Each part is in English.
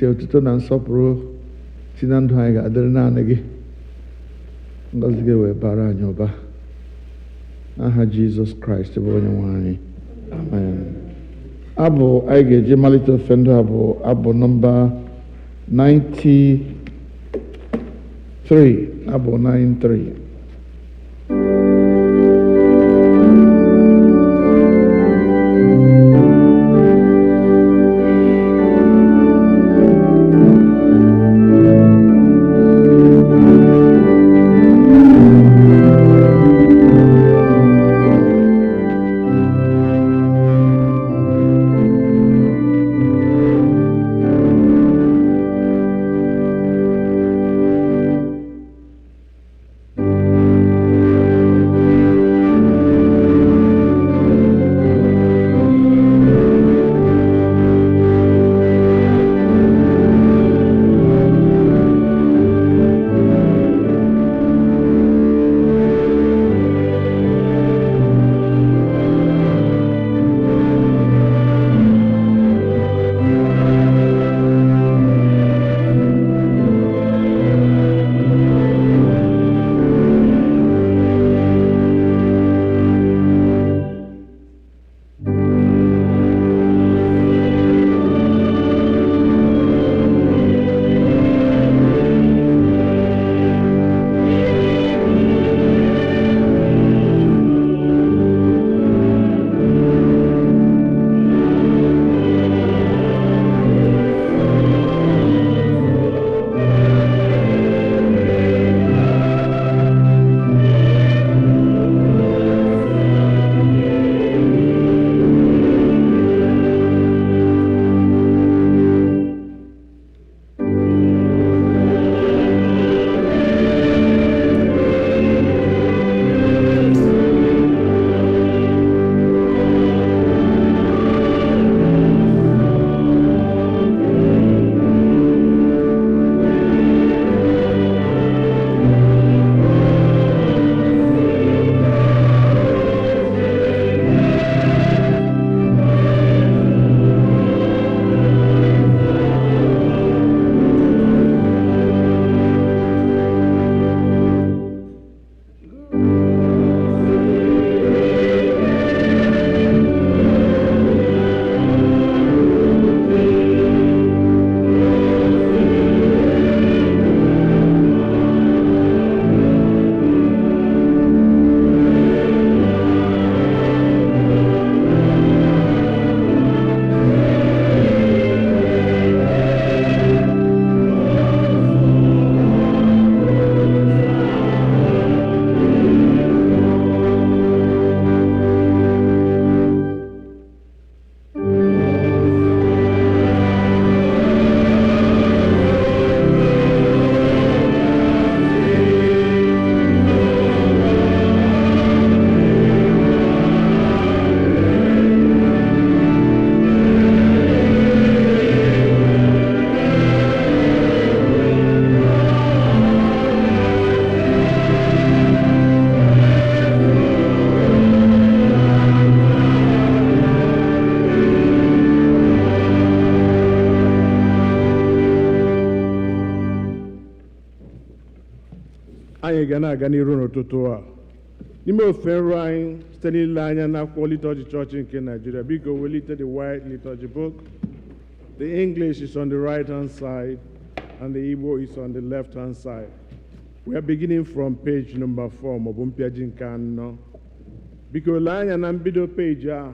ka otuto na nsọpụrụ si na ndụ anyị ga-adịrị naanị gị. Ngọzi gị wee bara anyị ụba n'aha Jizọs Kraịst bụ onye nwe anyị. Amen. Abụ anyị ga-eji malite ofe ndụ abụ abụ nọmba 93. Abụ 93. anyị ga na-aga n'iru n'ụtụtụ a n'ime ofe nrọ anyị site n'ile anya n'akwụkwọ liturgy chọọchị nke Nigeria. Biko welite the white liturgy book. The English is on the right hand side and the Igbo is on the left hand side. We are beginning from page number 4 maọbụ mpịaji nke 4. Biko lee anya na mbido peji a.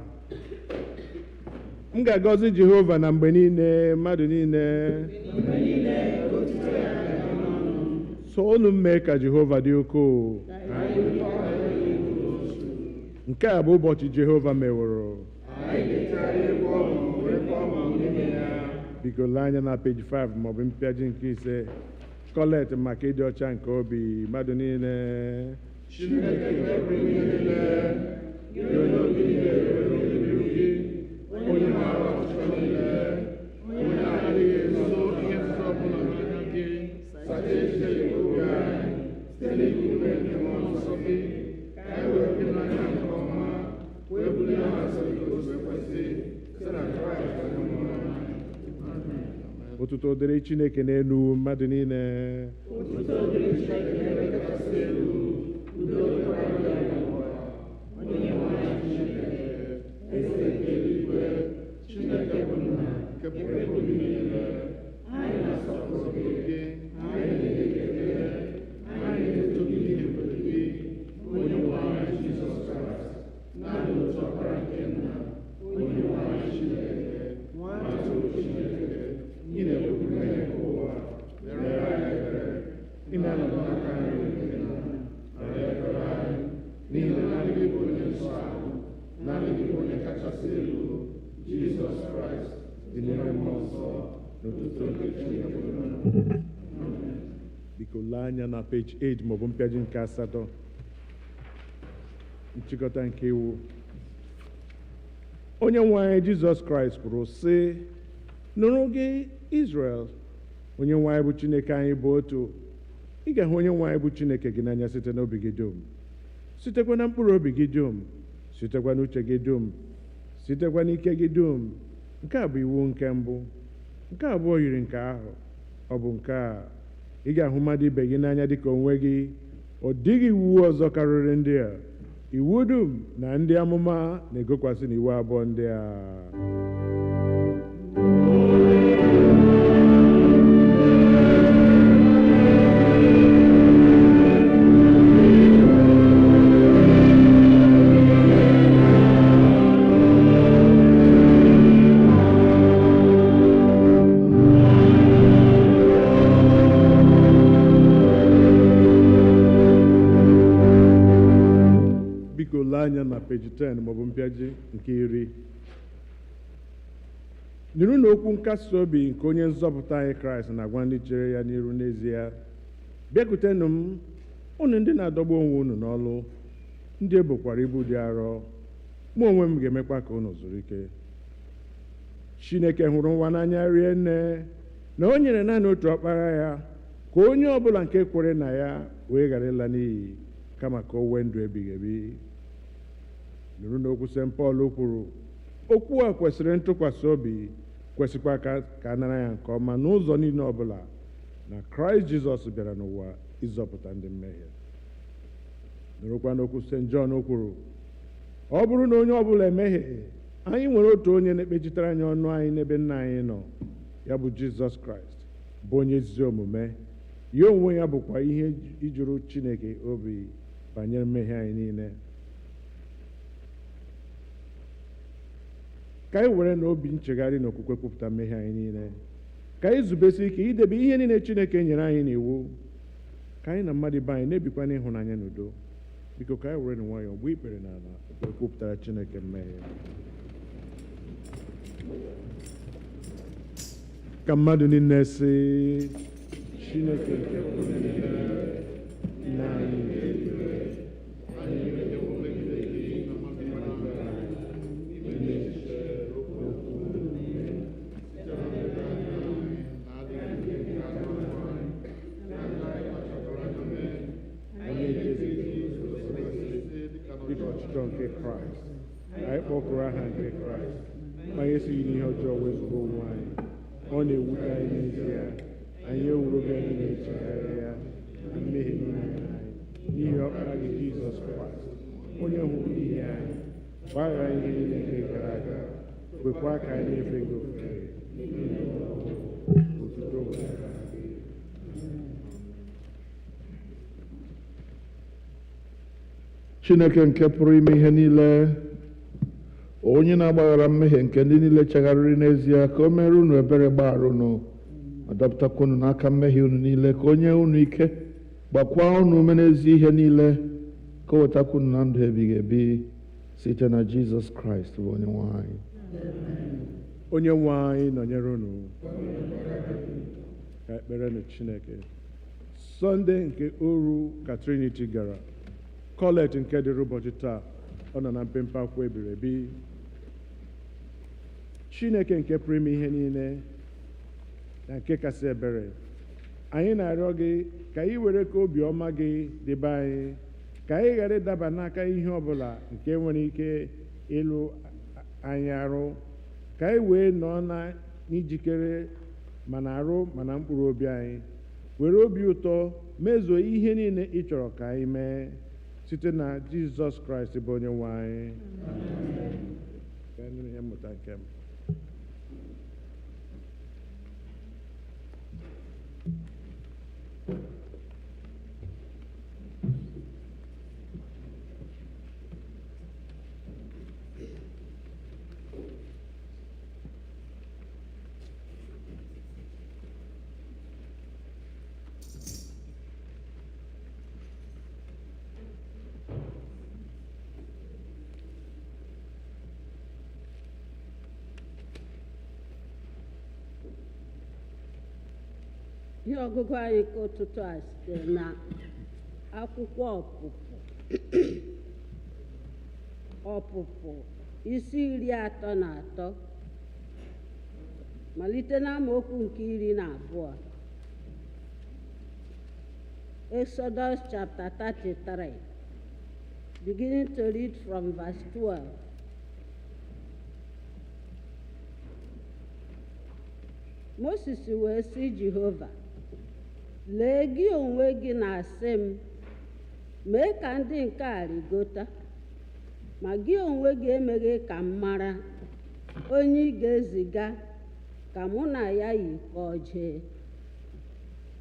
M ga-agọzi Jehova na mgbe niile mmadụ niile. So unu mee ka Jehova dị ukwuu. Nke a bụ ụbọchị Jehova meworo. Biko lee anya na page 5 maọbụ mpịaji nke 5. Kolekt maka ịdị ọcha nke obi mmadụ niile. Chineke niile, onye obi niile onye maara ọchịchọ niile, onye na-adịghị ezo ihe nzuzo ọbụla n'aka gị, sachaa echiche nke obi anyị site n'ikpughe nke mmụọ nsọ gị, ka anyị wee dị n'anya nke ọma, wee bulie aha nsọ gị otu ekwesị site na Kraịst onye nwe anyị. Otuto dịrị Chineke n'elu mmadụ niile. Biko lee anya na page 8 maọbụ mpịaji nke 8. Nchịkọta nke iwu. Onye nwe anyị Jizọs Kraịst kwuru sị, nụrụ gị Izrel, onye nwe anyị bụ Chineke anyị bụ otu. Ị ga-ahụ onye nwe anyị bụ Chineke gị n'anya site n'obi gị dum, sitekwa na mkpụrụ obi gị dum, sitekwa n'uche gị dum, sitekwa n'ike gị dum. Nke a bụ iwu nke mbụ. Nke abụọ yiri nke ahụ. Ọ bụ nke a: ị ga-ahụ mmadụ ibe gị n'anya dịka onwe gị. Ọ dịghị iwu ọzọ karịrị ndị a. Iwu dum na ndị amụma na-egokwasị n'iwu abụọ ndị a. Anya na peji 10 maọbụ mpịaji nke 10. Nụrụ na okwu nkasi obi nke onye nzọpụta anyị Kraịst na-agwa ndị chere ya n'iru n'ezie. Bịakwutenụ m, unu ndị na-adọgbu onwe unu n'ọlụ, ndị ebokwara ibu dị arọ, mụ onwe m ga-emekwa ka unu zuru ike. Chineke hụrụ ụwa n'anya rie nne na o nyere naanị otu ọkpara ya, ka onye ọbụla nke kwere na ya wee ghara ịla n'iyi, kama ka o nwee ndụ ebighị ebi. Nụrụ n'okwu St. Paul kwuru, okwu a kwesịrị ntụkwasị obi, kwesịkwa ka a nara ya nke ọma n'ụzọ niile ọbụla, na Kraịst Jizọs bịara n'ụwa ịzọpụta ndị mmehie. Nụrụkwa n'okwu St. John kwuru, ọ bụrụ na onye ọbụla emehie, anyị nwere otu onye na-ekpechitara anyị ọnụ anyị n'ebe Nna anyị nọ, ya bụ Jizọs Kraịst, bụ onye ezi omume. Ya onwe ya bụkwa ihe ijuru Chineke obi banyere mmehie anyị niile. Ka anyị were n'obi nchegharị na okwukwe kwupụta mmehie anyị niile. Ka anyị zubesi ike idebe ihe niile Chineke nyere anyị n'iwu. Ka anyị na mmadụ ibe anyị na-ebikwa n'ịhụnanya n'udo. Biko ka anyị were nwayọọ mgbe ikpere n'ala wee kwupụtara Chineke mmehie. Ka mmadụ niile sị, Chineke nke pụrụ niile, nna anyị nke eluigwe, anyị ọchịchọ nke Kraịst, anyị kpọkụrụ aha nke Kraịst, ma anyị esighị n'ihe ọjọọ wezụga onwe anyị. Ọ na-ewute anyị n'ezie, anyị ewurobe anyị na-echegharị ya na mmehie niile anyị n'ihi ọkpara gị Jizọs Kraịst, onye hụrụ ihe anyị, gbaghara ihe niile nke gara aga, kwekwa ka anyị na-efe gị ofufe. Otuto were Chineke nke pụrụ ime ihe niile, onye na-agbaghara mmehie nke ndị niile chegharịrị n'ezie, ka o mere unu ebere, gbaghara unu, ma dọpụtakwa unu n'aka mmehie unu niile, ka o nye unu ike, gbakwa unu ume n'ezi ihe niile, ka o wetakwa unu na ndụ ebighị ebi site na Jizọs Kraịst bụ onye nwe anyị. Onye nwe anyị nọnyere unu. Ka ekperenụ Chineke. Sọnde nke oru ka Trinity gara, Kolekt nke dịrị ụbọchị taa, ọ nọ na mpempe akwụkwọ ebiri ebi. Chineke nke pụrụ ime ihe niile na nke kasị ebere, anyị na-arịọ gị ka anyị were ka obiọma gị dịbe anyị, ka anyị ghara ịdaba n'aka ihe ọbụla nke nwere ike ịlụ anyị arụ, ka anyị wee nọ n'ijikere mana arụ mana mkpụrụ obi anyị, were obi ụtọ mezuo ihe niile ị chọrọ ka anyị mee site na Jizọs Kraịst bụ onye nwe anyị. Ihe mmụta nke m. Ihe ọgụgụ anyị ka ụtụtụ a sitere na akwụkwọ ọpụpụ isi 33 malite n'amaokwu nke 12. Exodus chapter 33, beginning to read from verse 12. Moses wee sị Jehova, lee, gị onwe gị na-asị m, mee ka ndị nke a rigota, ma gị onwe gị emeghị ka m mara onye ị ga-eziga ka mụ na ya yikọọ jee.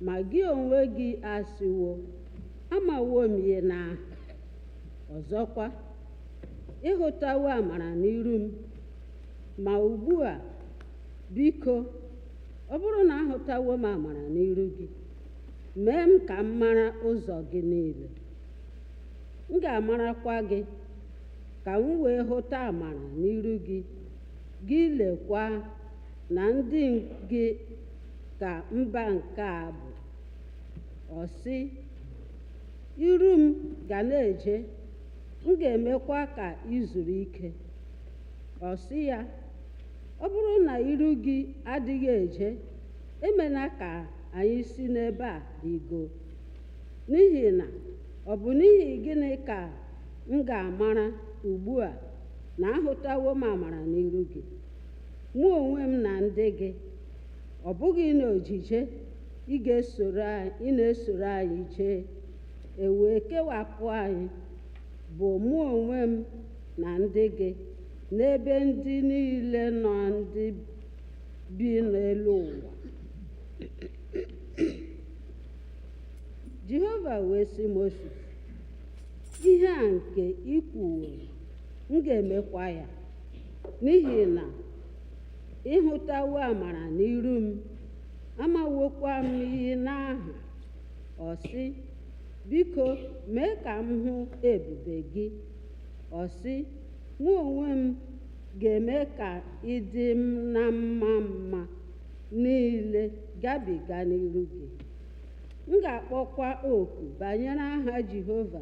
Ma gị onwe gị asịwo, amawo m ihe n'ahụ. Ọzọkwa, ịhụtawo amara n'iru m, ma ugbu a, biko, ọ bụrụ na ahụtawo m amara n'iru gị, mee m ka m mara ụzọ gị niile. M ga-amarakwa gị ka m wee hụta amara n'iru gị, gị lekwa na ndị gị ka mba nke a bụ. Ọ sị, iru m ga na-eje, m ga-emekwa ka ị zuru ike. Ọ sị ya, ọ bụrụ na iru gị adịghị eje, emela ka anyị si n'ebe a rigo. N'ihi na ọ bụ n'ihi gịnị ka m ga-amara ugbu a na ahụtawo m amara n'iru gị, mụ onwe m na ndị gị, ọ bụghị n'ojije ị na-esoro anyị jee, wee kewapụ anyị, bụ mụ onwe m na ndị gị, n'ebe ndị niile nọ ndị bi n'elu ụwa. Jehova wee sị Moses, ihe a nke i kwuworo, m ga-emekwa ya, n'ihi na ịhụtawo amara n'iru m, amawokwa m ihe n'aha. Ọ sị, biko, mee ka m hụ ebube gị. Ọ sị, mụ onwe m ga-eme ka ịdị m na mma niile gabiga n'iru gị. M ga-akpọkwa oku banyere aha Jehova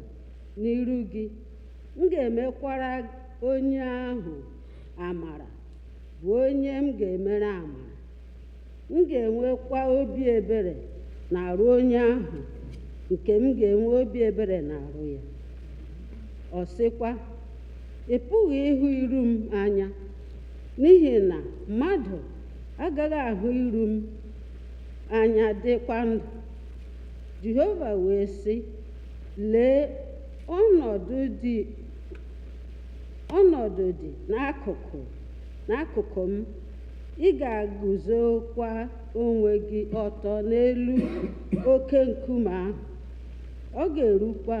n'iru gị. M ga-emekwara onye ahụ amara, bụ onye m ga-emere amara. M ga-enwekwa obi ebere n'arụ onye ahụ nke m ga-enwe obi ebere n'arụ ya. Ọ sịkwa, ị pụghị ịhụ iru m anya, n'ihi na mmadụ agaghị ahụ iru m anya dịkwa ndụ. Jehova wee sị, lee, ọnọdụ dị n'akụkụ m, ị ga-aguzokwa onwe gị ọtọ n'elu oke nkume ahụ. Ọ ga-erukwa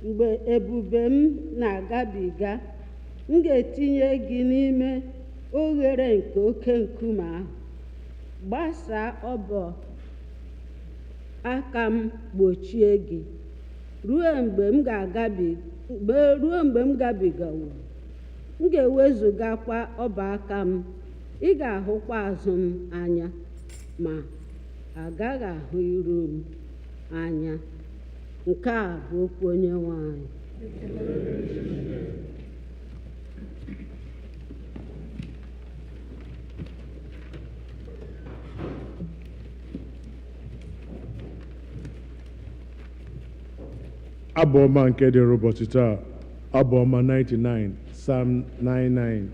mgbe ebube m na-agabiga, m ga-etinye gị n'ime oghere nke oke nkume ahụ, gbasaa ọbọ aka m gbochie gị ruo mgbe m gabigawo. M ga-ewezugakwa ọbọ aka m, ị ga-ahụkwa azụ m anya, ma agaghị ahụ iru m anya. Nke a bụ okwu Onyenwe anyị. Abu-Ọma nke dịrị ụbọchị taa, Abu-Ọma 99, Psalm 99.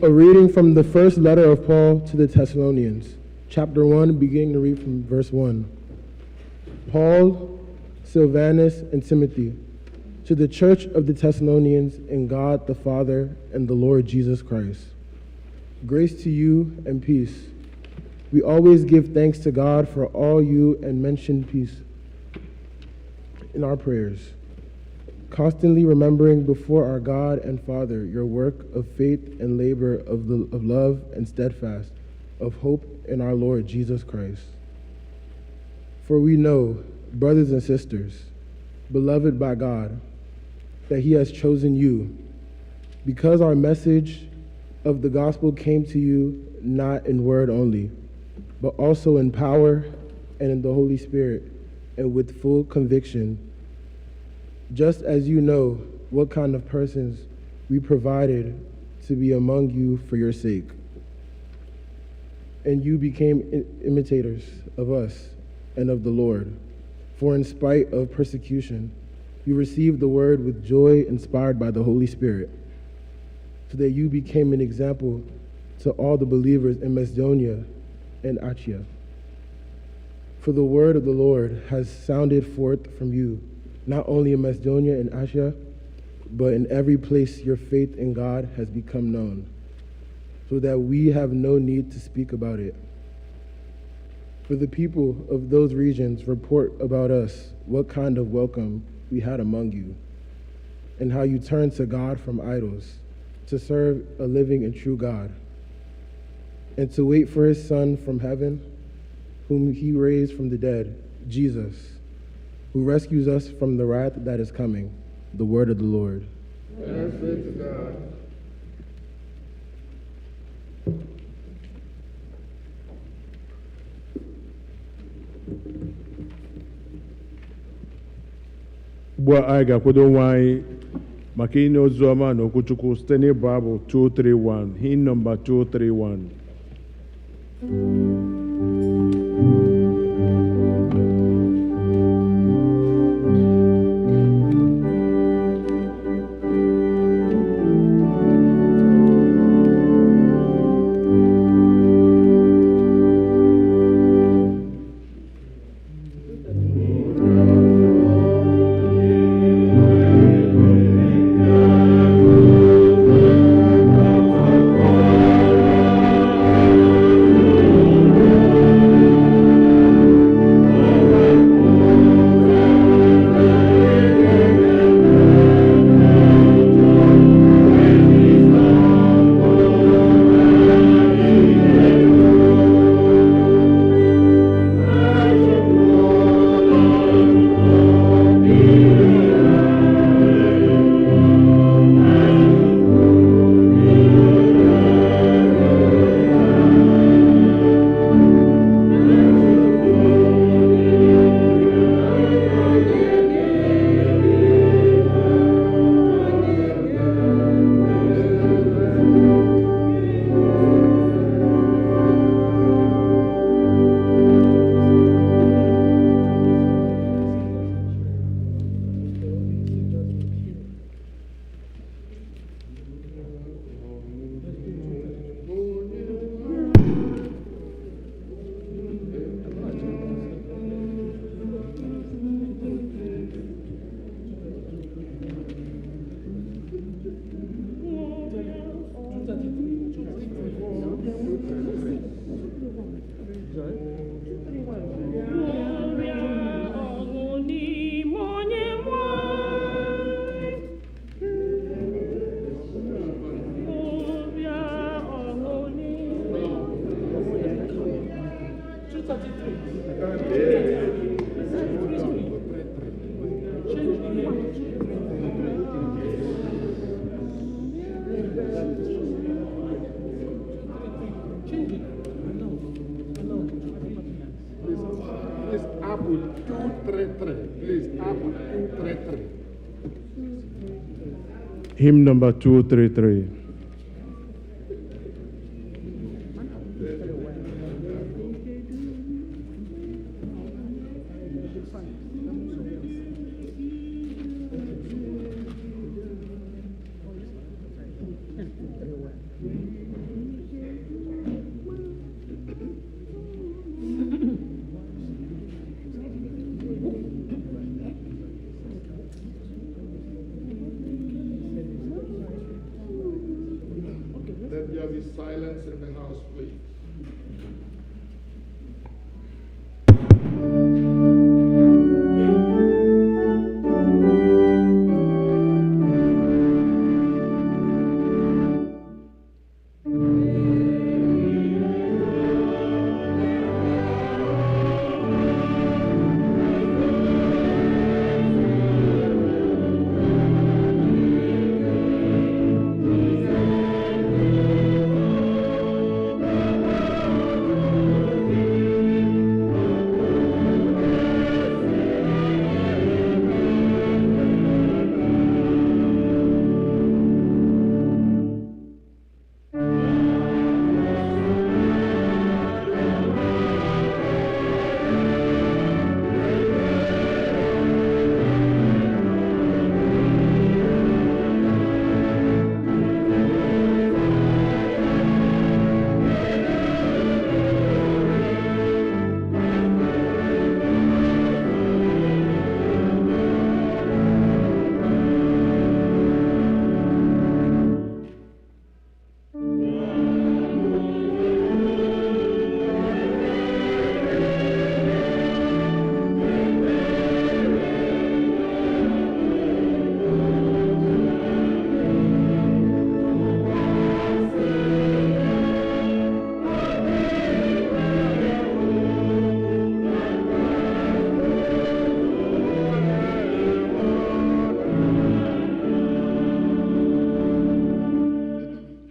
A reading from the first letter of Paul to the Thessalonians, chapter 1, beginning to read from verse 1. Paul, Silvanus, and Timothy, to the church of the Thessalonians in God the Father and the Lord Jesus Christ. Grace to you and peace. We always give thanks to God for all you and mention peace in our prayers, constantly remembering before our God and Father your work of faith and labor of love and steadfast, of hope in our Lord Jesus Christ. For we know, brothers and sisters, beloved by God, that he has chosen you, because our message of the gospel came to you not in word only, but also in power and in the Holy Spirit, and with full conviction, just as you know what kind of persons we provided to be among you for your sake. And you became imitators of us and of the Lord. For in spite of persecution, you received the word with joy inspired by the Holy Spirit, so that you became an example to all the believers in Macedonia and Achaia. For the word of the Lord has sounded forth from you, not only in Macedonia and Achaia, but in every place your faith in God has become known, so that we have no need to speak about it. For the people of those regions report about us what kind of welcome we had among you, and how you turned to God from idols to serve a living and true God, and to wait for his Son from heaven, whom he raised from the dead, Jesus, who rescues us from the wrath that is coming. The word of the Lord. Thanks be to God. Ugbu a anyị ga-akwado onwe anyị maka ịnye ozi ọma na okwuchukwu site n'ịbụ abụ 231, hymn number 231. Hymn number 233. silence in the house, please.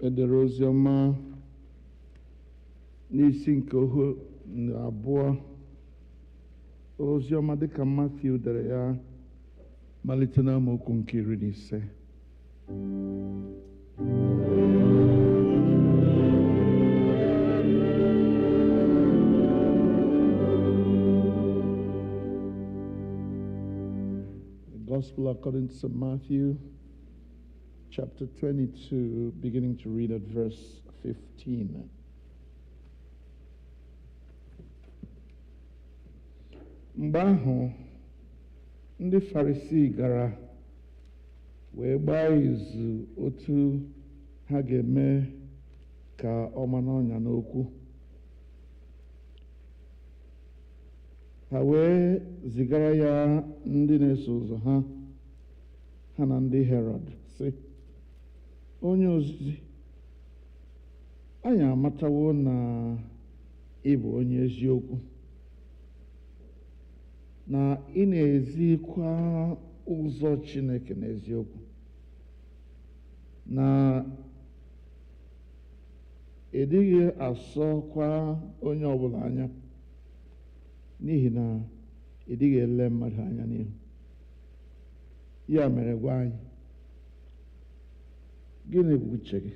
Edere oziọma n'isi nke ohu abụọ oziọma dịka Matthew dere ya malite n'amaokwu nke 15. The Gospel according to St. Matthew, chapter 22, beginning to read at verse 15. Mgbe ahụ, ndị Farisii gara wee gbaa izu otu ha ga-eme ka ọ ma n'ọnya n'okwu. Ha wee zigara ya ndị na-eso ụzọ ha na ndị Herod, sị, onye ozizi, anyị amatawo na ị bụ onye eziokwu, na ị na-ezikwa ụzọ Chineke n'eziokwu, na ị dịghị asọkwa onye ọbụla anya, n'ihi na ị dịghị ele mmadụ anya n'ihu. Ya mere gwa anyị, gịnị bụ uche gị?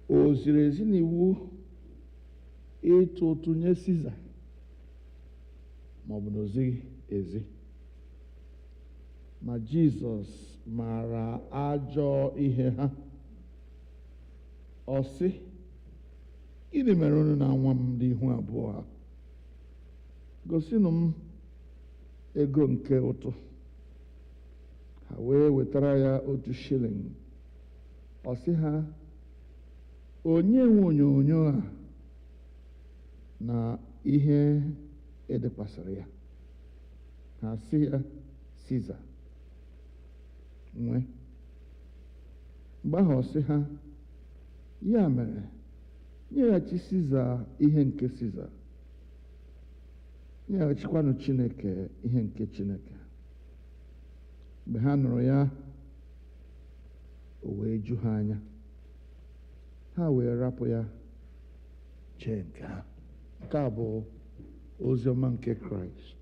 O ziri ezi n'iwu ịtụ ụtụ nye Siza, ma ọ bụ na o zighị ezi? Ma Jizọs maara ajọ ihe ha. Ọ sị, gịnị mere unu na-anwa m n'ihu abụọ ha? Gosinụ m ego nke ụtụ. Ha wee wetara ya otu shilling. Ọ sị ha, onye nwe onyonyo a na ihe edekwasịrị ya? Ha sị ya, Siza. Nwe. Mgbe ahụ ọ sị ha, ya mere nyeghachi Siza ihe nke Siza, nyeghachikwanụ Chineke ihe nke Chineke. Mgbe ha nụrụ ya, o wee ju ha anya. Ha wee rapụ ya jee nke ha. Nke a bụ oziọma nke Kraịst.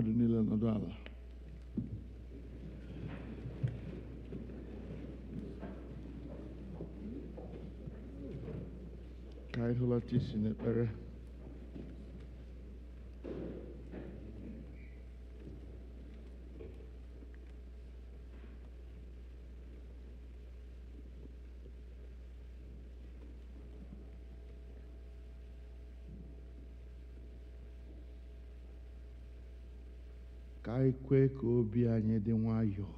mmadụ niile nọdụ ala. Ka anyị hụlata isi n'ekpere. Ka anyị kwee ka obi anyị dị nwayọọ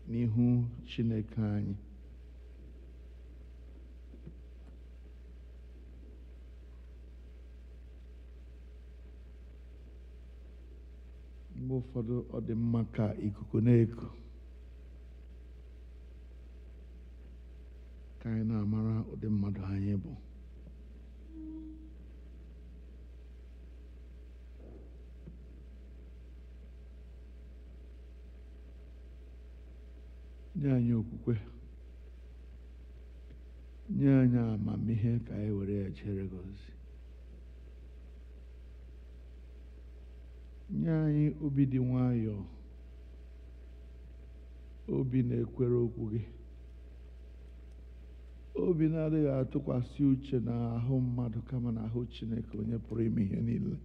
n'ihu Chineke anyị. Mgbe ụfọdụ ọ dị mma ka ikuku na-eku, ka anyị na-amara ụdị mmadụ anyị bụ. Nye anyị okwukwe, nye anyị amamihe ka anyị were ya jere gị ozi. Nye anyị obi dị nwayọọ, obi na-ekwere okwu gị, obi na-adịghị atụkwasị uche n'ahụ mmadụ kama n'ahụ Chineke onye pụrụ ime ihe niile.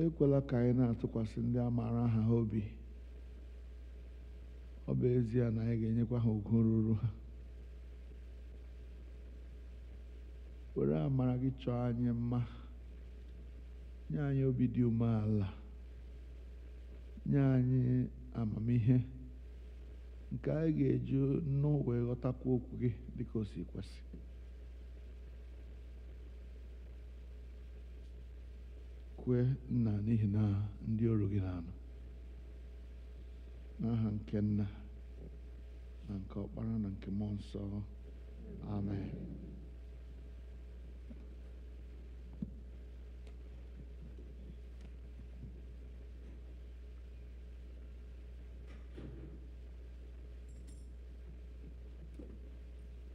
Ekwela ka anyị na-atụkwasị ndị a maara aha ha obi. Ọ bụ ezie na anyị ga-enyekwa ha ogo ruru ha. Were amara gị chọọ anyị mma, nye anyị obi dị umeala, nye anyị amamihe nke anyị ga-eji nụ wee ghọtakwa okwu gị dịka o si kwesị. Kwee nna, n'ihi na ndị ọrụ gị na-anọ. N'aha nke Nna na nke Ọkpara na nke Mmụọ Nsọ. Amen.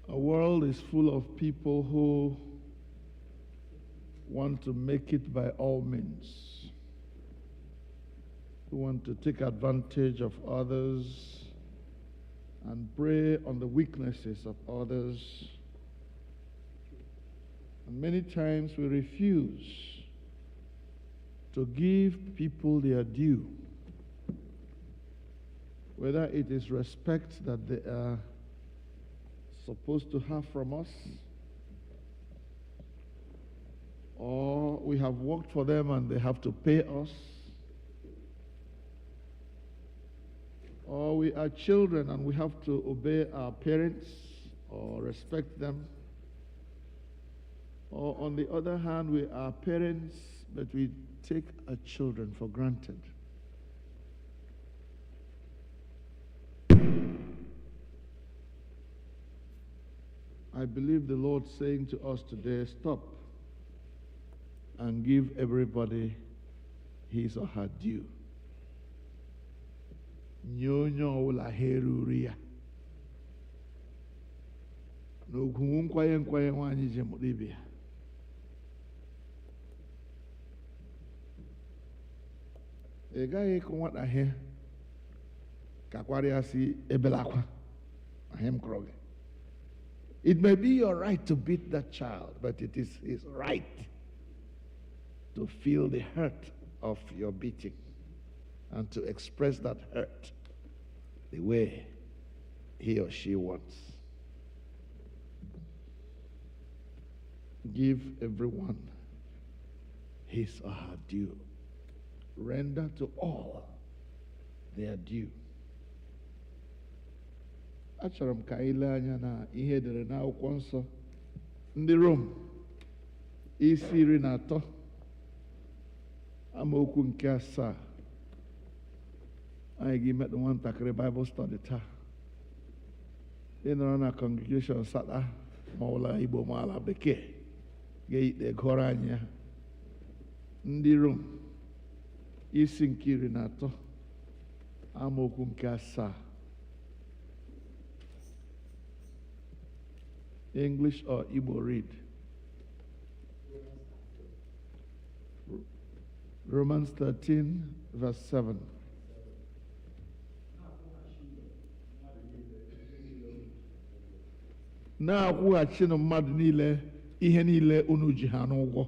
Our world is full of people who want to make it by all means, who want to take advantage of others and prey on the weaknesses of others. And many times we refuse to give people their due, whether it is respect that they are supposed to have from us, or we have worked for them and they have to pay us, or we are children and we have to obey our parents or respect them, or on the other hand, we are parents but we take our children for granted. I believe the Lord saying to us today, stop and give everybody his or her due. Nyonyo la heruria. No kwaye kwaye wanyi jemulibia. Egaye kumwat ahe kakwari asi ebelakwa ahem kroge. It may be your right to beat that child, but it is his right to feel the hurt of your beating and to express that hurt the way he or she wants. Give everyone his or her due. Render to all their due. Achọrọ m ka anyị lee anya na ihe edere n'akwụkwọ nsọ ndị Rom isi 13 amaokwu nke 7. Anyị ga-emetụ nwatakịrị Bible study taa. Ị nọrọ na congregation Sata ma ụlọ Igbo ma ala Bekee ga-eyite gụọrọ anyị ya. Ndị Rom isi nke 13 amaokwu nke 7. English or Igbo read? Romans 13, verse 7. Na-akwụghachinu mmadụ niile ihe niile unu ji ha n'ụgwọ.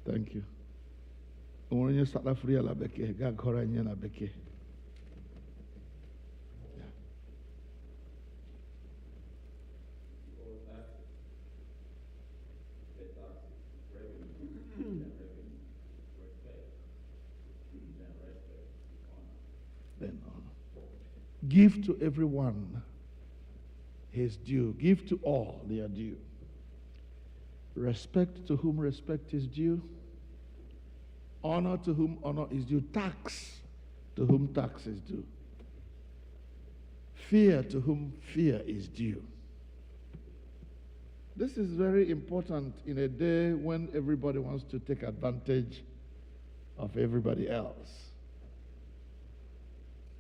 Thank you. Onye South Africa la bekee ga gụrụ anyị na bekee. Then give to everyone his due. Give to all their due. Respect to whom respect is due. Honor to whom honor is due. Tax to whom tax is due. Fear to whom fear is due. This is very important in a day when everybody wants to take advantage of everybody else.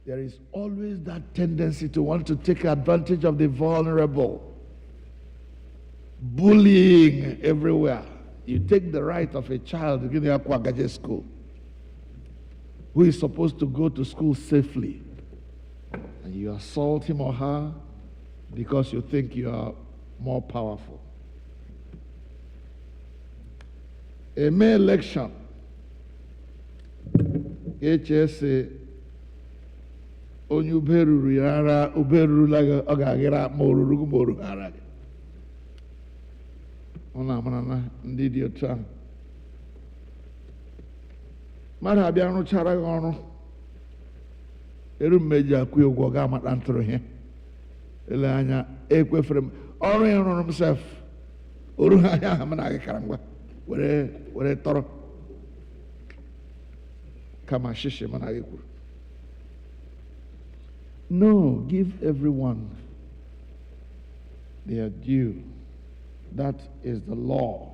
There is always that tendency to want to take advantage of the vulnerable. Bullying everywhere. You take the right of a child in the Akwagaje school who is supposed to go to school safely, and you assault him or her because you think you are more powerful. A May election, HSA, onye uberuru yara uberuru laga ogagira morurugu moru harage. Ona manana ndị dị otu ahụ. Mmadụ abịa rụchara gị ọrụ, eru mmeji akwụ ụgwọ ga amata ntụrụ ihe. Ele anya ekwefere m ọrụ ya rụrụ m sef. Oru ha anya ahụ m na-agị kara ngwa were tọrọ kama shishi m na-agị kwuru. No, give everyone their due. That is the law.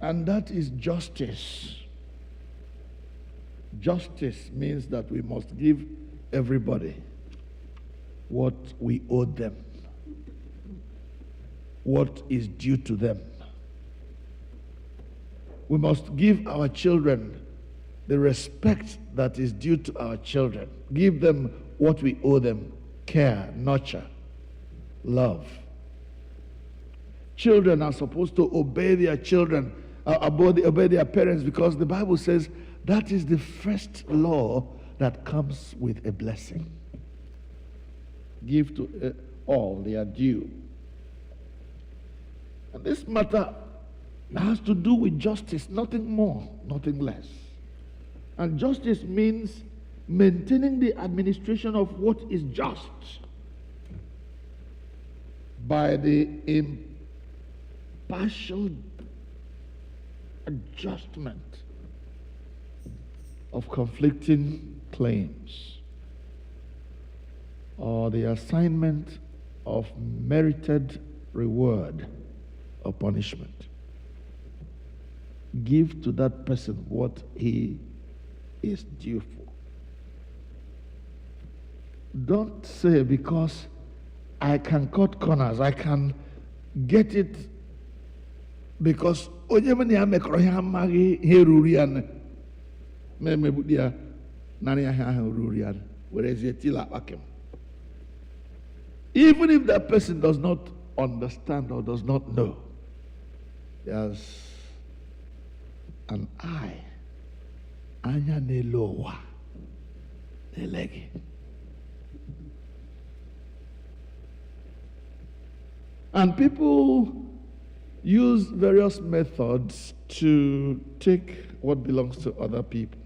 And that is justice. Justice means that we must give everybody what we owe them, what is due to them. We must give our children the respect that is due to our children. Give them what we owe them: care, nurture, love. Children are supposed to obey their children, obey their parents, because the Bible says that is the first law that comes with a blessing. Give to all their due. And this matter has to do with justice, nothing more, nothing less. And justice means maintaining the administration of what is just by the impartial adjustment of conflicting claims, or the assignment of merited reward or punishment. Give to that person what he is due for. Don't say, because I can cut corners, I can get it because even if that person does not understand or does not know, there's an eye. Anya nelowa nelegi. And people use various methods to take what belongs to other people.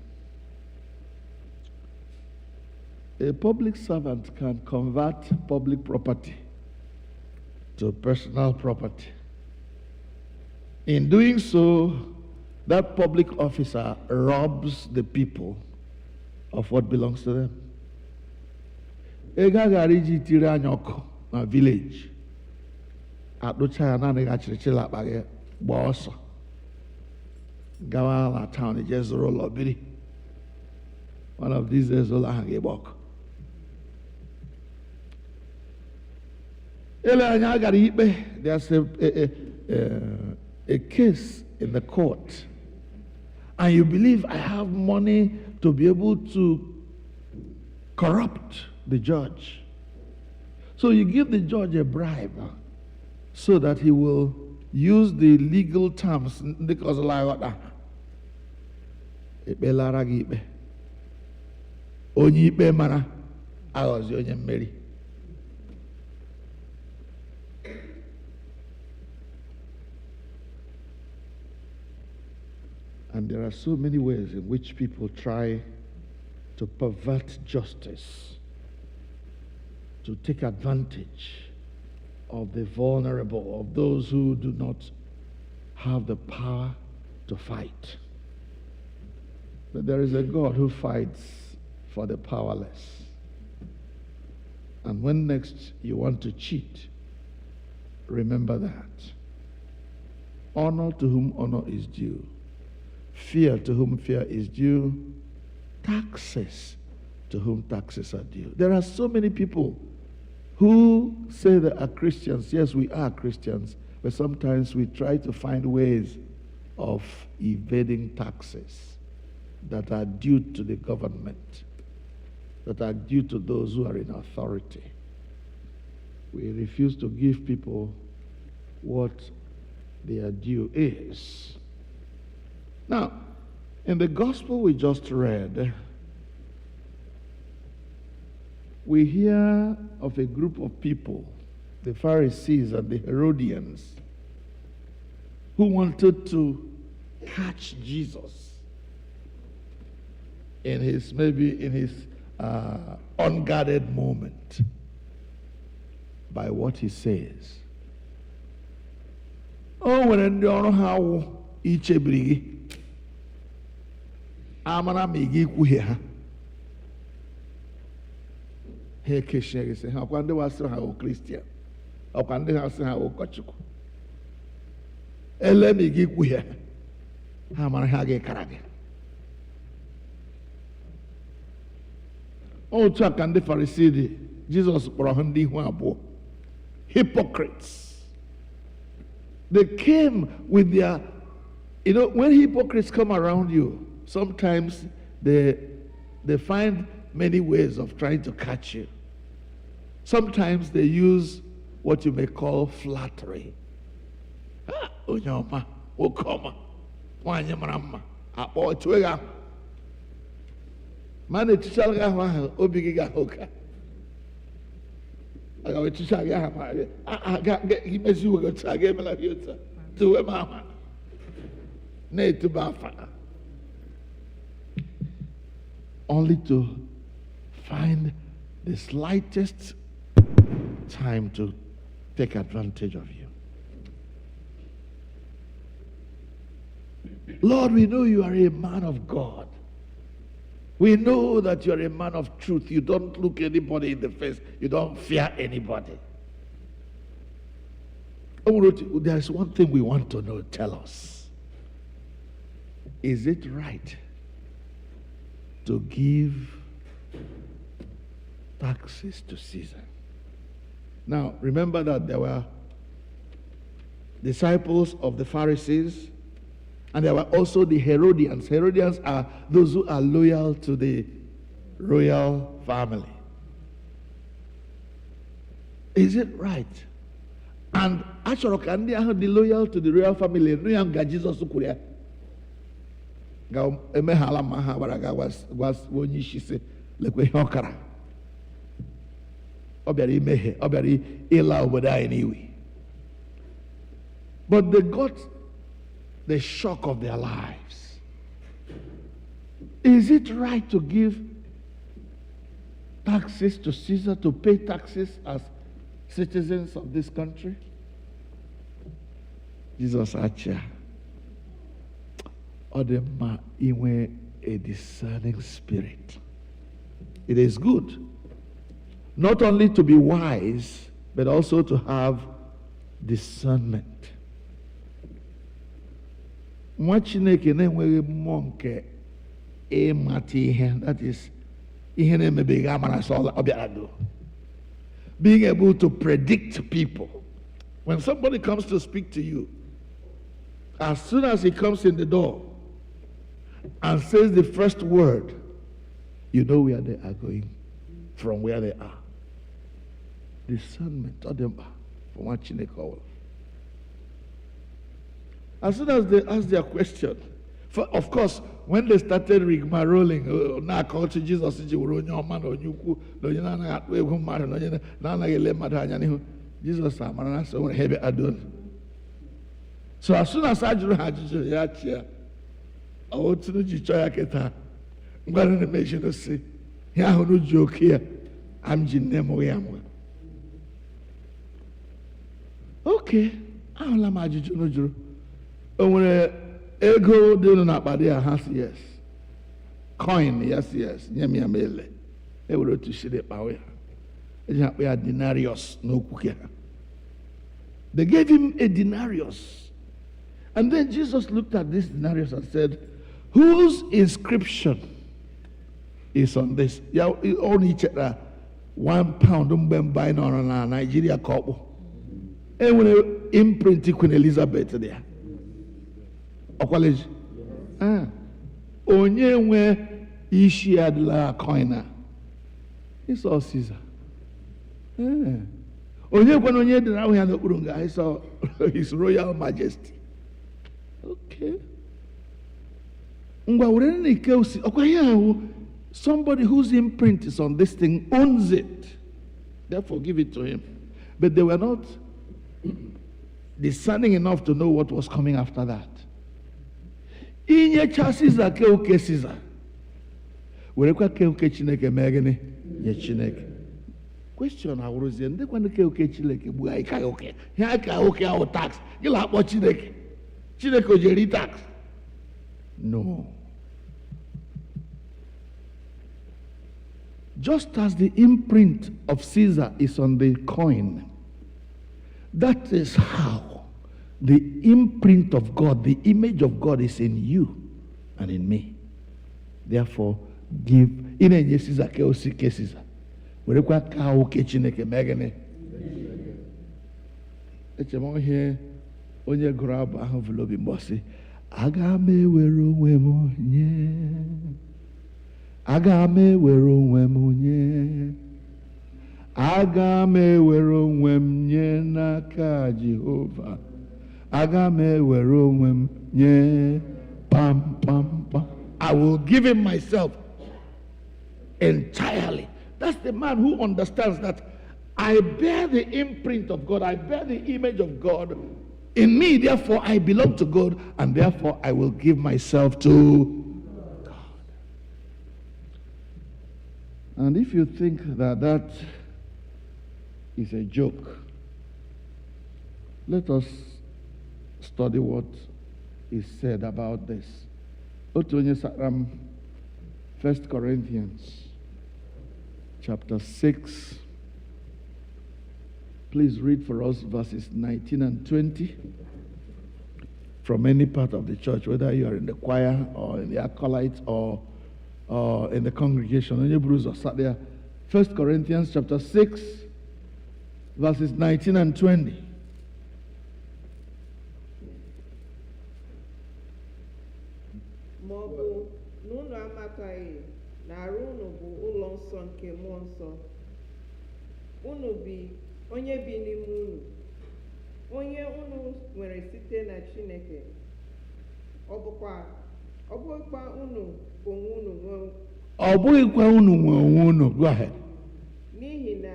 A public servant can convert public property to personal property. In doing so, that public officer robs the people of what belongs to them. ego a gara iji tiri anya ọkụ na vileji akpụcha ya naanị gachịrịchịrị akpa gị gbaa ọsọ gawa na taụn je zụrụ ụlọ biri. One of these days ụlọ ahụ ga-egbe ọkụ. Ele anya gara ikpe, there's a case in the court, and you believe I have money to be able to corrupt the judge. So you give the judge a bribe so that he will use the legal terms. Because onye ikpe mara aghọzi onye mmeri. And there are so many ways in which people try to pervert justice, to take advantage of the vulnerable, of those who do not have the power to fight. But there is a God who fights for the powerless. And when next you want to cheat, remember that. Honor to whom honor is due. Fear to whom fear is due. Taxes to whom taxes are due. There are so many people who say they are Christians. Yes, we are Christians, but sometimes we try to find ways of evading taxes that are due to the government, that are due to those who are in authority. We refuse to give people what their due is. Now, in the gospel we just read, we hear of a group of people, the Pharisees and the Herodians, who wanted to catch Jesus in his, maybe in his unguarded moment by what he says. Oh, when in the how each ebiri amana megi kuya he keshe say ha kwande wasra ha o Christian o kwande ha o kochuku ele megi kuya ha mara ha ge karage o tu aka ndị Pharisee dị Jesus kpọrọ ha ndị ihu abụọ, hypocrites. They came with their, when hypocrites come around you, sometimes they find many ways of trying to catch you. Sometimes they use what you may call flattery. Onyoma, okoma, wanye marama, apo tuega. Mane tichal ga ha obigi ga hoka. Aga tichal ga ha ga imezi wo ga tsage mala yota. Tuwe mama. Ne to bafa. Only to find the slightest time to take advantage of you. Lord, we know you are a man of God. We know that you are a man of truth. You don't look anybody in the face. You don't fear anybody. There is one thing we want to know. Tell us. Is it right to give taxes to Caesar? Now, remember that there were disciples of the Pharisees, and there were also the Herodians. Herodians are those who are loyal to the royal family. Is it right? And actually, can they be loyal to the royal family? Jesus was when she said, "Look where Hokara." Oberi mehe, oberi ila obada anyway. But they got the shock of their lives. Is it right to give taxes to Caesar, to pay taxes as citizens of this country? Jesus acha. Odema iwe a discerning spirit. It is good not only to be wise, but also to have discernment. Nwa Chineke na-enweghị mmụọ nke ịmata ihe, that is, ihe na-emebeghị amara sọ ọ bịara do. Being able to predict people. When somebody comes to speak to you, as soon as he comes in the door and says the first word, you know where they are going from where they are. Discernment. From what Chineke. As soon as they ask their question, of course, when they started rigmaroling, now call to Jesus, Jesus so as soon as I drew Hajj, I want to know Jichoya. I'm going to mention to say, yeah, no joke here. I'm Jinemo. Okay, I'm not Majiju. When ego didn't not by there, has yes. Coin, yes. Yemi amele. They were to see the power. We are denarius, no cookie. They gave him a denarius. And then Jesus looked at this denarius and said, whose inscription is on this? Yeah, only check that 1 pound buying on a Nigeria couple. And when they imprinted Queen Elizabeth there. Or college. Onye where ishi adla coiner. It's all Caesar. Onye when onye did now the Urunga, I saw His Royal Majesty. Okay. Somebody whose imprint is on this thing owns it. Therefore, give it to him. But they were not discerning enough to know what was coming after that. In your Caesar, Caesar. Wherever Chineke Megane, ye Chineke. Question I was in the one Chineke, Buaika, okay. Yaka, okay, our tax. You like what Chineke? Chineke Jerry tax. No. Just as the imprint of Caesar is on the coin, that is how the imprint of God, the image of God is in you and in me. Therefore, give in a Caesar Caesar. Wherever cow Chineke Megane. It's a here onye grab a envelope bossy. Agame wero wemonye. Agame wero wemonye. Agame wero wemnye naka Jehovah. Agame wero wemnye. Pam pam pam. I will give him myself entirely. That's the man who understands that I bear the imprint of God, I bear the image of God in me, therefore I belong to God, and therefore I will give myself to God. And if you think that that is a joke, let us study what is said about this. 1 Corinthians chapter 6. Please read for us verses 19 and 20 from any part of the church, whether you are in the choir or in the acolytes or in the congregation. On your bruise or sat there. 1 Corinthians chapter 6, verses 19 and 20. N'ụlọ amataghị na arụ unu bụ ụlọ nsọ nke mmụọ nsọ. Unu bi onye bi n'ime unu, onye unu nwere site na Chineke. Ọ bụghịkwa unu onwe unu nwe. Ọ bụghịkwa unu nwe onwe unu. Go ahead. N'ihi na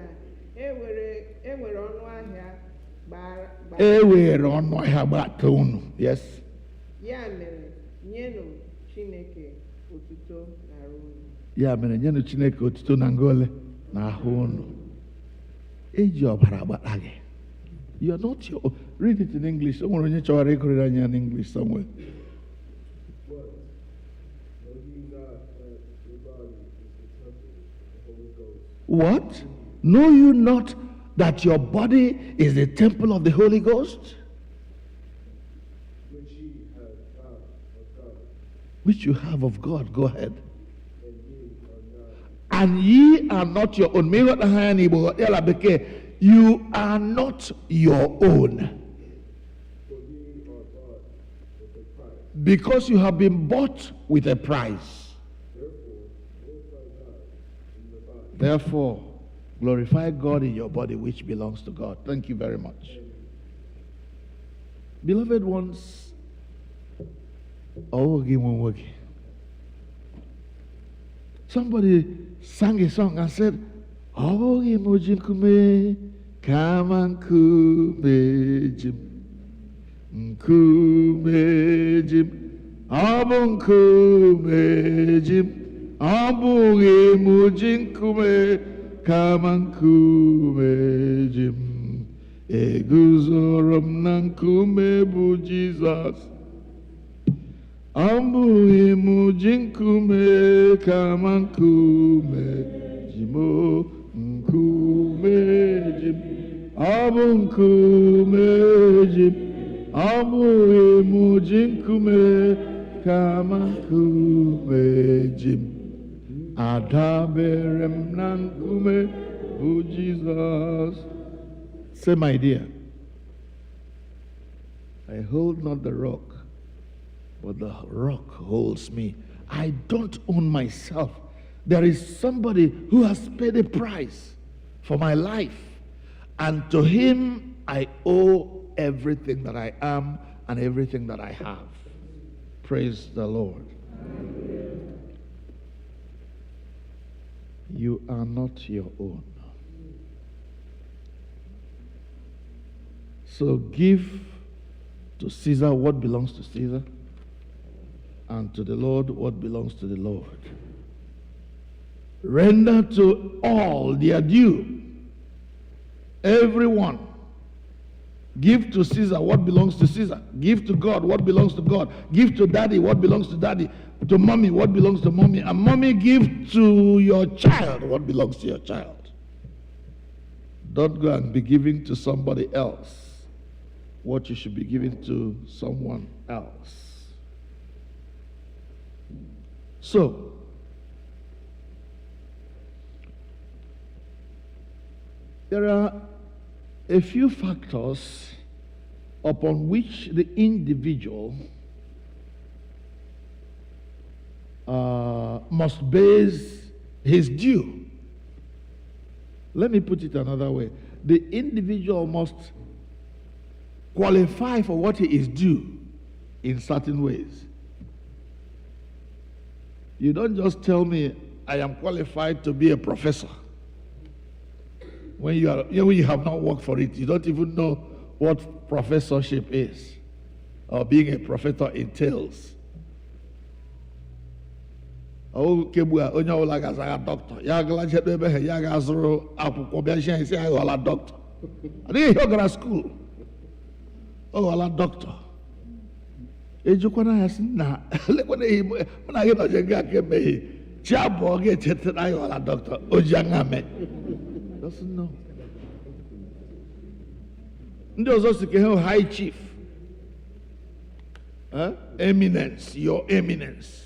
enwere ọnụ ahịa gbata unu. Yes. Ya mere nyenụ Chineke Otuto na ahụ unu. Ya mere nyenụ Chineke otuto na ngole na ahụ unu. Eji ọbara gbata gị. You are not your. Read it in English. Someone onye chọrọ ịgụrụ anya in English somewhere. What? Know you not that your body is the temple of the Holy Ghost, which you have of God? Go ahead. And ye are not your own. You are not your own. Because you have been bought with a price. Therefore, glorify God in your body, which belongs to God. Thank you very much. Beloved ones, somebody sang a song and said, "Ogi mojinkume kamankumejim, nkumejim, abunkumejim, abugi mojinkume kamankumejim, eguzorom nankume bu Jesus." Ambuhi mujinkume kamankume jimo nkume jim abunkume jim ambuhi mujinkume kamankume jim adaberem nankume bu Jesus. Say, my dear, I hold not the rock, but the rock holds me. I don't own myself. There is somebody who has paid a price for my life, and to him I owe everything that I am and everything that I have. Praise the Lord. You are not your own. So give to Caesar what belongs to Caesar, and to the Lord what belongs to the Lord. Render to all their due. Everyone. Give to Caesar what belongs to Caesar. Give to God what belongs to God. Give to daddy what belongs to daddy. To mommy what belongs to mommy. And mommy, give to your child what belongs to your child. Don't go and be giving to somebody else what you should be giving to someone else. So, there are a few factors upon which the individual must base his due. Let me put it another way. The individual must qualify for what he is due in certain ways. You don't just tell me I am qualified to be a professor when you have not worked for it. You don't even know what professorship is or being a professor entails. Oh, kebua onye ola gaza doctor. Ya gala jedo ebe ya ga azuru akwụkwọ bịa shia isi ya ola doctor. Adịghị ihe gara school. Oh, ola doctor. Ejukwana ya si na lekwana ihe muna gị nọje gị aka emeghị chi abụọ gị echetara ya ola doctor oji anya me. Doesn't know. Ndị ọzọ si ke high chief. Eminence, your eminence.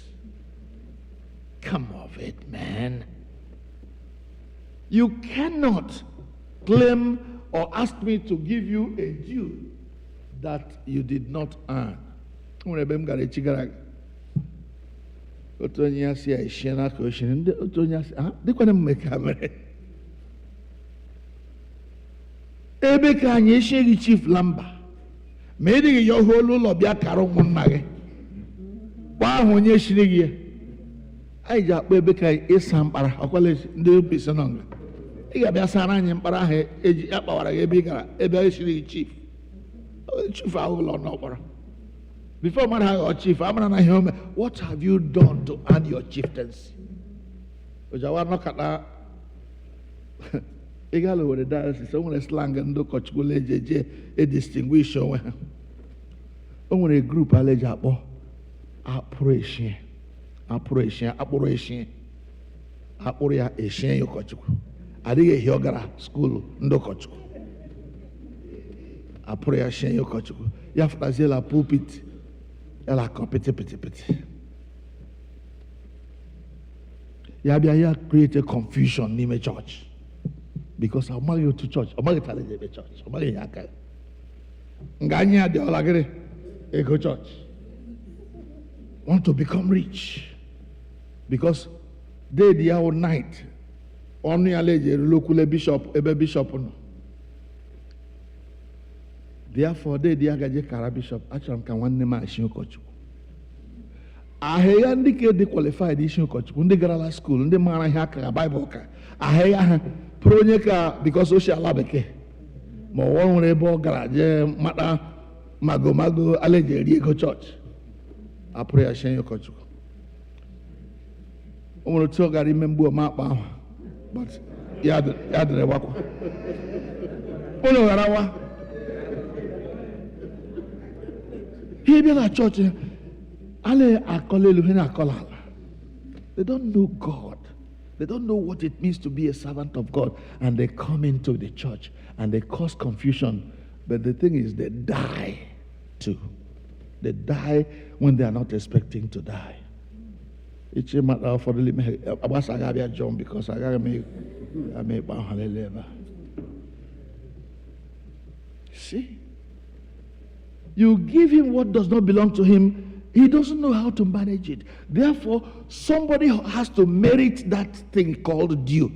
Come of it, man. You cannot claim or ask me to give you a due that you did not earn. Ebe ka anyị esheghị chief lamba ma edighị ya ọhụụ ụlọ bịa kara ụmụnna gị kwa ahụ onye shiri gị anyị ji akpọ ebe ka ịsa mkpara ọkwale ndị obisi nọ nga ị ga-abịa sara anyị mkpara ahụ eji akpawara gị ebe ị gara ebe anyị shiri gị chief ahụ ụlọ n'ọkpara before mmadụ ha ghọọ chief amara na ihe ome. What have you done to earn your chieftaincy? Ojawa nọkata ị gaala were diocese o nwere slang ndị ụkọchukwu lejeje edistinguish onwe ha. O nwere group aleji akpọ akpụrụ eshie akpụrụ ya eshie ya ụkọchukwu adịghị ehi ọgara skuulu ndị ụkọchukwu apụrụ ya shie ya ụkọchukwu ya fụtaziela pulpit ya lakọ pịtị ya bịa ya create confusion n'ime chọọchị because ọ maghị otu chọọchị ọ maghị tara ebe chọọchị ọ maghị ya aka nga anyị ya dị ọla gịrị ego chọọchị want to become rich because day the hour night ọnụ ya leje erulokwule bishop ebe bishop nọ therefore day the agaje kara bishop achọrọ m ka nwanne m ashi ụkọchukwu ahịa ndị ka dị qualified isi ụkọchukwu ndị garala skuul ndị maara ihe aka ga baịbụl ka ahịa ha pụrụ onye ka because ochie ala bekee ma ọ nwere ebe ọ gara jee mata magomago alaeji eri ego chọọchị apụrụ ya shie ụkọchukwu o nwere otu ọ gara ime mgbu ọma akpa ahụ but ya dịrị gbakwa ụlọ ghara wa ihe bịa na chọọchị ale akọla elu ha na-akọla ala. They don't know God. They don't know what it means to be a servant of God, and they come into the church and they cause confusion. But the thing is, they die too. They die when they are not expecting to die. It's a matter for the John because I make see, you give him what does not belong to him. He doesn't know how to manage it. Therefore, somebody has to merit that thing called due.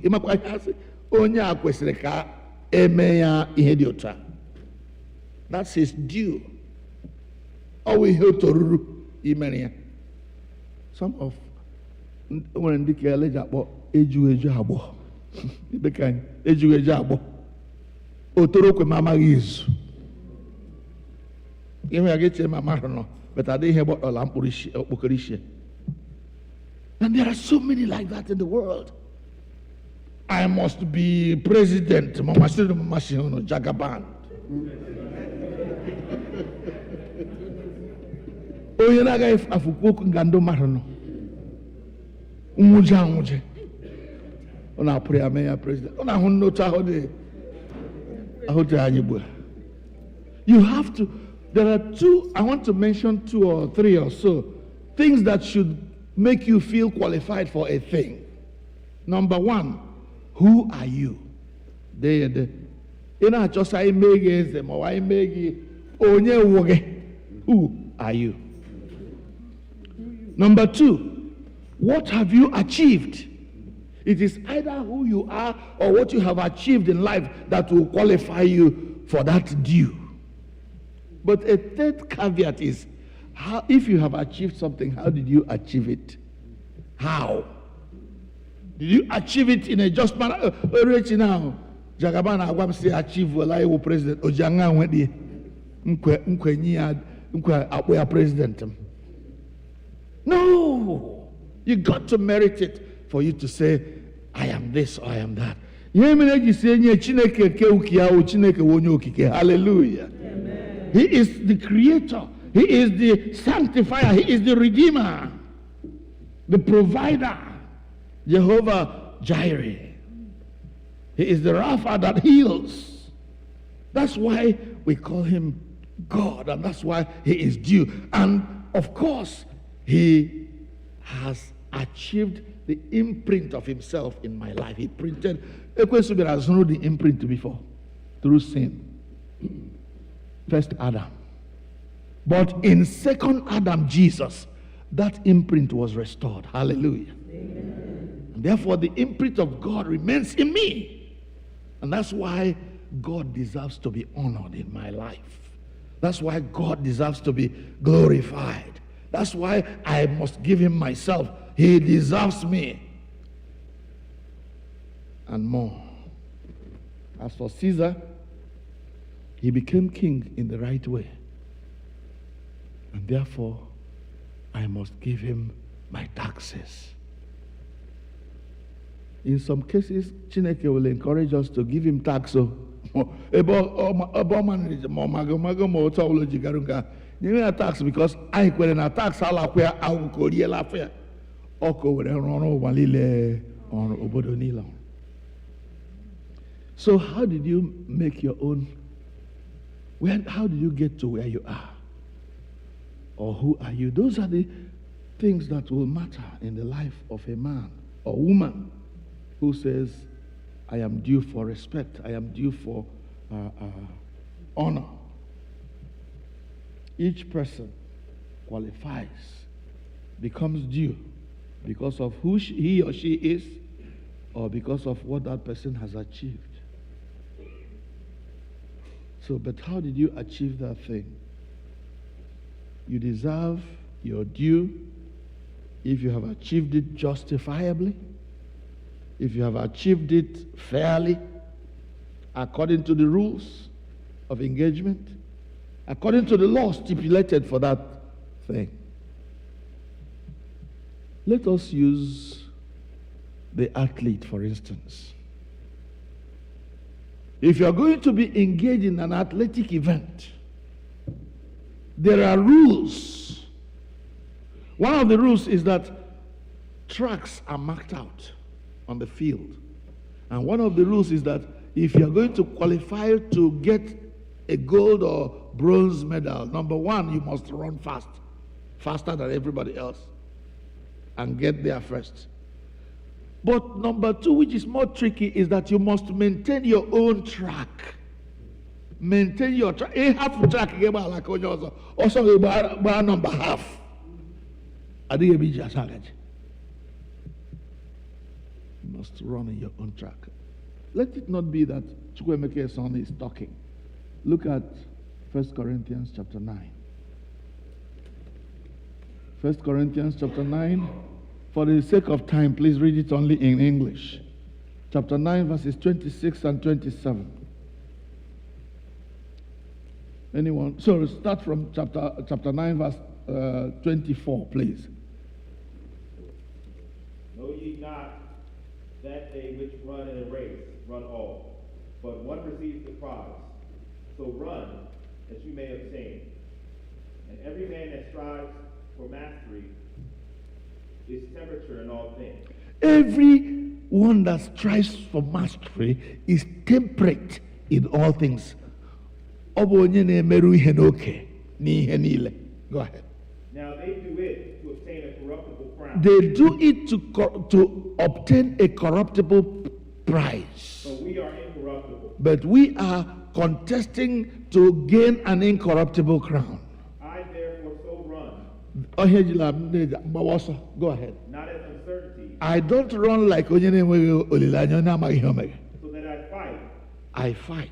That's his due. Some of when but I didn't hear about Lampurisha. And there are so many like that in the world. I must be president. Mama Jagaban. Oh, you know, if I forgot Gando Marano. Umujang. On our prayer, mayor president. On our Honda. You have to. There are two, I want to mention 2 or 3 or so, things that should make you feel qualified for a thing. Number 1, who are you? Who are you? Number 2, what have you achieved? It is either who you are or what you have achieved in life that will qualify you for that due. But a third caveat is, how, if you have achieved something, how did you achieve it? How? Did you achieve it in a just manner? Now, Jagabana Agwam say achieve Walaiwo president. Ojanga wedi nkwe president. No, you got to merit it for you to say, I am this or I am that. Hallelujah. He is the creator. He is the sanctifier. He is the redeemer, the provider, Jehovah Jireh. He is the Rapha that heals. That's why we call him God, and that's why he is due. And of course, he has achieved the imprint of himself in my life. He printed the imprint before through sin. First Adam. But in second Adam, Jesus, that imprint was restored. Hallelujah. Amen. And therefore, the imprint of God remains in me. And that's why God deserves to be honored in my life. That's why God deserves to be glorified. That's why I must give him myself. He deserves me. And more. As for Caesar, he became king in the right way. And therefore, I must give him my taxes. In some cases, Chineke will encourage us to give him tax. You know tax because I couldn't tax all where I will go here laugh. So how did you make your own? How did you get to where you are? Or who are you? Those are the things that will matter in the life of a man or woman who says, I am due for respect. I am due for honor. Each person qualifies, becomes due because of who he or she is or because of what that person has achieved. So, but how did you achieve that thing? You deserve your due if you have achieved it justifiably, if you have achieved it fairly, according to the rules of engagement, according to the law stipulated for that thing. Let us use the athlete, for instance. If you are going to be engaged in an athletic event, there are rules. One of the rules is that tracks are marked out on the field. And one of the rules is that if you are going to qualify to get a gold or bronze medal, number one, you must run fast, faster than everybody else, and get there first. But number two, which is more tricky, is that you must maintain your own track. Maintain your track. A half track, also by number half. You must run in your own track. Let it not be that Chukwuemeke son is talking. Look at 1 Corinthians chapter 9. 1 Corinthians chapter 9. For the sake of time, please read it only in English. Chapter 9, verses 26 and 27. Anyone? So start from chapter 9, verse 24, please. Know ye not that they which run in a race run all, but one receives the prize. So run, that you may obtain. And every man that strives for mastery is temperature in all things. Everyone that strives for mastery is temperate in all things. Go ahead. Now they do it to obtain a corruptible crown. They do it to obtain a corruptible prize. But we are incorruptible. But we are contesting to gain an incorruptible crown. I therefore so run. Go ahead. Not as uncertainty. I don't run like so that I fight. I fight.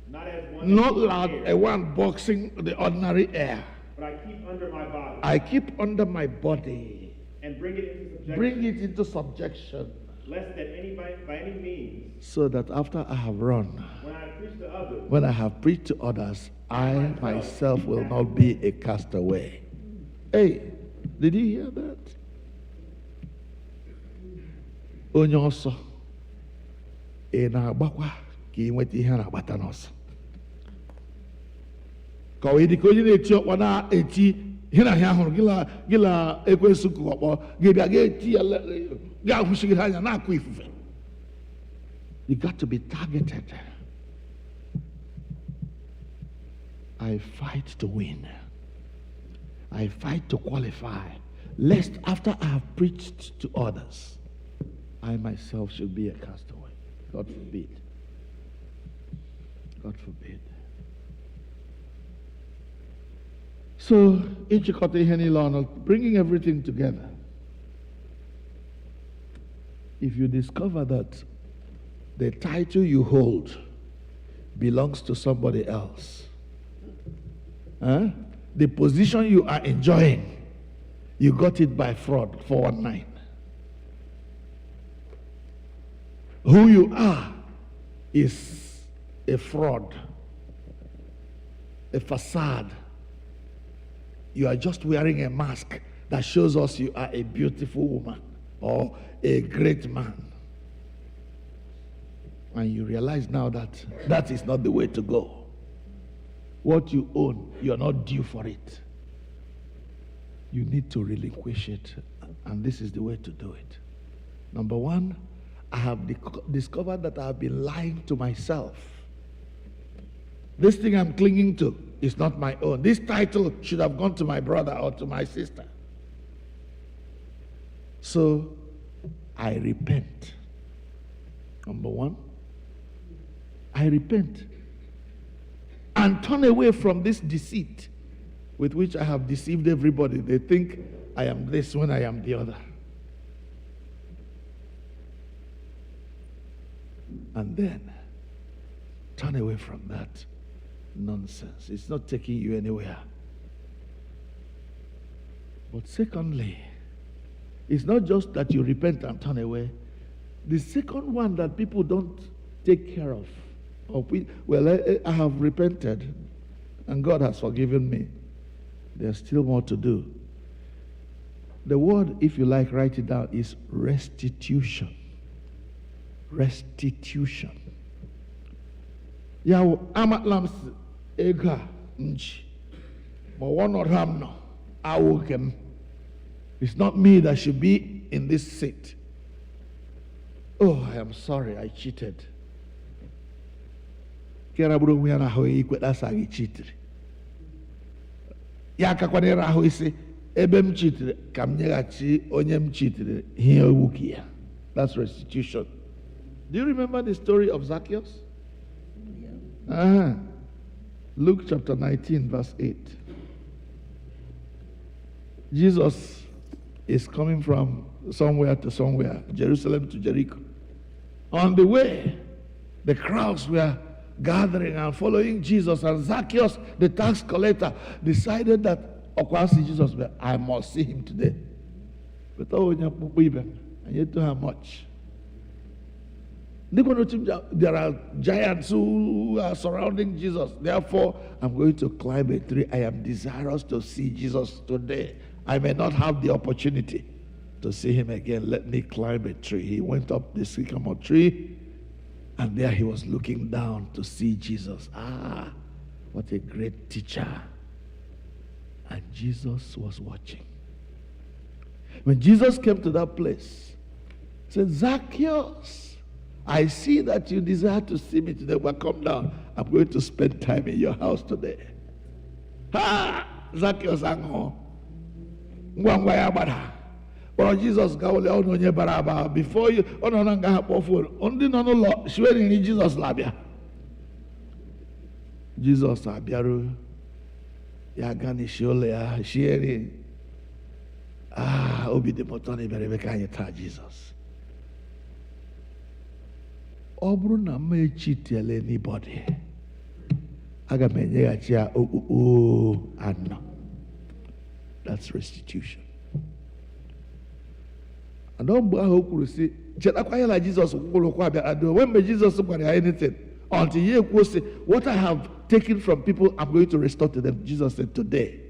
Not as one. Not like a one boxing the ordinary air. But I keep under my body. I keep under my body. And bring it into subjection. Bring it into subjection. Lest that anybody, by any means, so that after I have run, when I have preached to others, I myself will not be a castaway. Hey, did you hear that? Onye ọsọ ị na-agbakwa ka ị nweta ihe na-agbata n'ọsọ. Ka ọ dị ka onye na-eti ọkpọ na-eti ihe na ihe ahụrụ gị la ekwensu ọkpọ gị bịa ga-eti ya ga-ahụsigide anya na-akụ ifufe. You got to be targeted. I fight to win. I fight to qualify, lest after I have preached to others, I myself should be a castaway. God forbid. God forbid. So, Nchikọta Iwu, bringing everything together. If you discover that the title you hold belongs to somebody else, the position you are enjoying, you got it by fraud, 419. Who you are is a fraud, a facade. You are just wearing a mask that shows us you are a beautiful woman or a great man. And you realize now that that is not the way to go. What you own, you're not due for it. You need to relinquish it. And this is the way to do it. Number one, I have discovered that I have been lying to myself. This thing I'm clinging to is not my own. This title should have gone to my brother or to my sister. So I repent. Number one, I repent and turn away from this deceit with which I have deceived everybody. They think I am this when I am the other. And then turn away from that nonsense. It's not taking you anywhere. But secondly, it's not just that you repent and turn away. The second one that people don't take care of. I have repented and God has forgiven me. There's still more to do. The word, if you like, write it down, is restitution. Restitution. Yaw amatlams ega nchi. Ma one ramno awokem. It's not me that should be in this seat. Oh, I am sorry, I cheated. Kera buru mwe na ho ikwe dasa gi cheated. Ya kakwane ra ho isi ebe m cheated kam nyeghachi onye m cheated hie owuki ya. That's restitution. Do you remember the story of Zacchaeus? Yeah. Luke chapter 19, verse 8. Jesus is coming from somewhere to somewhere, Jerusalem to Jericho. On the way, the crowds were gathering and following Jesus, and Zacchaeus, the tax collector, decided that Jesus, I must see him today. But and yet to how much? There are giants who are surrounding Jesus. Therefore, I'm going to climb a tree. I am desirous to see Jesus today. I may not have the opportunity to see him again. Let me climb a tree. He went up the sycamore tree, and there he was looking down to see Jesus. Ah, what a great teacher. And Jesus was watching. When Jesus came to that place, he said, Zacchaeus, I see that you desire to see me today, but come down. I'm going to spend time in your house today. Ha! Zacchaeus ango. Ngwangwa ya bada. But Jesus gawole onye baraba before you ono nga hapofo. Ondi no no lo shweri ni Jesus labia. Jesus abiaru ya gani shole ya sheri. Ah, obi de motoni berebe kanye ta Jesus. Obruna me cheated anybody. Agamenyachia and that's restitution. And don't say, Jesus when Jesus anything until you say, what I have taken from people, I'm going to restore to them. Jesus said, today,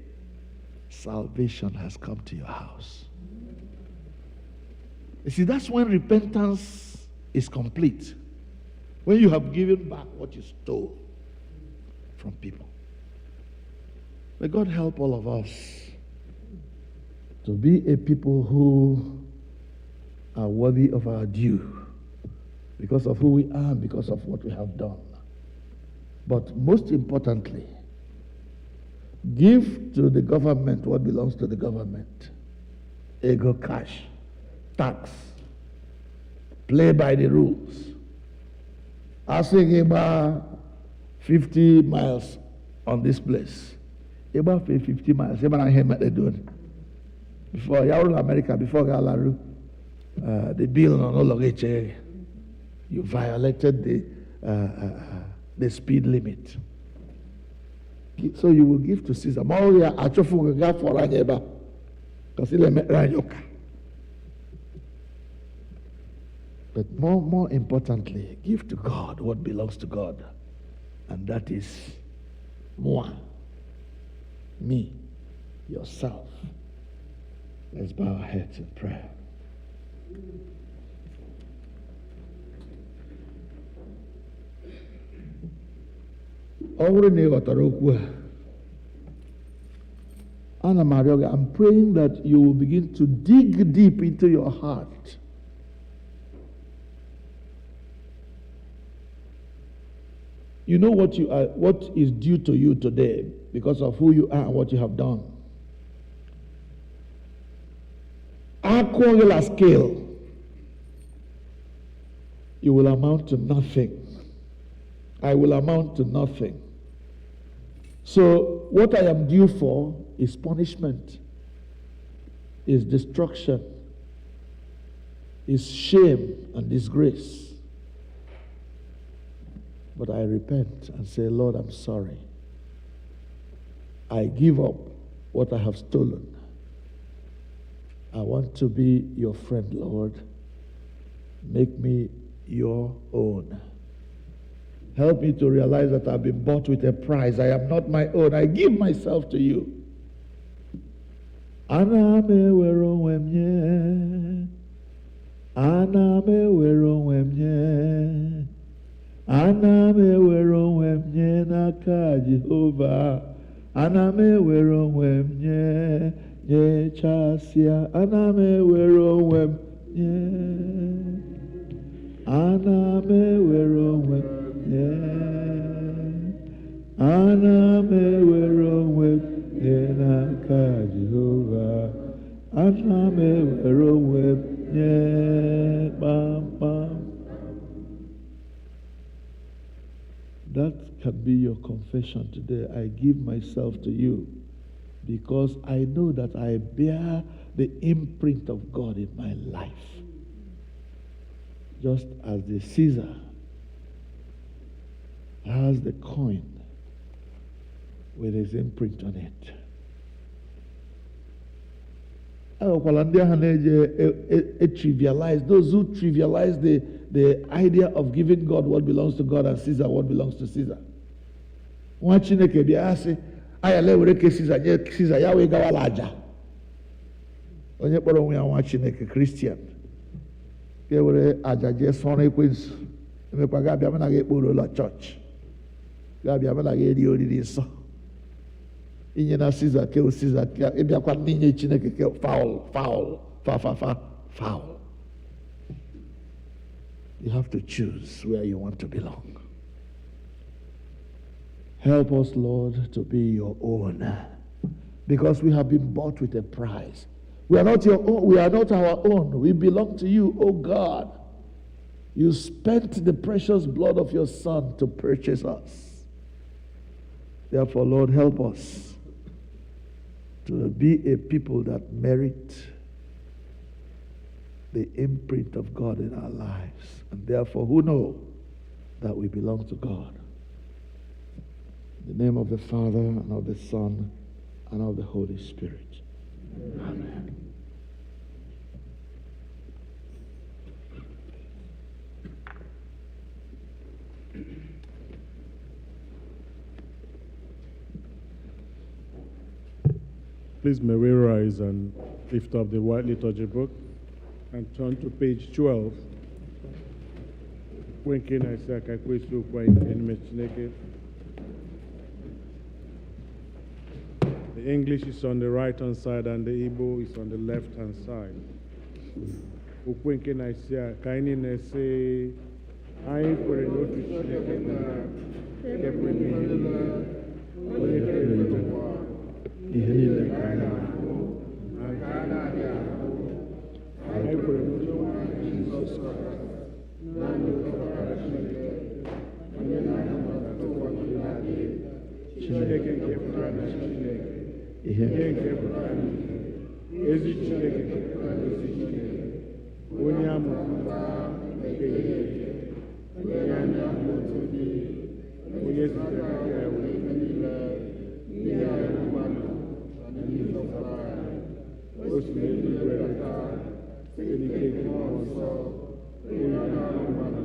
salvation has come to your house. You see, that's when repentance is complete. When you have given back what you stole from people. May God help all of us to be a people who are worthy of our due because of who we are, because of what we have done. But most importantly, give to the government what belongs to the government. Ego cash, tax, play by the rules. I say about 50 miles on this place. About 50 miles. I hear what they're doing. Before Yarul America, before Galaru, the bill on all of it, you violated the speed limit. So you will give to Caesar. Maria, I just forgot for Rajeba. Because he let me Rajoka. But more importantly, give to God what belongs to God. And that is moi, me, yourself. Let's bow our heads in prayer. I'm praying that you will begin to dig deep into your heart You know what you are, what is due to you today because of who you are and what you have done. According to scale, you will amount to nothing. I will amount to nothing. So what I am due for is punishment, is destruction, is shame and disgrace. But I repent and say, Lord, I'm sorry. I give up what I have stolen. I want to be your friend, Lord. Make me your own. Help me to realize that I've been bought with a price. I am not my own. I give myself to you. Ana me wero wemye. Ana me wero wemye. Ana me wero wemye naka Jehovah. Ana me wero wemye. Nye chasia. Ana me wero wemye. Ana me wero wemye. Ana me wero wemye naka Jehovah. Ana me wero wemye. Bam bam. That can be your confession today. I give myself to you because I know that I bear the imprint of God in my life. Just as the Caesar has the coin with his imprint on it. Trivialize those who trivialize the idea of giving God what belongs to God and Caesar what belongs to Caesar. Nwa Chineke bịa asị ayala were ke Caesar ya wee gawala aja. Onye kpọrọ onwe ya nwa Chineke Christian ke were aja jee sọrọ ekwensu emekwa ga-abịa mana ga-ekporo ụlọ chọọchị ga-abịa mana ga-eri oriri nsọ inye na Caesar ke Caesar ịbịakwa n'inye Chineke ke foul. You have to choose where you want to belong. Help us, Lord, to be your own, because we have been bought with a price. We are not your own. We are not our own. We belong to you, oh God. You spent the precious blood of your Son to purchase us. Therefore, Lord, help us to be a people that merit the imprint of God in our lives, and therefore who know that we belong to God. In the name of the Father, and of the Son, and of the Holy Spirit. Amen. Please may we rise and lift up the white liturgy book and turn to page 12. When can I say I question why in Chineke? The English is on the right hand side and the Igbo is on the left hand side. When can I say I say I kwere n'otu Chineke na kepụ ihe niile ka anyị na-ahụ na nke a na-adịghị ahụ. Anyị kwere n'otu Jizọs Kraịst naanị otu ọkpara Chineke onye na-ahụ maka ụwa niile adịghị. Chineke nke pụtara na Chineke, ihe nke pụtara n'ihe, ezi Chineke nke pụtara n'ezi Chineke, onye amụpụta nke ihe eke, onye anya otu dị, onye zitere aka ya wee ihe niile n'ihe anyị mmadụ na n'ihe ọzara anyị. O si n'eluigwe lọta site n'ike nke Mmụọ Nsọ, onye na-ahụ mmadụ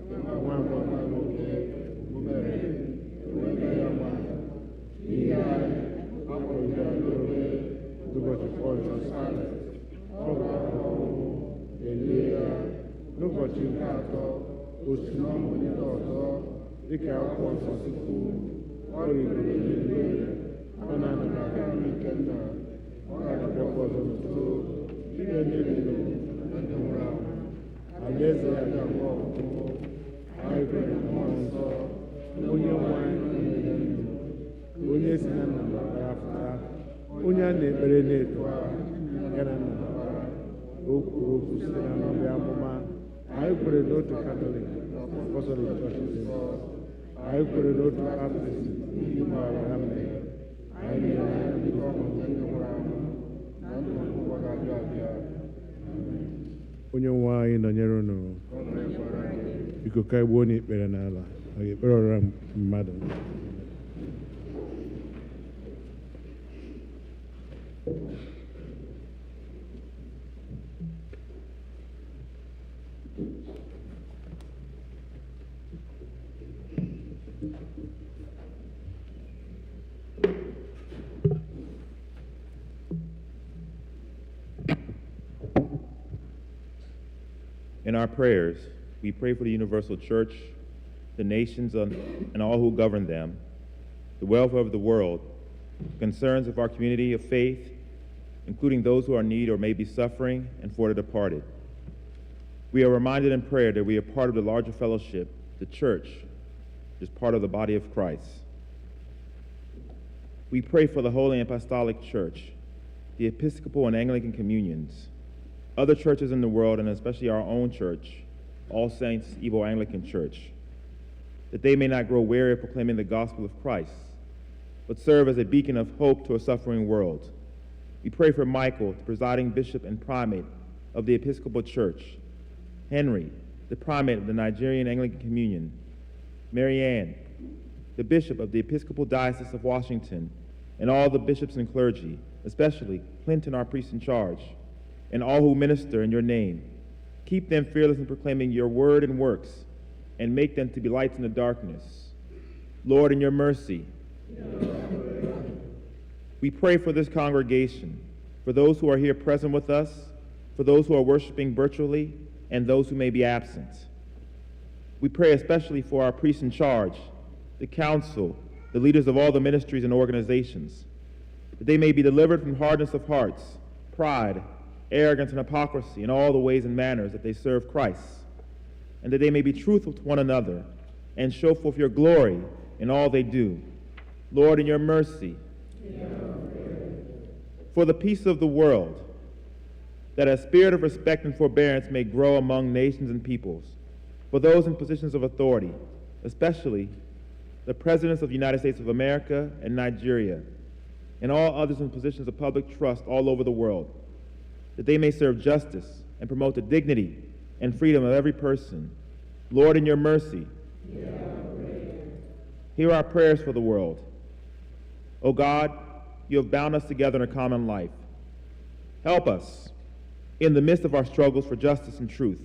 na nwa agbọghọ nwoke o mere enweghị ya mmadụ n'ihe anyị akpọrọ ya n'obe ụbọchị Pọl Salet. Ọ ga-ahụ ọnwụ elie ya n'ụbọchị nke atọ o si n'ọnwụ ndị ọzọ dịka akwụkwọ nsọ si kwuo. Ọ rịgoro eluigwe, ọ na-anọ n'aka nri nke Nna, ọ ga-abịakwa ọzọ n'udo ikpe ndị dị ndụ na ndị nwụrụ anwụ. Alaeze ya ga-abụ ọgwụgwụ. Anyị kwere na Mmụọ Nsọ, onye nwe anyị onye si na nna mbara pụta onye a na-ekpere na-eto ya na nna o kwuru okwu site na ndị amụma anyị kwere n'otu Katọlik Apọstọlik Chọọchị anyị kwere n'otu baptizim ndị mgbaghara mmehie anyị nyere anya ndị ọnwụ ndị nwụrụ anwụ na ndụ ọgwụgwọ ga-abịa abịa. Onye nwe anyị nọnyere unu. Biko ka anyị gbuo n'ikpere n'ala ọ ga-ekpere ọra mmadụ. In our prayers, we pray for the universal church, the nations and all who govern them, the welfare of the world, concerns of our community of faith, including those who are in need or may be suffering, and for the departed. We are reminded in prayer that we are part of the larger fellowship, the church, which is part of the body of Christ. We pray for the Holy Apostolic Church, the Episcopal and Anglican communions, other churches in the world, and especially our own church, All Saints Igbo Anglican Church, that they may not grow weary of proclaiming the gospel of Christ, but serve as a beacon of hope to a suffering world. We pray for Michael, the presiding bishop and primate of the Episcopal Church, Henry, the primate of the Nigerian Anglican Communion, Marianne, the bishop of the Episcopal Diocese of Washington, and all the bishops and clergy, especially Clinton, our priest in charge, and all who minister in your name. Keep them fearless in proclaiming your word and works, and make them to be lights in the darkness. Lord, in your mercy, we pray for this congregation, for those who are here present with us, for those who are worshiping virtually, and those who may be absent. We pray especially for our priests in charge, the council, the leaders of all the ministries and organizations, that they may be delivered from hardness of hearts, pride, arrogance, and hypocrisy in all the ways and manners that they serve Christ, and that they may be truthful to one another and show forth your glory in all they do. Lord, in your mercy, for the peace of the world, that a spirit of respect and forbearance may grow among nations and peoples, for those in positions of authority, especially the presidents of the United States of America and Nigeria, and all others in positions of public trust all over the world, that they may serve justice and promote the dignity and freedom of every person. Lord, in your mercy, hear our prayers for the world. O God, you have bound us together in a common life. Help us, in the midst of our struggles for justice and truth,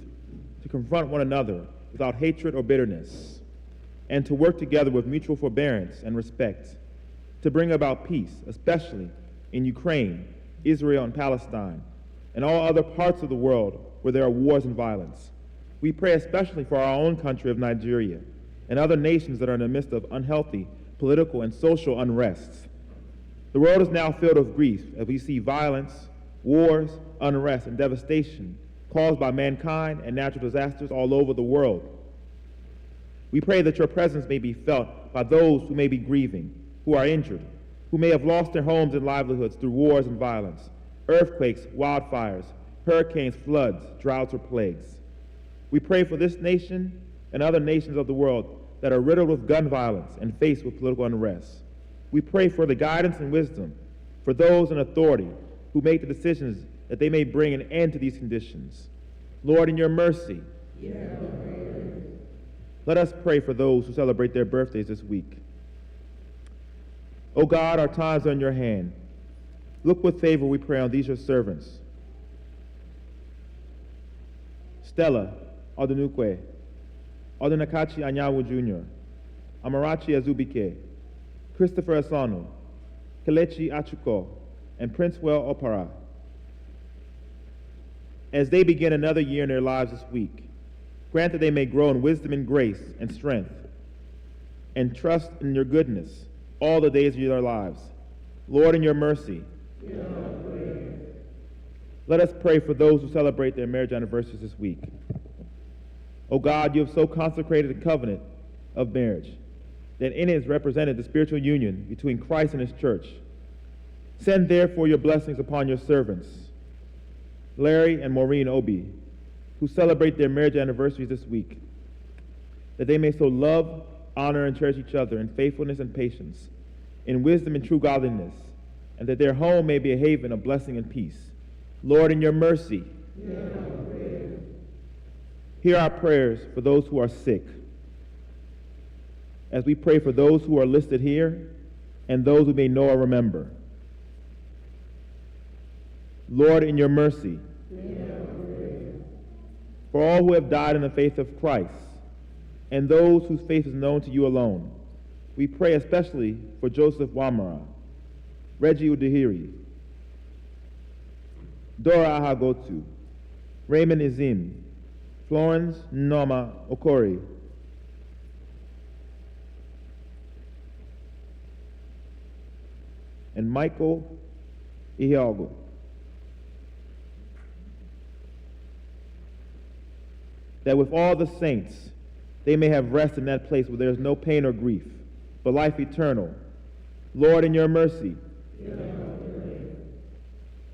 to confront one another without hatred or bitterness, and to work together with mutual forbearance and respect, to bring about peace, especially in Ukraine, Israel, and Palestine, and all other parts of the world where there are wars and violence. We pray especially for our own country of Nigeria and other nations that are in the midst of unhealthy political and social unrests. The world is now filled with grief as we see violence, wars, unrest, and devastation caused by mankind and natural disasters all over the world. We pray that your presence may be felt by those who may be grieving, who are injured, who may have lost their homes and livelihoods through wars and violence, earthquakes, wildfires, hurricanes, floods, droughts, or plagues. We pray for this nation and other nations of the world that are riddled with gun violence and faced with political unrest. We pray for the guidance and wisdom for those in authority who make the decisions that they may bring an end to these conditions. Lord, in your mercy, let us pray for those who celebrate their birthdays this week. O God, our times are in your hand. Look with favor, we pray, on these your servants. Stella Odunukwe, Odunakachi Anyawu Jr., Amarachi Azubike, Christopher Asano, Kelechi Achuko, and Princewell Opara. As they begin another year in their lives this week, grant that they may grow in wisdom and grace and strength, and trust in your goodness all the days of their lives. Lord, in your mercy, let us pray for those who celebrate their marriage anniversaries this week. O God, you have so consecrated the covenant of marriage that in it is represented the spiritual union between Christ and his church. Send therefore your blessings upon your servants, Larry and Maureen Obi, who celebrate their marriage anniversaries this week, that they may so love, honor, and cherish each other in faithfulness and patience, in wisdom and true godliness, and that their home may be a haven of blessing and peace. Lord, in your mercy, hear our prayers for those who are sick, as we pray for those who are listed here and those we may know or remember. Lord, in your mercy, for all who have died in the faith of Christ and those whose faith is known to you alone, we pray especially for Joseph Wamara, Reggie Udahiri, Dora Ahagotu, Raymond Izim, Florence Noma Okori, and Michael Ihiogo. That with all the saints, they may have rest in that place where there is no pain or grief, but life eternal. Lord, in your mercy,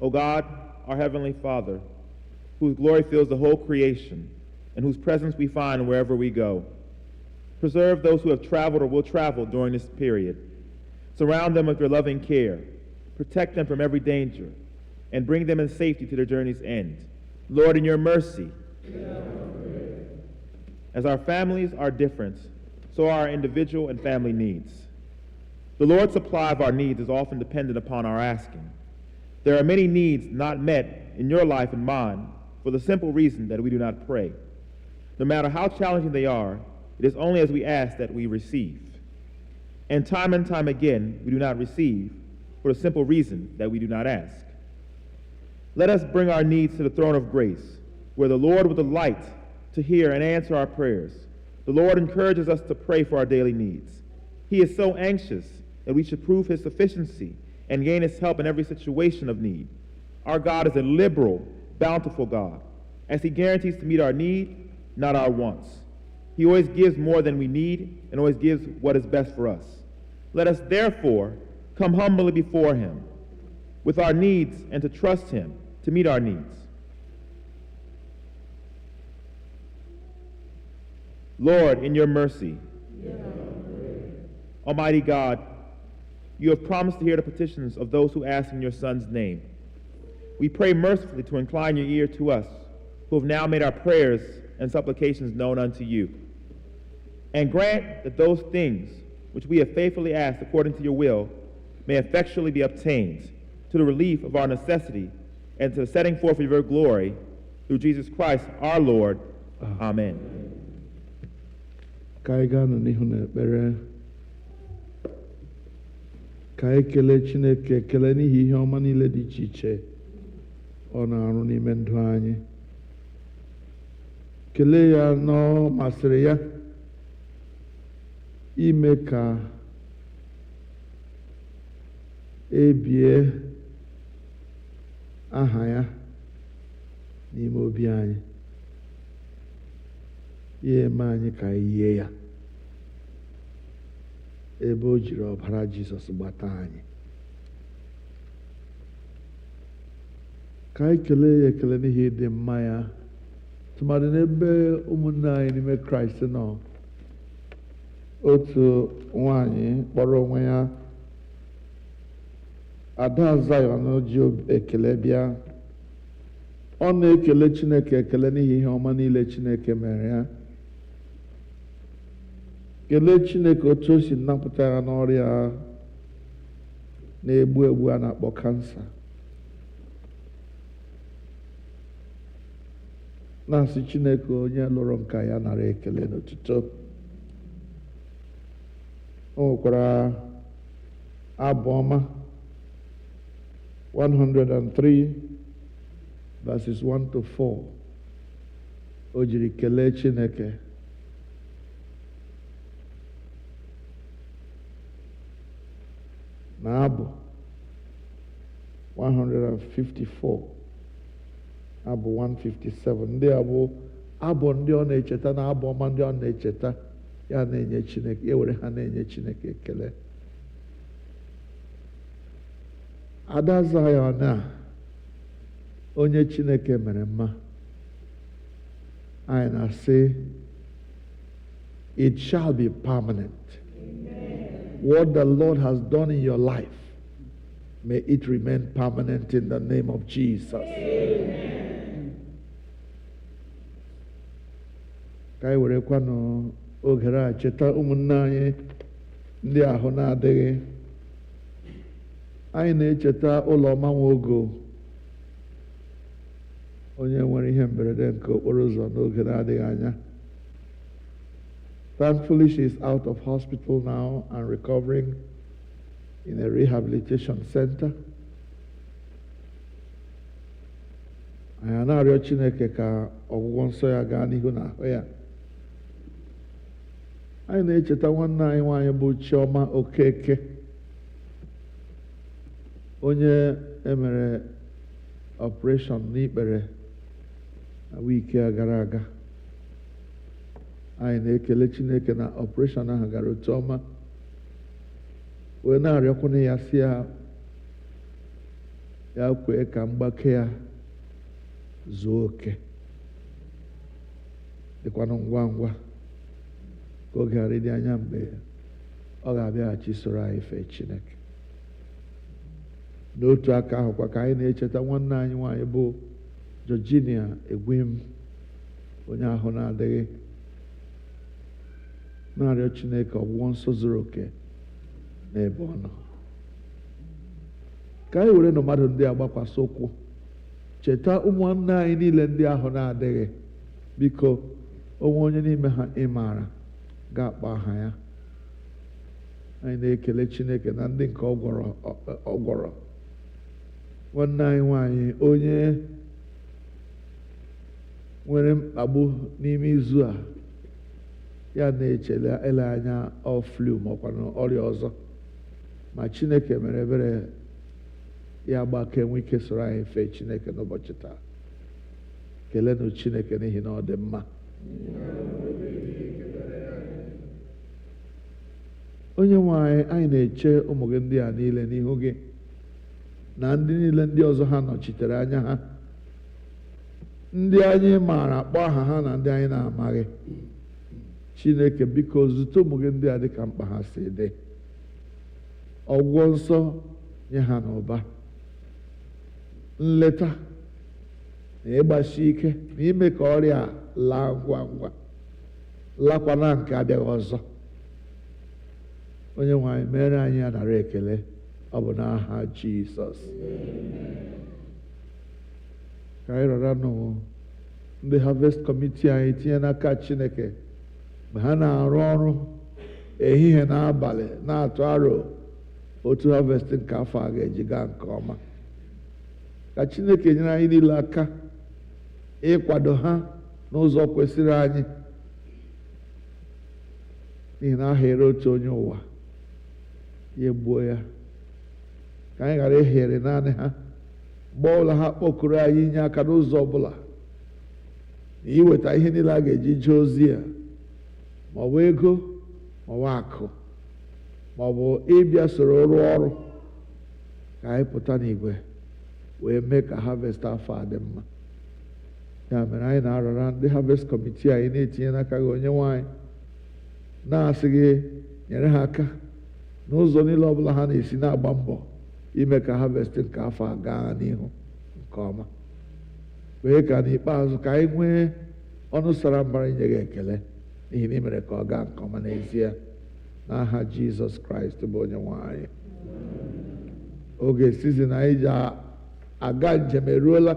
O God, our heavenly Father, whose glory fills the whole creation, and whose presence we find wherever we go, preserve those who have traveled or will travel during this period. Surround them with your loving care, protect them from every danger, and bring them in safety to their journey's end. Lord, in your mercy, as our families are different, so are our individual and family needs. The Lord's supply of our needs is often dependent upon our asking. There are many needs not met in your life and mine for the simple reason that we do not pray. No matter how challenging they are, it is only as we ask that we receive. And time again, we do not receive for the simple reason that we do not ask. Let us bring our needs to the throne of grace, where the Lord will delight to hear and answer our prayers. The Lord encourages us to pray for our daily needs. He is so anxious that we should prove his sufficiency and gain his help in every situation of need. Our God is a liberal, bountiful God, as he guarantees to meet our need, not our wants. He always gives more than we need and always gives what is best for us. Let us therefore come humbly before him with our needs and to trust him to meet our needs. Lord, in your mercy, Almighty God, you have promised to hear the petitions of those who ask in your Son's name. We pray mercifully to incline your ear to us, who have now made our prayers and supplications known unto you. And grant that those things which we have faithfully asked according to your will may effectually be obtained, to the relief of our necessity and to the setting forth of your glory, through Jesus Christ our Lord. Amen. Ka anyị gaa n'ihu n'ekpere, ka anyị kelee Chineke ekele n'ihi ihe ọma niile dị iche iche ọ na-arụ n'ime ndụ anyị. Kelee ya na ọ masịrị ya ime ka ebie aha ya n'ime obi anyị. Ihe eme anyị ka anyị yie ya ebe o jiri ọbara Jizọs gbata anyị. Ka anyị kelee ya ekele n'ihi ịdị mma ya, tụmadị n'ebe ụmụnne anyị n'ime Kraịst nọ. Otu nwanyị kpọrọ onwe ya Ada Zion ji ekele bịa. Ọ na-ekele Chineke ekele n'ihi ihe ọma niile Chineke mere ya. Kelee Chineke otu o si napụta ya n'ọrịa na-egbu egbu a na-akpọ kansa. Na-asị Chineke onye lụrụ nka ya nara ekele n'otuto. O nwekwara Abu-Ọma 103 verses 1 to 4. O jiri kelee Chineke. Na Abụ 154, Abụ 157. Ndị a bụ abụ ndị ọ na-echeta na Abu-Ọma ndị ọ na-echeta ya na-enye Chineke, ya were ha na-enye Chineke ekele. Ada Zion a onye Chineke mere mma, anyị na-asị, it shall be permanent. Amen. What the Lord has done in your life, may it remain permanent in the name of Jesus. Amen. Ka anyị werekwanụ oghere a cheta ụmụnne anyị ndị ahụ na-adịghị. Anyị na-echeta Ụlọma Nwogo, onye nwere ihe mberede nke okporo ụzọ n'oge na-adịghị anya. Thankfully, she is out of hospital now and recovering in a rehabilitation center. Anyị na-arịọ Chineke ka ọgwụgwọ nsọ ya gaa n'ihu n'ahụ ya. Anyị na-echeta nwanne anyị nwaanyị bụ Chioma Okeke, onye emere operation n'ikpere na wiki a gara aga. Anyị na-ekele Chineke na operation ahụ gara otu ọma, wee na-arịọkwana ya si ya kwee ka mgbake ya zuo oke, dịkwanụ ngwa ngwa ka oge ghara ịdị anya mgbe ọ ga-abịaghachi soro anyị fee Chineke. N'otu aka ahụkwa ka anyị na-echeta nwanne anyị nwaanyị bụ Georginia Egwim, onye ahụ na-adịghị, na-arịọ Chineke ọgwụgwọ nsọ zuru oke n'ebe ọ nọ. Ka anyị were na mmadụ ndị a gbakwasị ụkwụ cheta ụmụnne anyị niile ndị ahụ na-adịghị. Biko, onwe onye n'ime ha ị maara ga-akpọ aha ya. Anyị na-ekele Chineke na ndị nke ọ gwọrọ. Nwanne anyị nwaanyị onye nwere mkpagbu n'ime izu a, ya na-echele ele anya flu maọkwa ọrịa ọzọ, ma Chineke mere ebere ya gbake enwe ike soro anyị fee Chineke n'ụbọchị taa. Kelenụ Chineke n'ihi na ọ dị mma. Onye nwe anyị na-eche ụmụ gị ndị a niile n'ihu gị, na ndị niile ndị ọzọ ha nọchitere anya ha, ndị anyị maara akpọ aha ha na ndị anyị na-amaghị. Chineke, biko zute ụmụ gị ndị a dịka mkpa ha si dị. Ọgwụgwọ nsọ nye ha n'ụba, nleta na ịgbasi ike na ime ka ọrịa laa ngwa ngwa, lakwana nke abịaghị ọzọ. Onye nwe anyị mere anyị ya nara ekele, ọ bụ n'aha Jizọs. Ka anyị rọra nụ ndị Harvest Committee anyị tinye n'aka Chineke mgbe ha na-arụ ọrụ ehihie na abalị na-atụ aro otu harvest nke afọ a ga-eji gaa nke ọma. Ka Chineke nyere anyị niile aka ịkwado ha n'ụzọ kwesịrị anyị, n'ihi na aha ere otu onye ụwa ya egbuo ya. Ka anyị ghara ihere naanị ha mgbe ọbụla ha kpọkuru anyị inye aka n'ụzọ ọbụla, na iweta ihe niile a ga-eji jee ozi ya, ma ọ bụ ego, ma ọ bụ akụ, ma ọ bụ ịbịa soro rụọ ọrụ. Ka anyị pụta n'igwe wee mee ka harvest afọ a dị mma. Ya mere anyị na-arọra ndị Harvest Committee anyị na-etinye n'aka gị, onye nwe anyị, na-asị gị nyere ha aka n'ụzọ niile ọbụla ha na-esi na-agba mbọ ime ka harvest nke afọ a gaa n'ihu nke ọma. Wee ka n'ikpeazụ ka anyị nwee ọnụ sara mbara inye gị ekele n'ihi na ị mere ka ọ gaa nke ọma n'ezie, n'aha Jizọs Kraịst bụ onye nwe anyị. Oge sizin anyị ji aga njem eruola.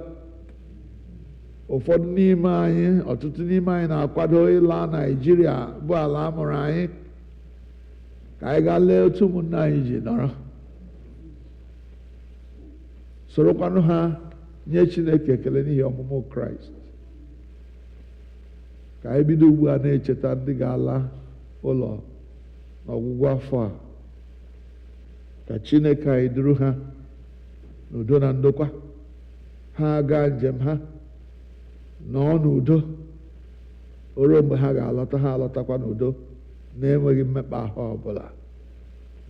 Ụfọdụ n'ime anyị, ọtụtụ n'ime anyị na-akwado ịla Naịjirịa bụ ala amụrụ anyị, ka anyị gaa lee otu ụmụnne anyị ji nọrọ, sorokwanụ ha nye Chineke ekele n'ihi ọmụmụ Kraịst. Ka anyị bido ugbu a na-echeta ndị ga-ala ụlọ n'ọgwụgwụ afọ a. Ka Chineke anyị duru ha n'udo na ndokwa, ha gaa njem ha nọọ n'udo, ruo mgbe ha ga-alọta, ha alọtakwa n'udo na-enweghị mmekpa ahụ ọbụla.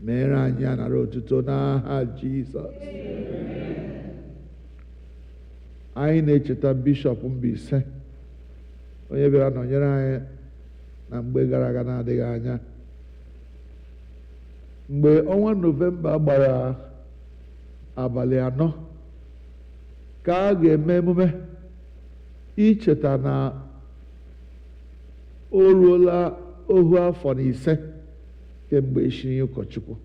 Meere anyị ya nara otuto n'aha Jizọs. Anyị na-echeta Bishọp Mbaise, onye bịara nọnyere anyị na mgbe gara aga na-adịghị anya. Mgbe ọnwa Nọvemba gbara abalị 4 ka a ga-eme emume icheta na o ruola ohu afọ na 5 kemgbe echiri ụkọchukwu.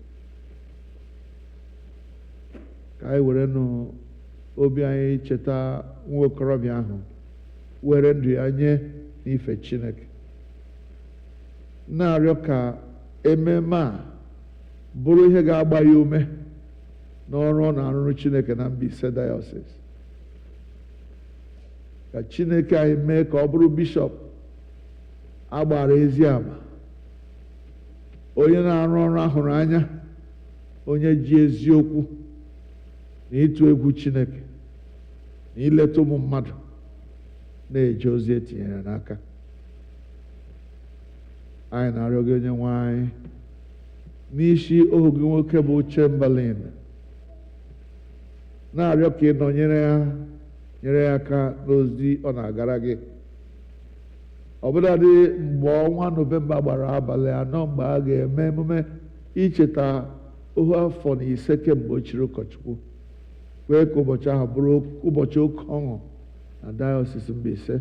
Ka anyị were n'obi anyị cheta nwa okorobịa ahụ were ndụ ya nye n'ife Chineke, na-arịọ ka ememe a bụrụ ihe ga-agba ya ume n'ọrụ ọ na-arụrụ Chineke na Mbaise Diocese. Ka Chineke anyị mee ka ọ bụrụ bishọp agbara ezi ama, onye na-arụ ọrụ ahụrụ anya, onye ji eziokwu na ịtụ egwu Chineke na ileta ụmụ mmadụ na-eje ozi etinyere n'aka. Anyị na-arịọ gị onye nwe anyị n'isi ohu gị nwoke bụ Chamberlain, na-arịọ ka ị nọnyere ya, nyere ya aka n'ozi ọ na-agara gị. Ọbụladị mgbe ọnwa Nọvemba gbara abalị 4 mgbe a ga-eme emume icheta ohu afọ na 5 kemgbe o chiri ụkọchukwu, kwee ka ụbọchị ahụ bụrụ ụbọchị oke ọṅụ na Diocese Mbaise,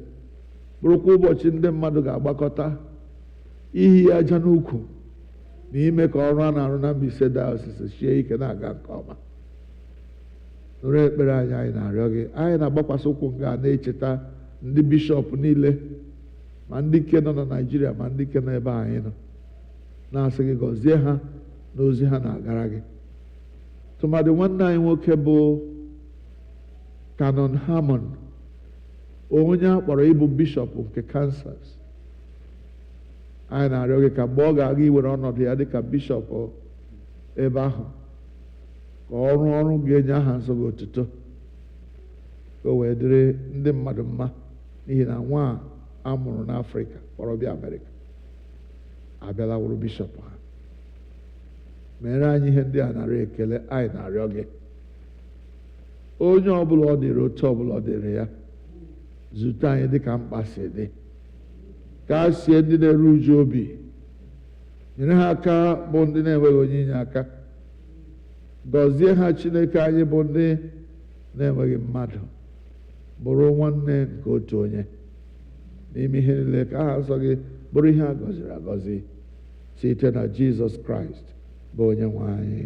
bụrụkwa ụbọchị ndị mmadụ ga-agbakọta ihi aja n'ukwu na ime ka ọrụ a na-arụ na Mbaise Diocese sie ike na-aga nke ọma. Nụrụ ekpere anyị na-arịọ gị. Anyị na-agbakwasị ụkwụ nga na-echeta ndị bishọp niile, ma ndị ike nọ na Naịjirịa ma ndị ike nọ ebe anyị nọ, na-asị gị gọzie ha n'ozi ha na-agara gị. Tụmadị nwanne anyị nwoke bụ Canon Hammond, onye a kpọrọ ịbụ bishọp nke Kansas. Anyị na-arịọ gị ka mgbe ọ ga-aga iwere ọnọdụ ya dịka bishọp ebe ahụ, ka ọrụ ga-enye aha nsọ gị otuto, ka o wee dịrị ndị mmadụ mma, n'ihi na nwa a mụrụ n'Afrịka kpọrọ bịa Amerịka abịala wụrụ bishọp ha. Mere anyị ihe ndị a nara ekele. Anyị na-arịọ gị onye ọbụla ọ dịrị, otu ọbụla ọ dịrị ya, zute anyị dịka mkpa si dị, ka a sie ndị na-eru uju obi, nyere ha aka bụ ndị na-enweghị onye inye aka, gọzie ha Chineke anyị bụ ndị na-enweghị mmadụ, bụrụ nwanne nke otu onye n'ime ihe niile. Ka aha nsọ gị bụrụ ihe a gọziri agọzi site na Jizọs Kraịst bụ onye nwe anyị.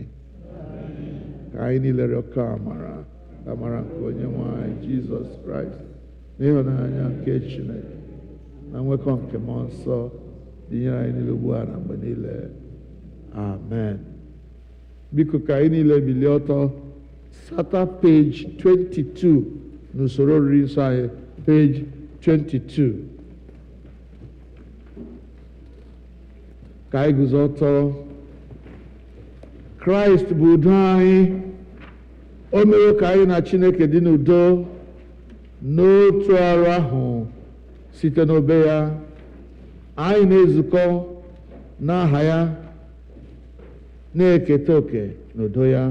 Ka anyị niile rịọkọ amara nke onye nwe anyị Jizọs Kraịst na ịhụnanya nke Chineke na nwekọ nke mmụọ nsọ dịnyere anyị niile ugbu a na mgbe niile. Amen. Biko ka anyị niile bilie ọtọ, sata page 22 n'usoro oriri nsọ anyị, page 22. Ka anyị guzo ọtọ. Kraịst bụ udo anyị. O mere ka anyị na Chineke dị n'udo n'otu arụ ahụ site n'obe ya. Anyị na-ezukọ n'aha ya, na-eketa oke n'udo ya.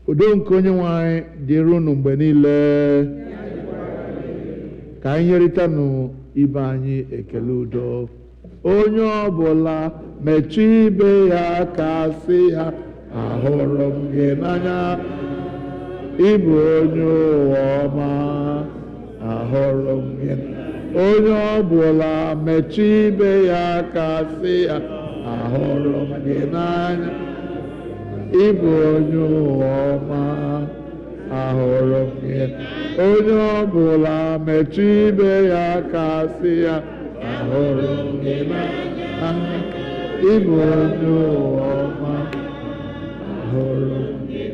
Udo nke onye nwe anyị dịrị unu mgbe niile. Ka anyị nyerịtanụ ibe anyị ekele udo. Onye ọbụla metụ ibe ya ka sị ya, ahụrụ m gị n'anya, ịbụ onye ụwa ọma, ahụrụ m gị. Onye ọbụla metụ ibe ya ka sị ya, ahụrụ m gị n'anya, ịbụ onye ụwa ọma, ahụrụ m gị. Onye ọbụla metụ ibe ya ka sị ya, ahụrụ m gị n'anya, ịbụ onye ụwa ọma, ahụrụ m gị.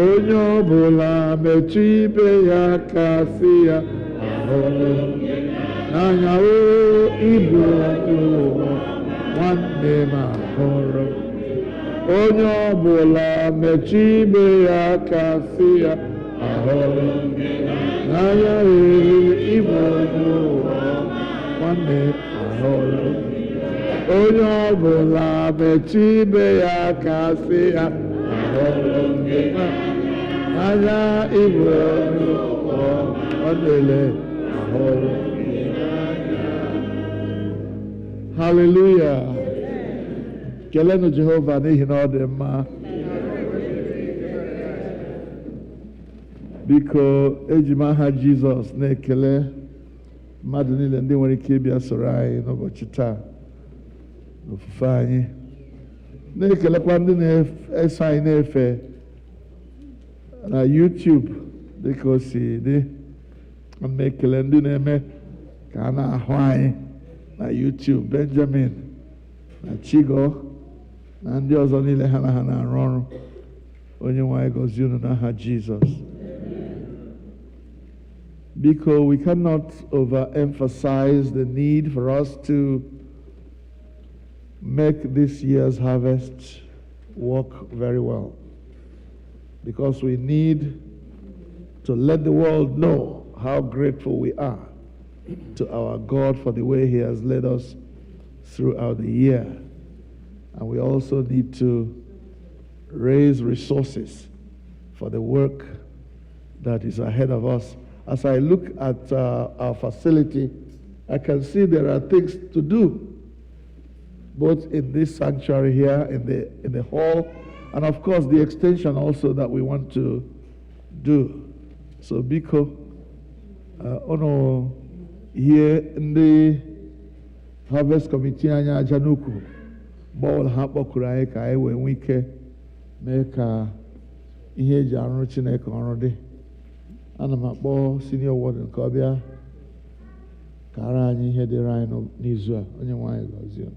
Onye ọbụla metụ ibe ya ka sị ya, ahụrụ m gị n'anya, ịbụ onye ụwa nwanne m, ahụrụ m. Onye ọbụla metụ ibe ya ka sị ya, ahụrụ m gị n'anya, ịbụ onye ụwa nwanne, ahụrụ m. onye ọbụla mechie ibe ya ka sị ya ahụrụ m gị n'anya ịbụ onye ọ na-ele ahụrụ m gị n'anya. Hallelujah. Kelenụ Jehova n'ihi na ọ dị mma. Biko eji m aha Jizọs na-ekele mmadụ niile ndị nwere ike ịbịa soro anyị n'ụbọchị taa n'ofufe anyị, na-ekelekwa ndị na-eso anyị na-efe na YouTube dịka o si dị. Na-ekele ndị na-eme ka a na-ahụ anyị na YouTube, Benjamin na Chigo na ndị ọzọ niile ha na ha na-arụ ọrụ. Onye nwe anyị gọzie unu n'aha Jizọs. Because we cannot overemphasize the need for us to make this year's harvest work very well. Because we need to let the world know how grateful we are to our God for the way He has led us throughout the year. And we also need to raise resources for the work that is ahead of us. As I look at our facility, I can see there are things to do, both in this sanctuary here, in the hall, and of course the extension also that we want to do. So Biko, ono here in the Harvest Committee anya Januku, ball hapo kurai ka ewe wike meka ihe eji arụ Chineke ọrụ dị. Ana m akpọ senior warden ka ọ bịa kara anyị ihe dịrị anyị n'izu a. Onye nwe anyị gọzie.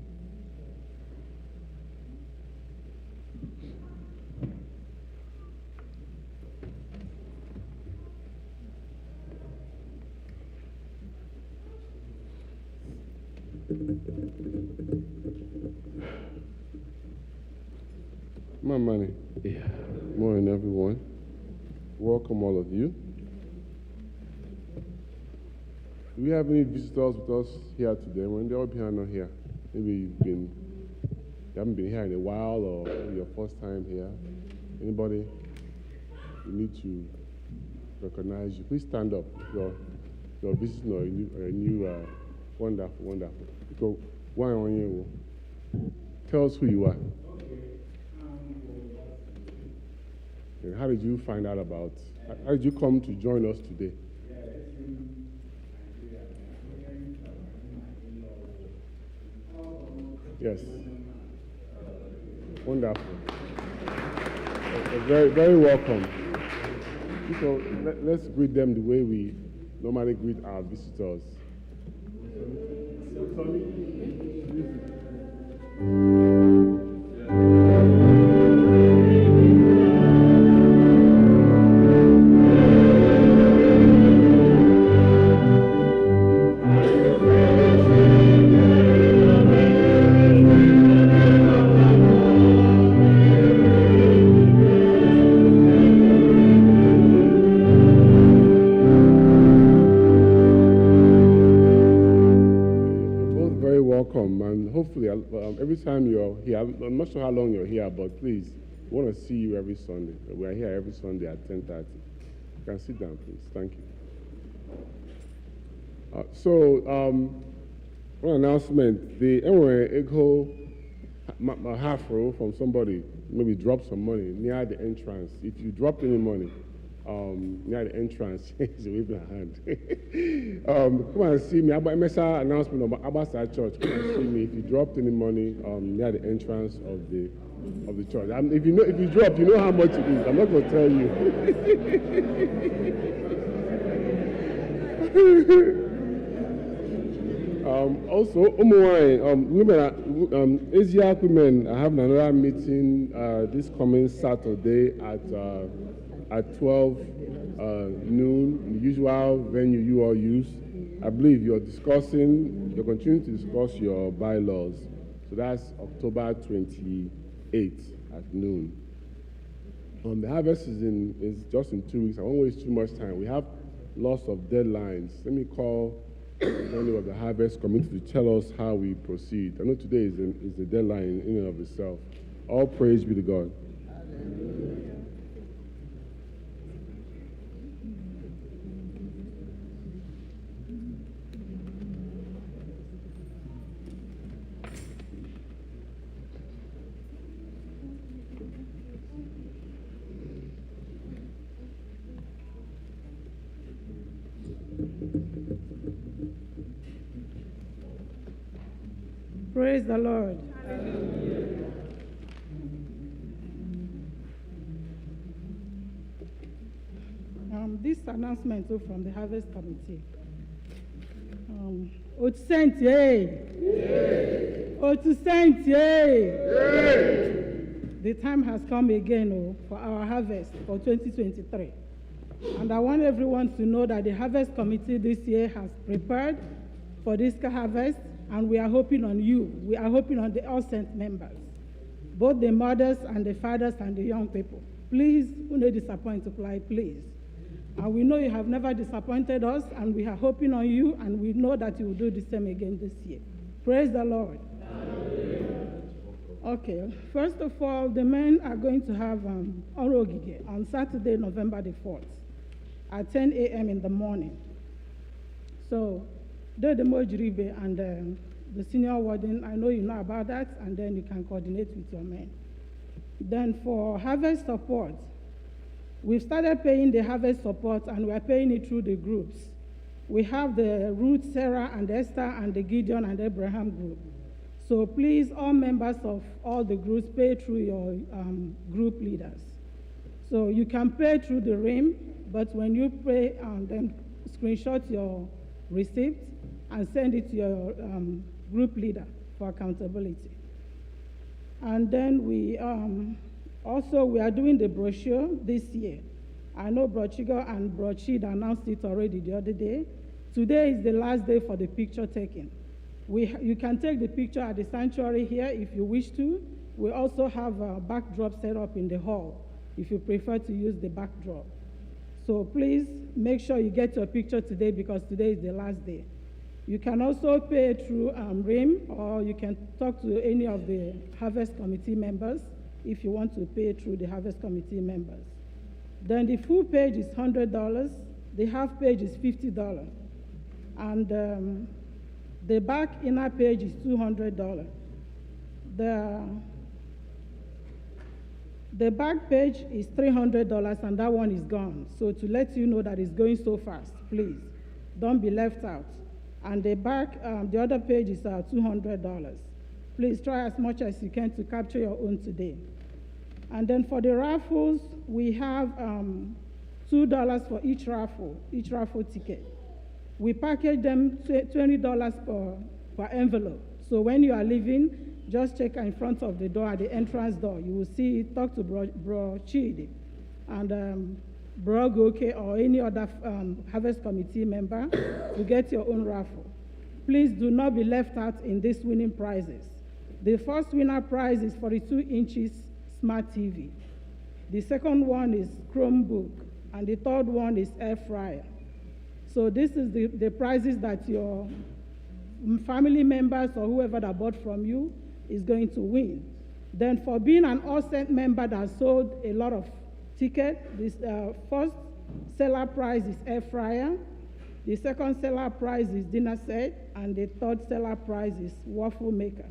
My money. Yeah. Morning, everyone. Welcome, all of you. Do we have any visitors with us here today? When they're all here, not here. Maybe you haven't been here in a while, or maybe your first time here. Anybody? We need to recognize you. Please stand up. You're visiting or a new wonderful, wonderful. Go one on you. Tell us who you are. And how did you find out about? How did you come to join us today? Yes. Wonderful. Very, very welcome. So let's greet them the way we normally greet our visitors. Every time you're here, I'm not sure how long you're here, but please, we want to see you every Sunday. We are here every Sunday at 10:30. You can sit down, please. Thank you. One announcement. The echo half row from somebody, maybe drop some money near the entrance. If you dropped any money near the entrance, he's waving a hand. Come and see me. MSR announcement about Abasa Church. Come and see me if you dropped any money near the entrance of the church. If you dropped, you know how much it is. I'm not going to tell you. Also, women, Asiatic women are having another meeting this coming Saturday at 12 noon, the usual venue you all use. I believe you're continuing to discuss your bylaws. So that's October 28th at noon. The harvest is just in 2 weeks. I won't waste too much time. We have lots of deadlines. Let me call representative of the Harvest Committee to tell us how we proceed. I know today is the deadline in and of itself. All praise be to God. Praise the Lord. This announcement from the Harvest Committee. Otuto, the time has come again for our harvest for 2023. And I want everyone to know that the Harvest Committee this year has prepared for this harvest, and we are hoping on you. We are hoping on the all sent members, both the mothers and the fathers and the young people. Please, do not disappoint to fly, please. And we know you have never disappointed us, and we are hoping on you, and we know that you will do the same again this year. Praise the Lord. Okay, first of all, the men are going to have Orogige on Saturday, November the 4th, at 10 a.m. in the morning. So, the Mojiribe and the senior warden, I know you know about that, and then you can coordinate with your men. Then for harvest support, we've started paying the harvest support, and we're paying it through the groups. We have the Ruth, Sarah, and Esther, and the Gideon and Abraham group. So please, all members of all the groups, pay through your group leaders. So you can pay through the RIM, but when you pay, then screenshot your receipt and send it to your group leader for accountability. And then we are doing the brochure this year. I know Brochigo and Brochid announced it already the other day. Today is the last day for the picture taking. You can take the picture at the sanctuary here if you wish to. We also have a backdrop set up in the hall if you prefer to use the backdrop. So please make sure you get your picture today, because today is the last day. You can also pay through RIM, or you can talk to any of the Harvest Committee members if you want to pay through the Harvest Committee members. Then the full page is $100, the half page is $50, and the back inner page is $200. The back page is $300, and that one is gone. So to let you know that it's going so fast, please, don't be left out. And the back, the other page is $200. Please try as much as you can to capture your own today. And then for the raffles, we have $2 for each raffle ticket. We package them $20 per envelope. So when you are leaving, just check in front of the door, at the entrance door. You will see, talk to Bro Chidi and Bro Goke or any other Harvest Committee member to get your own raffle. Please do not be left out in these winning prizes. The first winner prize is 42 inches Smart TV. The second one is Chromebook, and the third one is air fryer. So this is the prizes that your family members or whoever that bought from you is going to win. Then for being an all-sent member that sold a lot of tickets, this first seller prize is air fryer, the second seller prize is dinner set, and the third seller prize is waffle maker.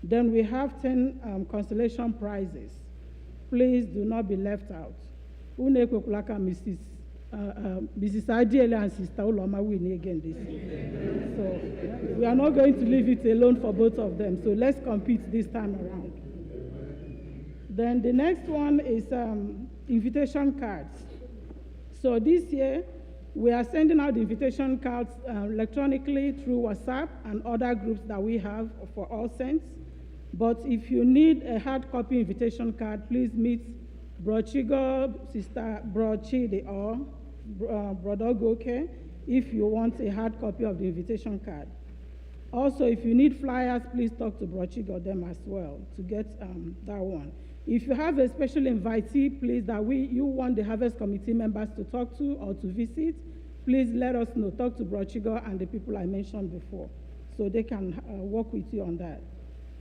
Then we have 10 consolation prizes. Please do not be left out. Mrs. Adiele and Sister Uloma win again this year. So we are not going to leave it alone for both of them. So let's compete this time around. Then the next one is invitation cards. So this year, we are sending out invitation cards electronically through WhatsApp and other groups that we have for all saints. But if you need a hard copy invitation card, please meet Brochigo, Sister Brochide, or Brother Goke if you want a hard copy of the invitation card. Also, if you need flyers, please talk to Brochigo them as well to get that one. If you have a special invitee, please, that you want the Harvest Committee members to talk to or to visit, please let us know. Talk to Brochigo and the people I mentioned before, so they can work with you on that.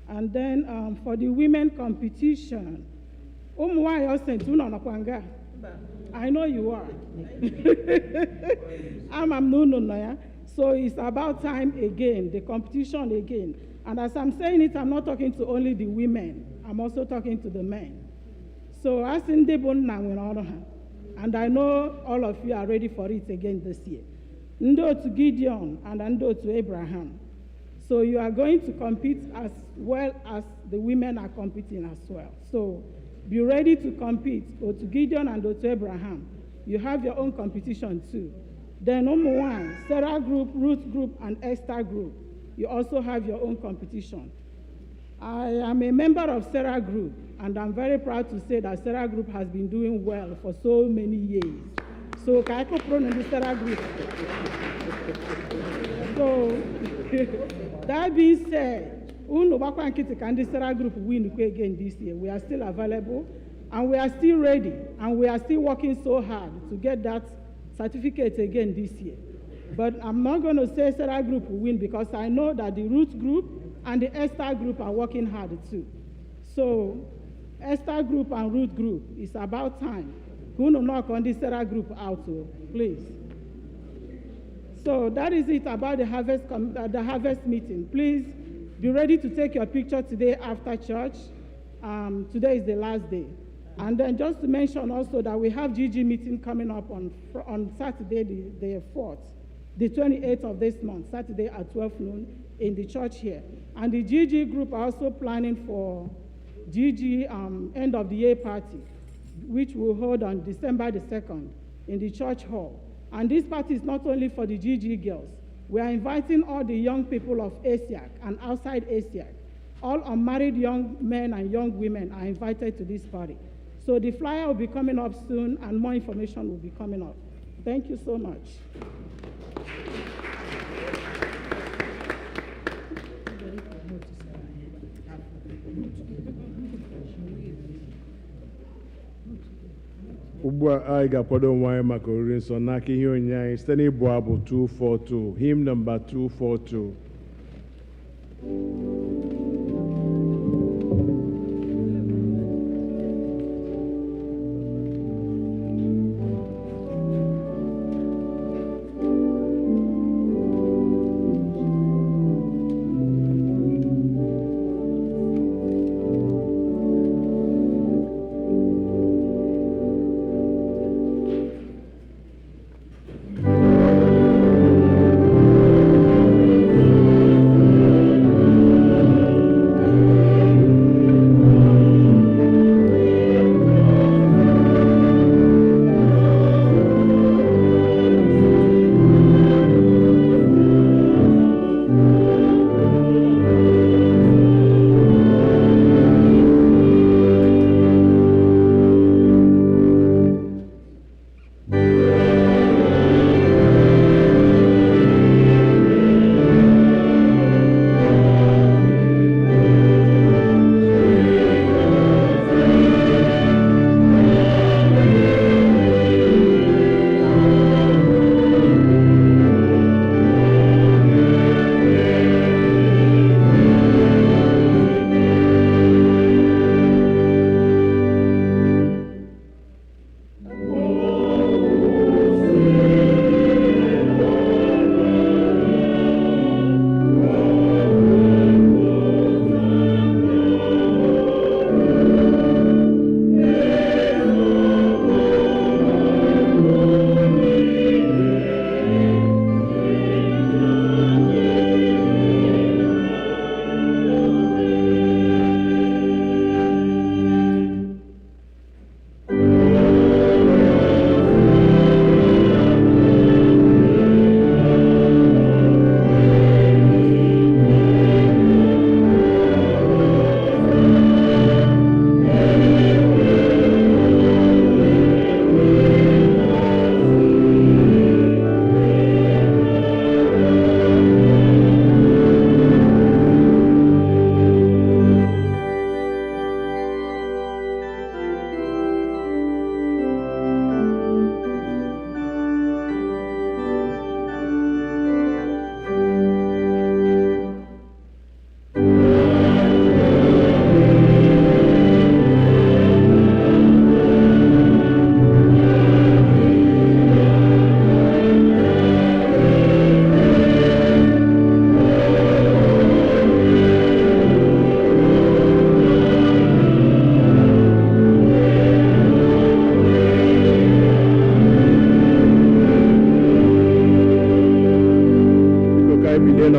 And then for the women competition, I know you are. So it's about time again, the competition again. And as I'm saying it, I'm not talking to only the women. I'm also talking to the men. So as in the and I know all of you are ready for it again this year. Ndo to Gideon and Ndo to Abraham. So you are going to compete as well as the women are competing as well. So be ready to compete. Go to Gideon and go to Abraham. You have your own competition too. Then number one, Sarah group, Ruth group, and Esther group. You also have your own competition. I am a member of Sarah group, and I'm very proud to say that Sarah group has been doing well for so many years. So, Kaiko Pro in the Sarah group. So, that being said, can the Sarah group win again this year? We are still available, and we are still ready, and we are still working so hard to get that certificate again this year. But I'm not going to say Sarah group will win because I know that the Ruth group and the Esther group are working hard too. So Esther group and Ruth group, it's about time. Who no knock on the Sarah group out, please. So that is it about the harvest meeting. Please be ready to take your picture today after church. Today is the last day. And then just to mention also that we have GG meeting coming up on Saturday, the 4th, the 28th of this month, Saturday at 12 noon in the church here. And the GG group are also planning for GG end of the year party, which will hold on December the 2nd in the church hall. And this party is not only for the GG girls. We are inviting all the young people of ASIAC and outside ASIAC. All unmarried young men and young women are invited to this party. So the flyer will be coming up soon, and more information will be coming up. Thank you so much. Ugbu a anyị ga-akwado onwe anyị maka oriri nsọ n'aka ihe onyinye anyị site n'ịbụ abụ 242, hymn number 242.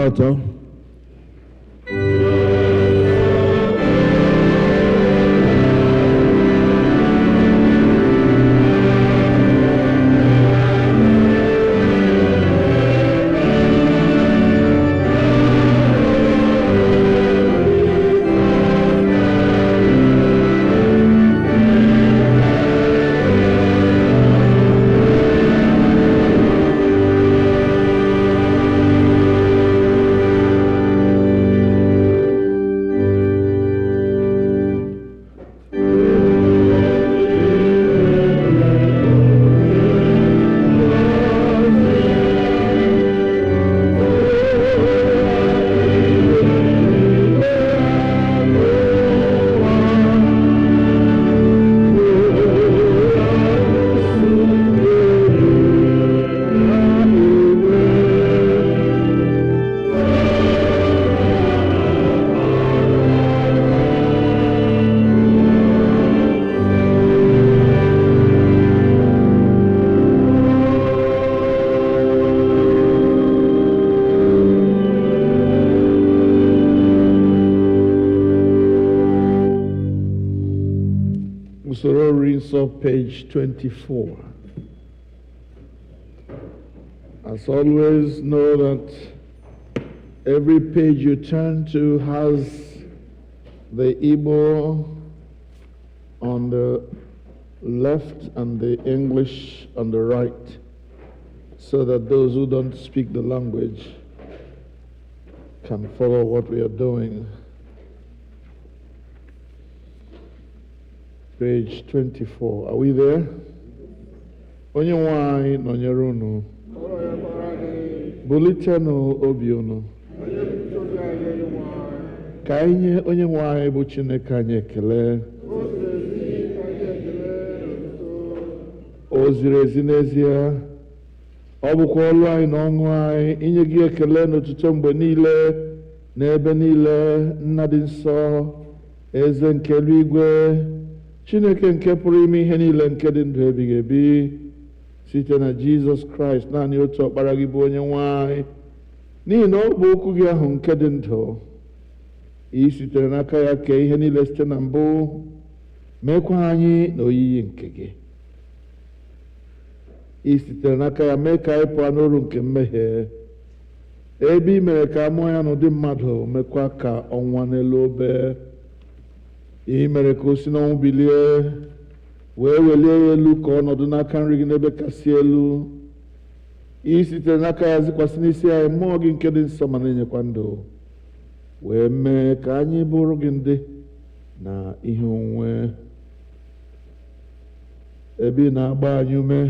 ọtọ. Of page 24. As always, know that every page you turn to has the Igbo on the left and the English on the right, so that those who don't speak the language can follow what we are doing. Page 24. Are we there? Onye nwanyị nọnyere unu. Bulitenu obi unu. Ka anyị nye onye nwanyị bụ Chineke anyị ekele. O ziri ezi n'ezie. Ọ bụkwa ọlụ anyị na ọṅụ anyị inye gị ekele n'otuto mgbe niile n'ebe niile, Nna dị nsọ, Eze nke eluigwe, Chineke nke pụrụ ime ihe niile nke dị ndụ ebighị ebi, site na Jizọs Kraịst naanị otu ọkpara gị bụ onye nwanyị, n'ihi na ọ bụ okwu gị ahụ nke dị ndụ. Ị sitere n'aka ya kee ihe niile site na mbụ, meekwa anyị n'oyiyi nke gị. Ị sitere n'aka ya mee ka anyị pụọ n'oru nke mmehie, ebe ị mere ka a mụọ ya n'ụdị mmadụ, mekwa ka ọnwa n'elu obe. Ị mere ka o si n'ọnwụ bilie, wee welie ya elu ka ọ nọdụ n'aka nri gị n'ebe kasị elu. Ị sitere n'aka ya zikwasị n'isi anyị mmụọ gị nke dị nsọ ma na-enyekwa ndụ, wee mee ka anyị bụrụ gị ndị na ihe onwe. Ebe ị na-agba anyị ume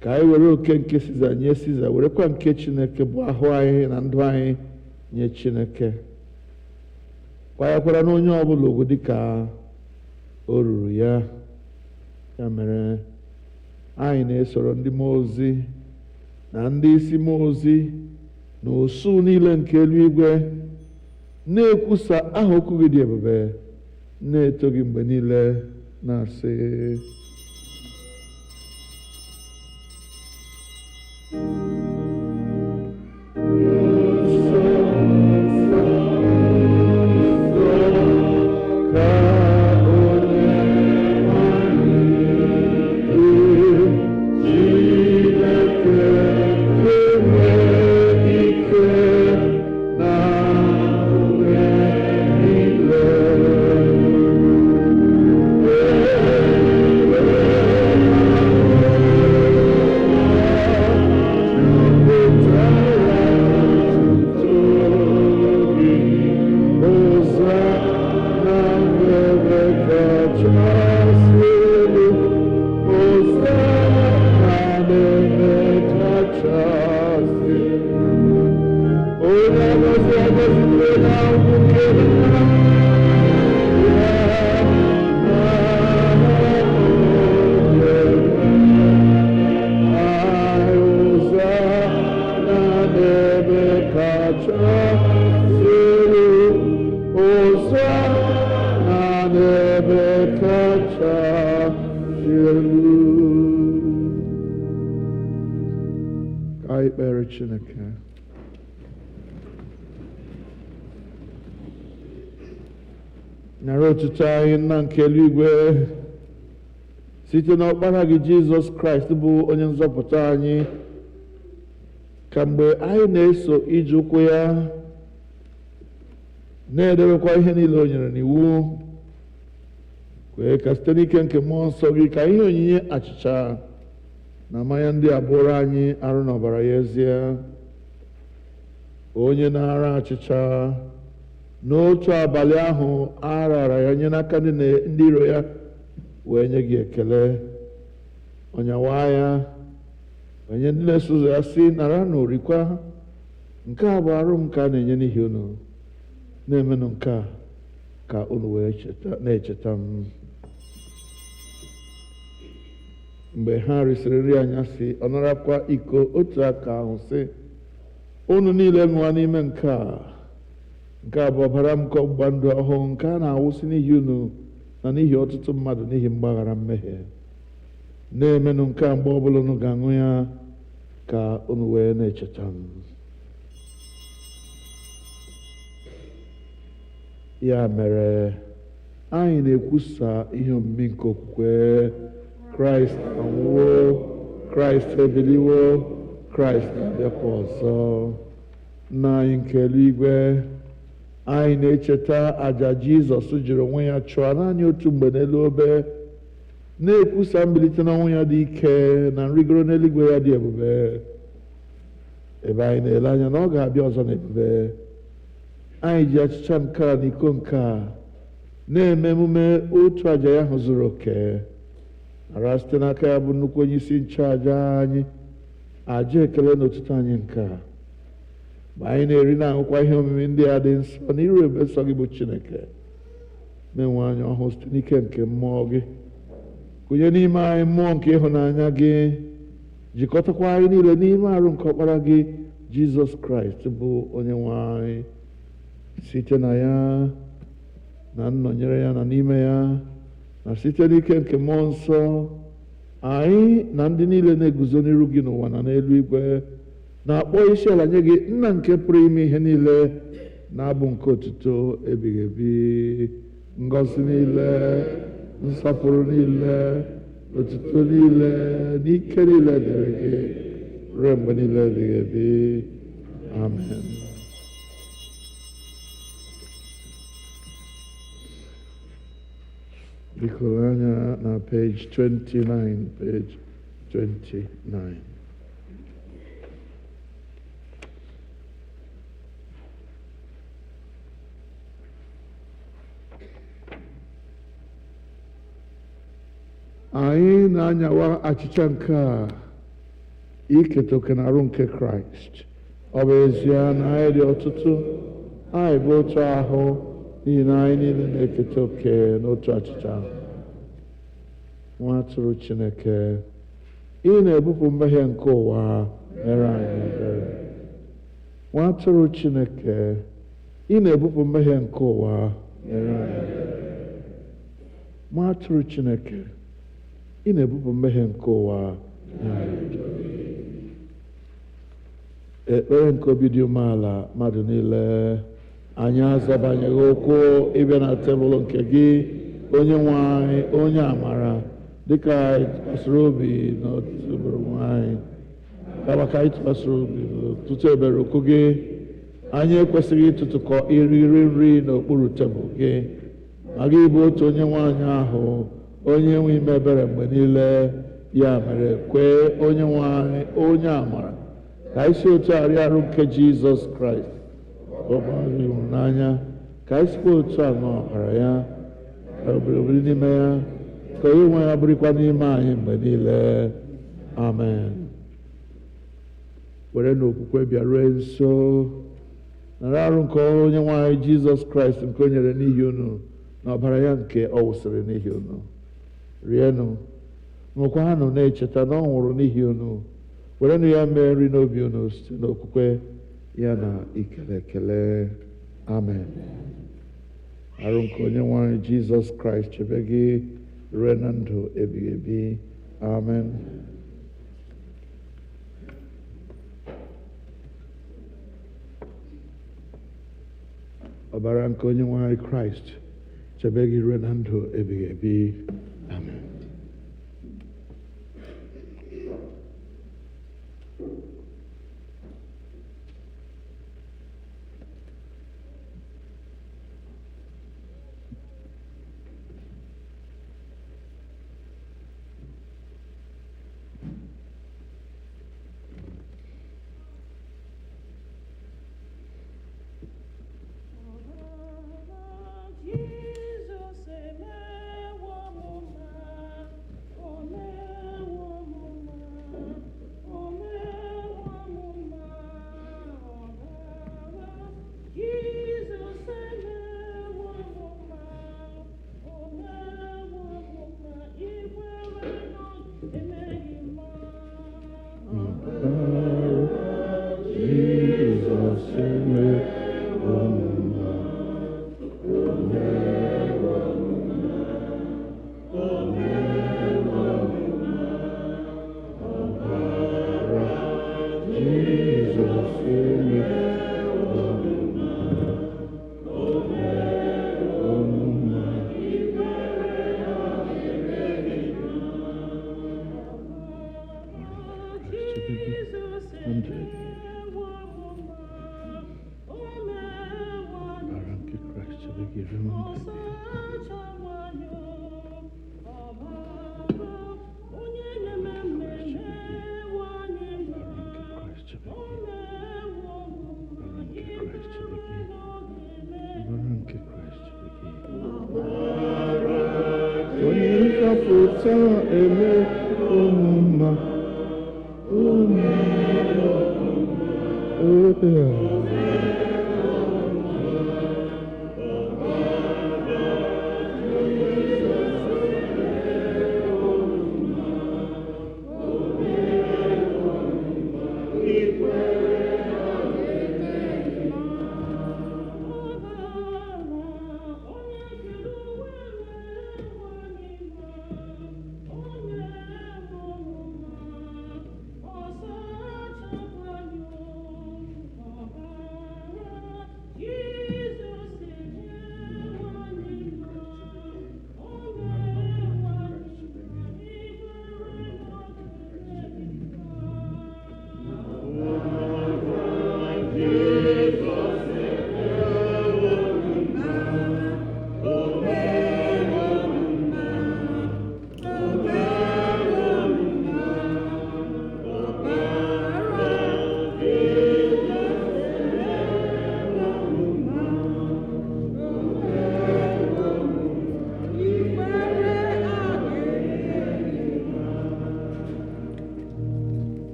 ka anyị were oke nke Siza nye Siza, werekwa nke Chineke bụ ahụ anyị na ndụ anyị nye Chineke. Kwanyekwara n'onye ọbụla ugwu dịka o ruru ya. Ya mere anyị na-esoro ndị mmụọ ozi na ndị isi mmụọ ozi na osu niile nke eluigwe na-ekwusa aha okwu gị dị ebube, na-eto gị mgbe niile, na-asị: nara otuto anyị nna nke eluigwe site n'ọkpara gị Jizọs Kraịst bụ onye nzọpụta anyị, ka mgbe anyị na-eso ije ụkwụ ya na-edebekwa ihe niile o nyere n'iwu, kwee ka site n'ike nke mmụọ nsọ gị ka ihe onyinye achịcha na mmanya ndị a bụrụ anyị arụ na ọbara ya ezie. Onye na-ara achịcha n'otu abalị ahụ a rara ya nye n'aka ndị iro ya wee nye gị ekele, ọnyawa ya onye ndị na-eso ụzọ ya sị, nara na orikwa, nke a bụ arụ m ka a na-enye n'ihi unu, na-emenụ nke a ka unu wee na-echeta m. Mgbe ha risịrị nri anyasị, ọ narakwa iko otu aka ahụ sị, unu niile ṅụọ n'ime nke a bụ ọbara m nke ọgbụgba ndụ ọhụụ, nke a na-awụsị n'ihi unu na n'ihi ọtụtụ mmadụ n'ihi mgbaghara mmehie. Na-emenụ nke a mgbe ọbụla unu ga-aṅụ ya ka unu wee na-echeta m. Ya mere, anyị na-ekwusa ihe omimi nke okwukwe. Kraịst anwụwo, Kraịst ebiliwo, Kraịst na-abịakwa ọzọ. Nna anyị nke eluigwe, anyị na-echeta àjà Jizọs jiri onwe ya chụọ naanị otu mgbe n'elu obe, na-ekwusa mbilite n'ọnwụ ya dị ike na nrịgoro n'eluigwe ya dị ebube, ebe anyị na-ele anya na ọ ga-abịa ọzọ n'ebube. Anyị ji achịcha nke a na iko nke a na-eme emume otu àjà ya ahụ zuru oke, ara site n'aka ya bụ nnukwu onye isi nchụàjà anyị, àjà ekele na otuto anyị nke a. Mgbe anyị na-eri na-aṅụkwa ihe omimi ndị a dị nsọ na iru ebe nsọ gị bụ Chineke, menwe anyị ọhụụ site n'ike nke mmụọ gị, kụnye n'ime anyị mmụọ nke ịhụnanya gị, jikọtakwa anyị niile n'ime arụ nke ọkpara gị Jizọs Kraịst bụ onye nwe anyị. Site na ya na nnọnyere ya na n'ime ya na site n'ike nke mmụọ nsọ, anyị na ndị niile na-eguzo n'iru gị n'ụwa na n'elu igwe na-akpọ isi ala nye gị, nna nke pụrụ ime ihe niile, na-abụ nke otuto ebighị ebi. Ngọzi niile, nsọpụrụ niile, otuto niile, n'ike niile dịrị gị ruo mgbe niile ebighị ebi. Amen. Biko anya na page 29, page 29. Anyị na-anyawa achịcha nke a iketa oke na arụ nke Kraịst. Ọ bụ ezie na anyị dị ọtụtụ, anyị bụ otu ahụ, n'ihi na anyị niile na-eketa oke n'otu achịcha ahụ. Nwa atụrụ Chineke, ị na-ebupụ mmehie nke ụwa, mere anyị ebere. Nwa atụrụ Chineke, ị na-ebupụ mmehie nke ụwa, mere anyị ebere. Nwa atụrụ Chineke, ị na-ebupụ mmehie nke ụwa, mere anyị ebere. Ekpere nke obi dị umeala mmadụ niile, anyị azabanyeghị okwu ịbịa na tebụl nke gị, onye nwe anyị, onye amara, dịka anyị tụkwasịrị obi n'ọtụtụ ebere nwanyị, kama ka anyị tụkwasịrị obi n'ọtụtụ ebere okwu gị, anyị ekwesịghị ịtụtụkọ iri nri n'okpuru tebụl gị, ma gị bụ otu onye nwaanyị ahụ, onye nwe ime ebere mgbe niile. Ya mere, kwee onye nwaanyị, onye amara, ka anyị si otu arịa arụ nke Jizọs Kraịst, ọbara ịhụnanya, ka anyị sikwa otu a n'ọbara ya, obiri n'ime ya, ka onye nwe ya bụrụkwa n'ime anyị mgbe niile. Amen. Were n'okwukwe bịarue nso, nara arụ nke onye nwe anyị Jizọs Kraịst nke o nyere n'ihi unu na ọbara ya nke ọ wụsịrị n'ihi unu. Rienụ, ṅụkwanụ na-echeta na ọ nwụrụ n'ihi unu. Werenụ ya mee nri n'obi unu site n'okwukwe ya na ikele ekele. Amen. Arụ nke onye nwe anyị Jizọs Kraịst chebe gị ruo na ndụ ebighị ebi. Amen. Ọbara nke onye nwe anyị Kraịst chebe gị ruo na ndụ ebighị ebi. Amen.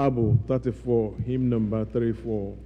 Abu 34, hymn number 34.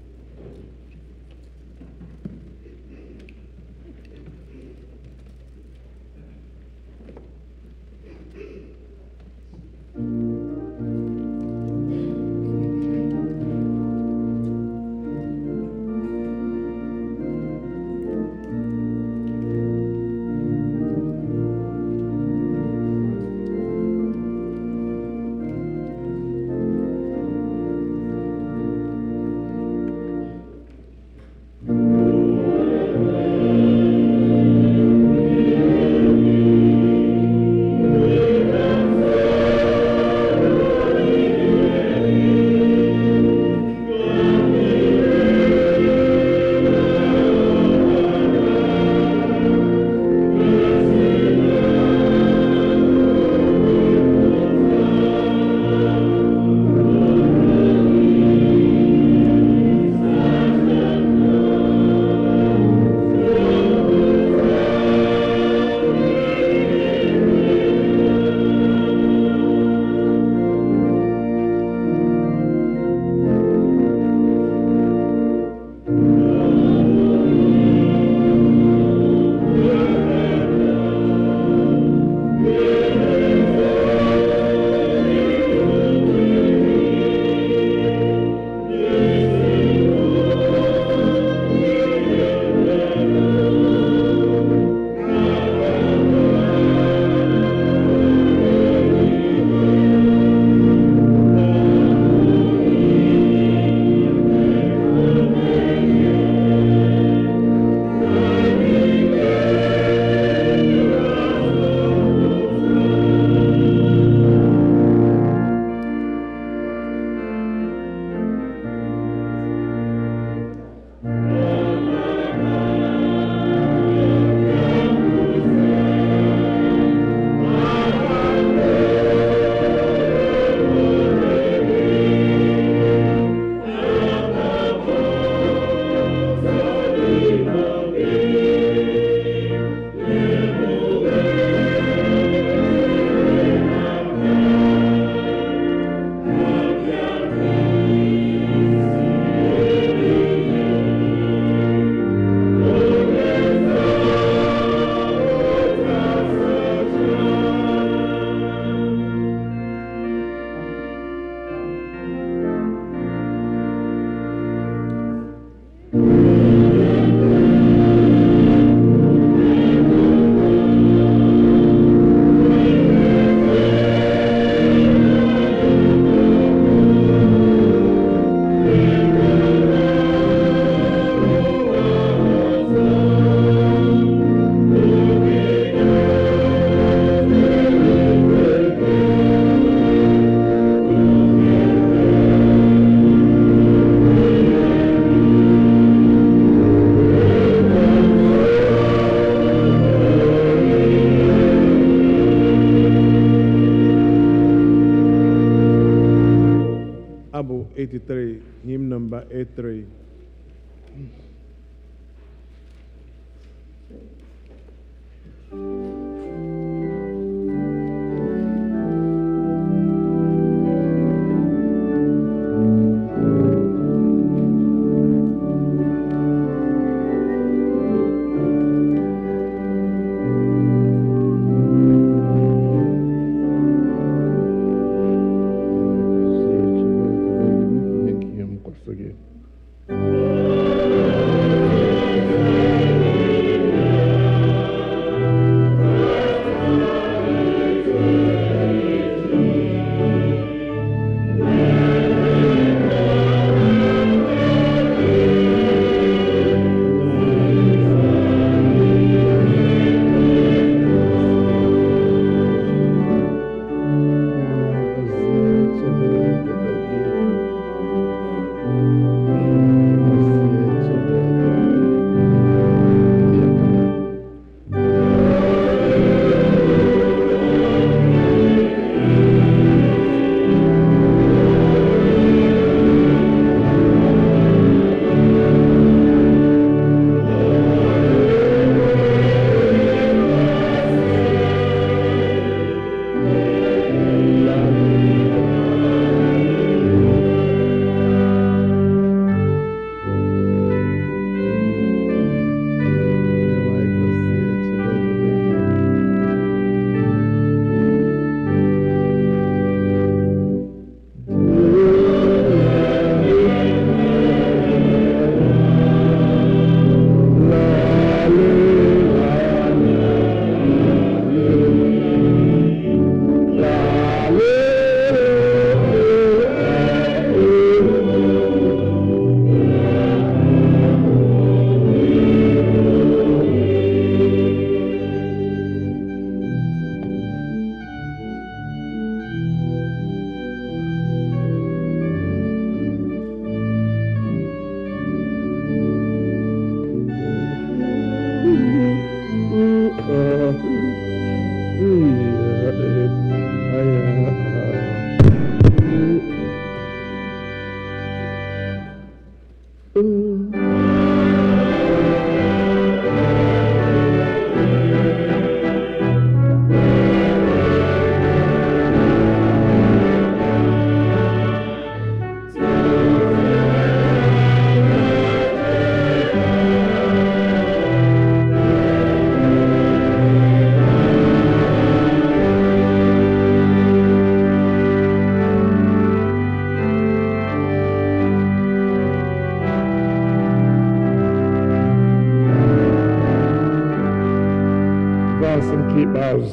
83, hymn number 83.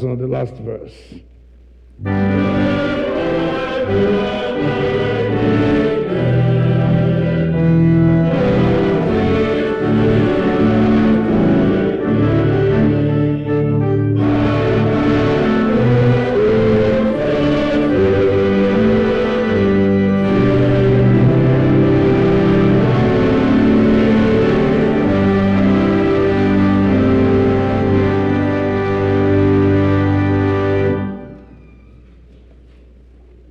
On the last verse.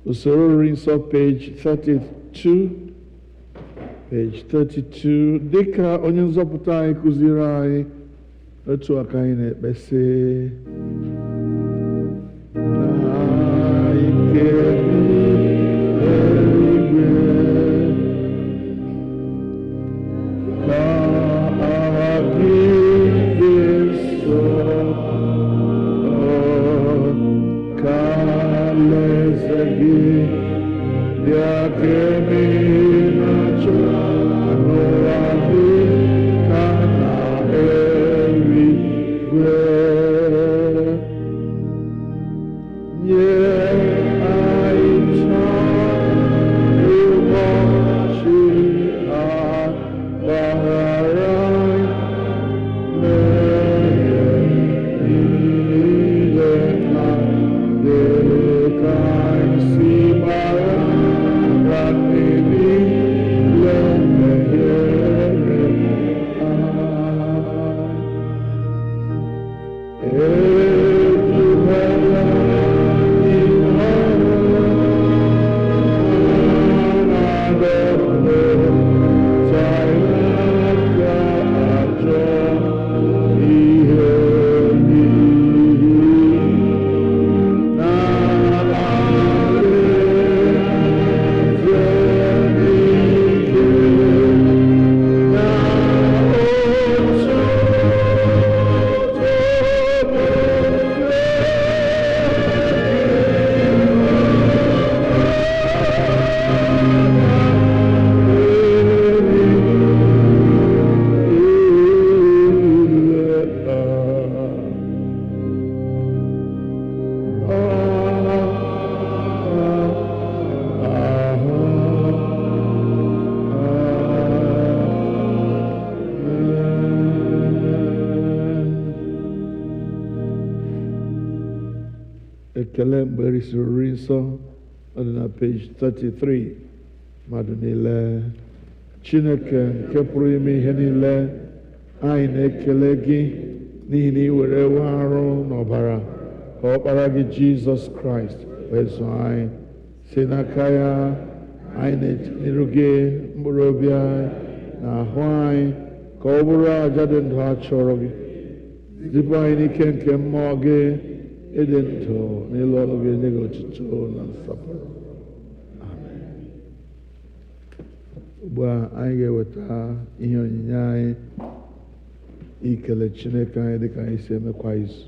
Usoro rinso page 32. Page 32. Dịka onye nzọpụta anyị kụziri anyị otu aka anyị na-ekpesị na ike eluigwe ka aha gị dị nsọ ka alaeze gị bịa ka emehie na-achọ n'ụwa dị ka na eluigwe. ekele mgbe erisiri nri nsọ ọ dị na page 33 mmadụ niile Chineke nke pụrụ ime ihe niile anyị na-ekele gị n'ihi na ị were ewe arụ n'ọbara ka ọkpara gị Jizọs Kraịst wee zụọ anyị si n'aka ya anyị na-etinyere gị mkpụrụ obi anyị na ahụ anyị ka ọ bụrụ aja dị ndụ a chọrọ gị zipụ anyị n'ike nke mmụọ gị ịdị ndụ n'ịlụ ọrụ gị nye gị otuto na nsọpụrụ. Amen. Ugbu a anyị ga-eweta ihe onyinye anyị ikele Chineke anyị dịka anyị si eme kwa izu.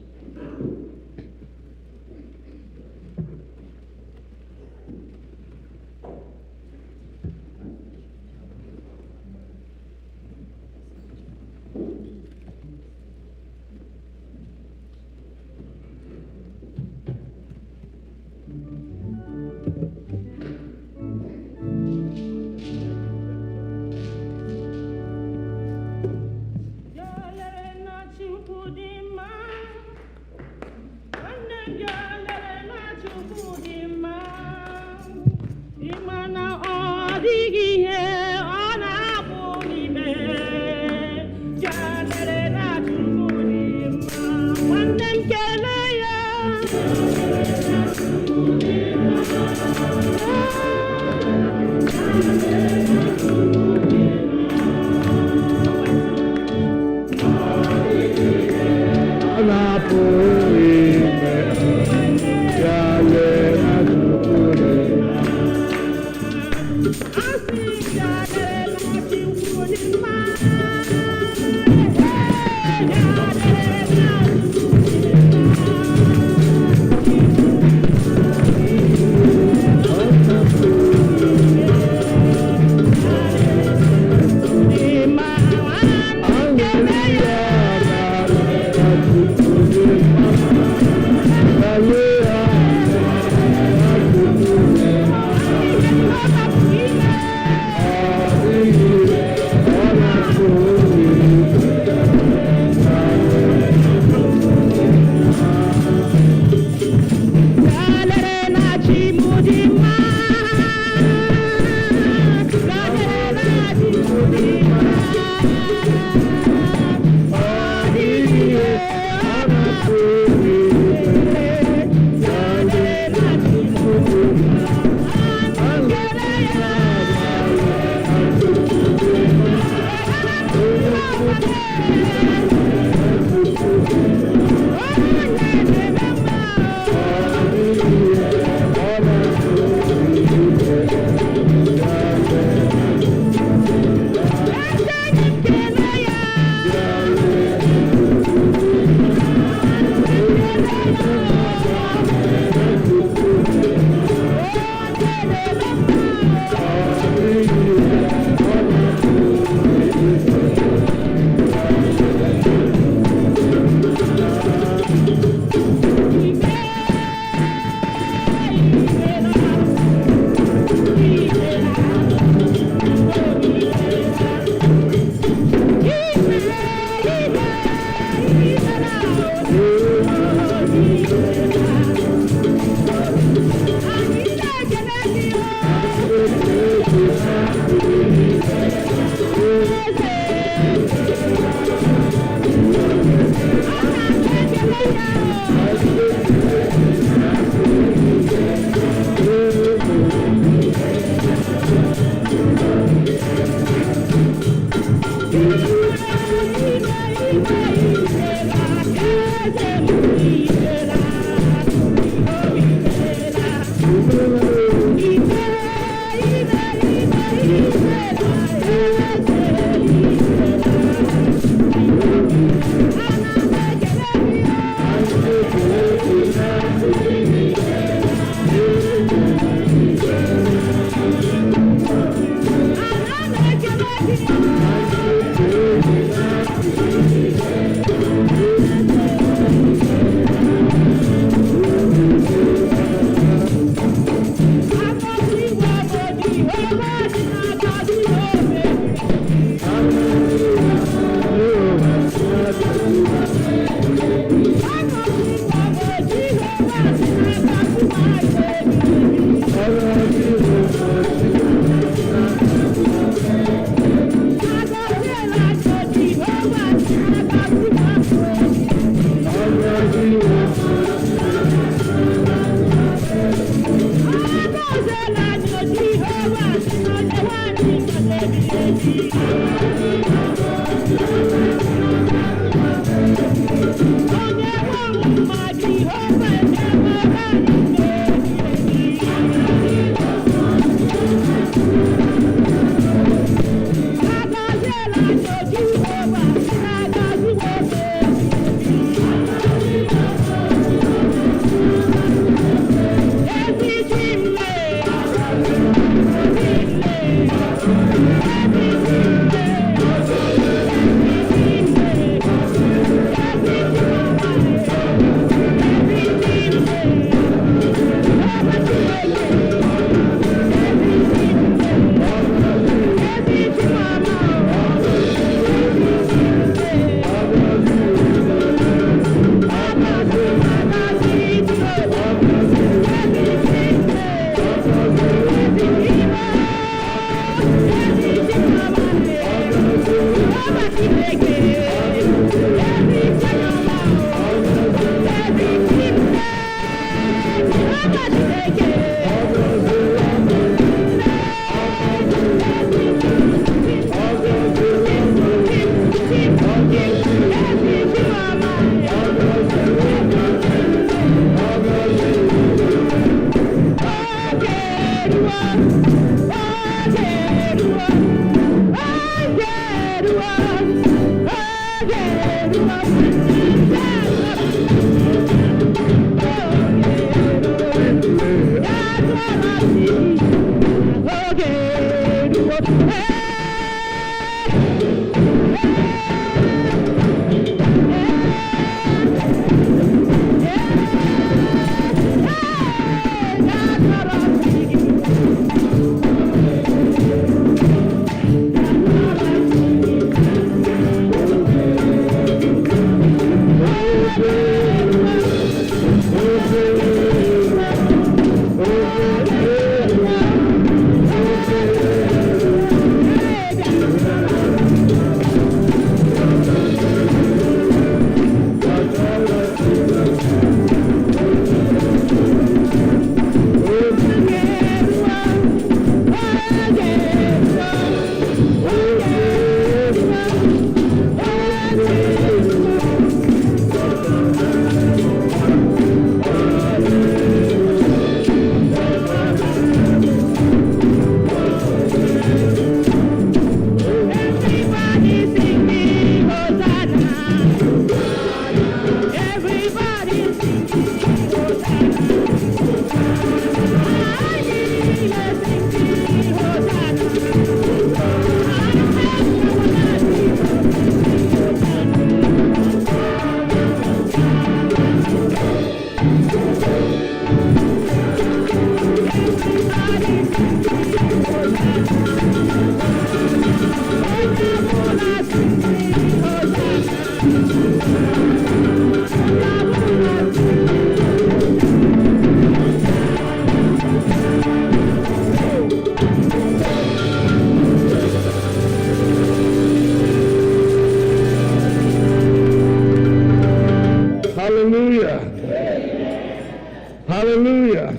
Hallelujah.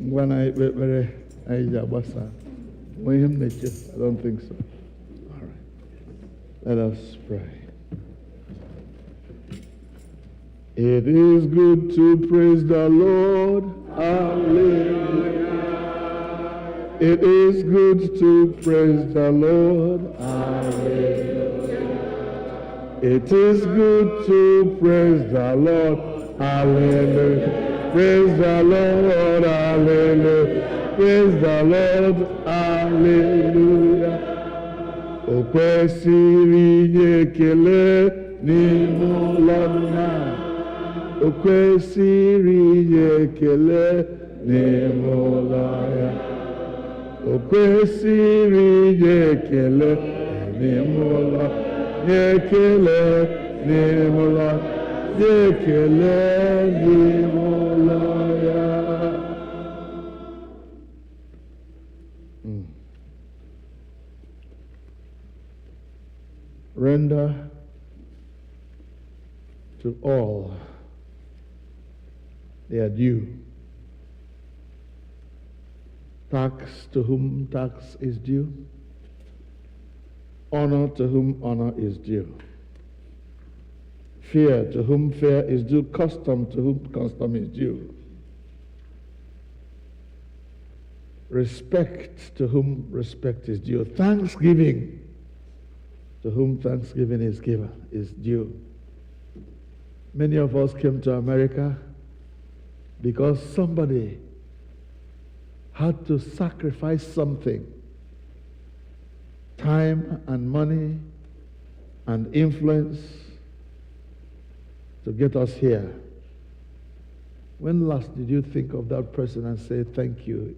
When I don't think so. All right. Let us pray. It is good to praise the Lord. Hallelujah. It is good to praise the Lord. Hallelujah. It is good to praise the Lord. Hallelujah. Praise the Lord. Hallelujah. Praise the Lord. Hallelujah. O kwesịrị inye ekele n'ime ụlọ nna. O kwesịrị inye ekele n'ime ụlọ ya. O kwesịrị inye ekele n'ime ụlọ. Nye ekele n'ime ụlọ. Nye ekele n'ime ụlọ ya. Render to all their due. Tax to whom tax is due. Honor to whom honor is due. Fear to whom fear is due. Custom to whom custom is due. Respect to whom respect is due. Thanksgiving to whom thanksgiving is given, is due. Many of us came to America because somebody had to sacrifice something, time and money and influence to get us here. When last did you think of that person and say thank you?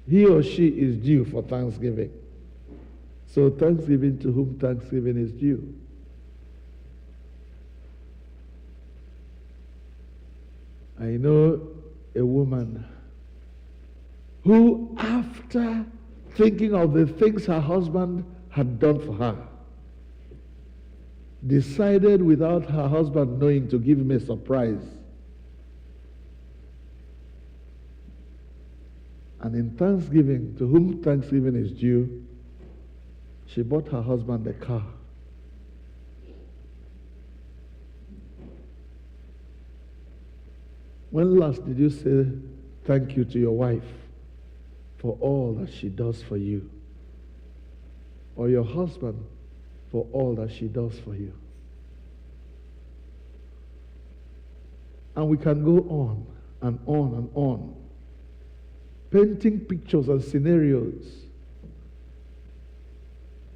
He or she is due for thanksgiving. So thanksgiving to whom thanksgiving is due. I know a woman who, after thinking of the things her husband had done for her, decided without her husband knowing to give him a surprise. And in thanksgiving, to whom thanksgiving is due, she bought her husband a car. When last did you say thank you to your wife for all that she does for you? Or your husband for all that she does for you. And we can go on and on and on, painting pictures and scenarios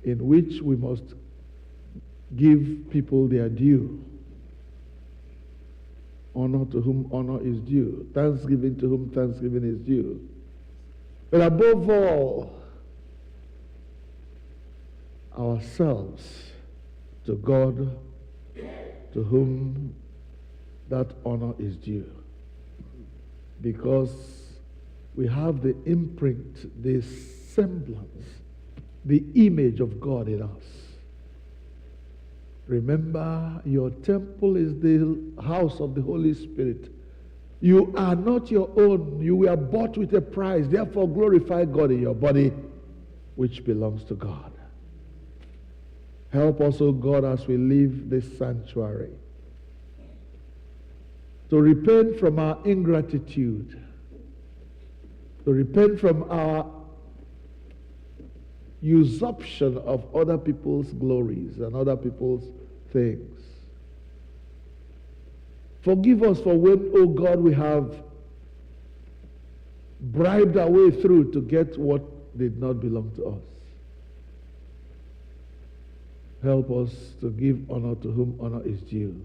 in which we must give people their due. Honor to whom honor is due. Thanksgiving to whom thanksgiving is due. But above all, ourselves to God, to whom that honor is due. Because we have the imprint, the semblance, the image of God in us. Remember, your temple is the house of the Holy Spirit. You are not your own. You were bought with a price. Therefore, glorify God in your body, which belongs to God. Help us, O God, as we leave this sanctuary, to repent from our ingratitude, to repent from our usurpation of other people's glories and other people's things. Forgive us for when, O God, we have bribed our way through to get what did not belong to us. Help us to give honor to whom honor is due,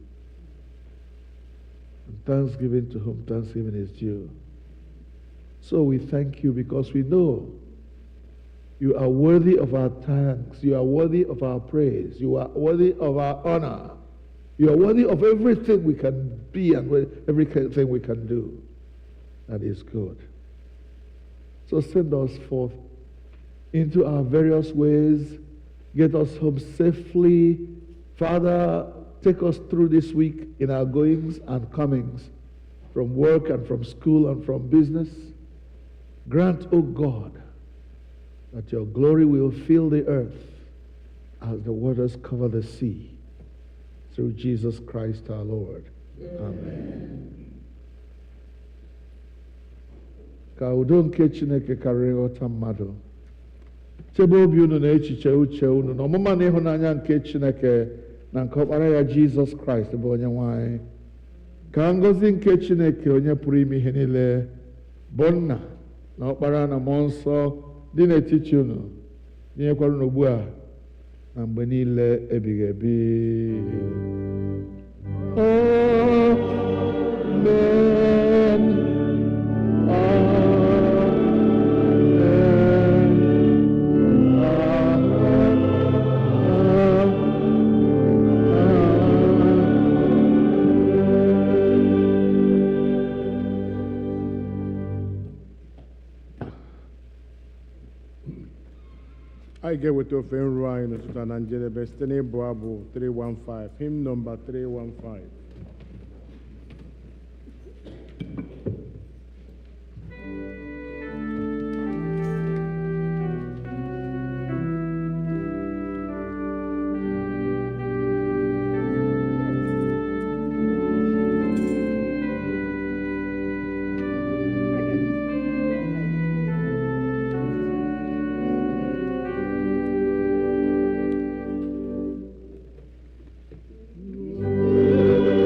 and thanksgiving to whom thanksgiving is due. So we thank you because we know you are worthy of our thanks. You are worthy of our praise. You are worthy of our honor. You are worthy of everything we can be and everything we can do. That is good. So send us forth into our various ways. Get us home safely. Father, take us through this week in our goings and comings, from work and from school and from business. Grant, O God, that your glory will fill the earth as the waters cover the sea. Through Jesus Christ our Lord. Amen. Ka udo nke Chineke karịrị nghọta mmadụ, chebe obi unu na echiche uche unu na ọmụma na ịhụnanya nke Chineke na nke ọkpara ya Jizọs Kraịst bụ onye nwe anyị. Ka ngọzi nke Chineke onye pụrụ ime ihe niile, bụ Nna na ọkpara na mmụọ nsọ, dị n'etiti unu, dinyekwara unu ugbu a na mgbe niile ebighị ebi. Amen. I get with ofe nru anyị n'ụtụtụ na njedebe site n'ịbụ abụ 315, hymn number 315. Amen.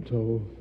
Otuto.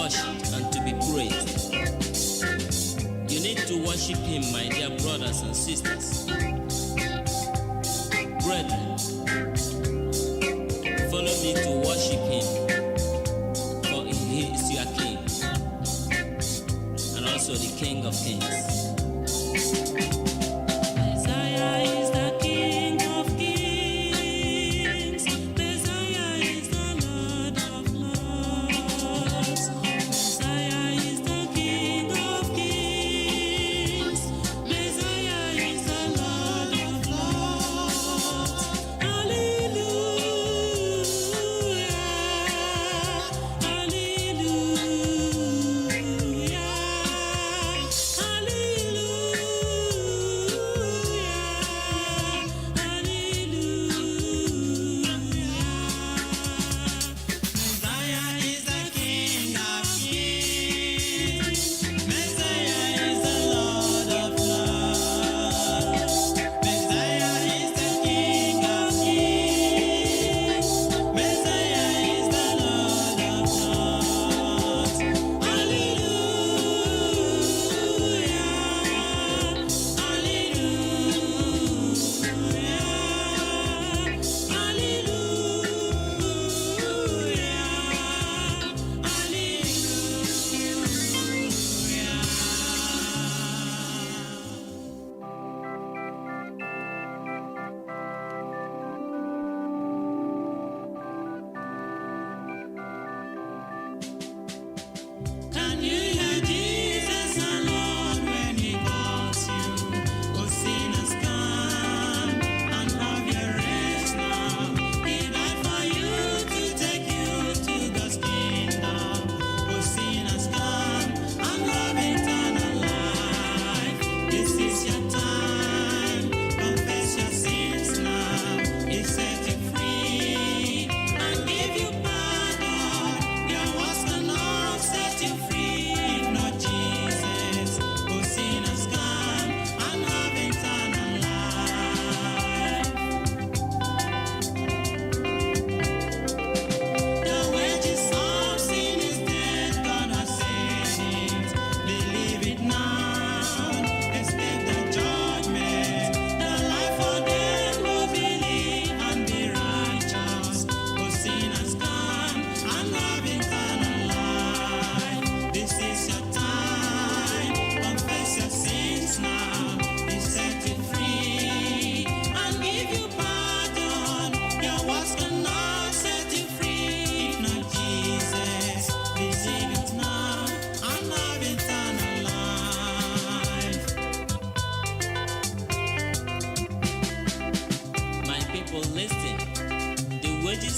worshipped and to be praised. You need to worship him, my dear brothers and sisters. Brethren, follow me to worship him, for he is your king, and also the King of Kings.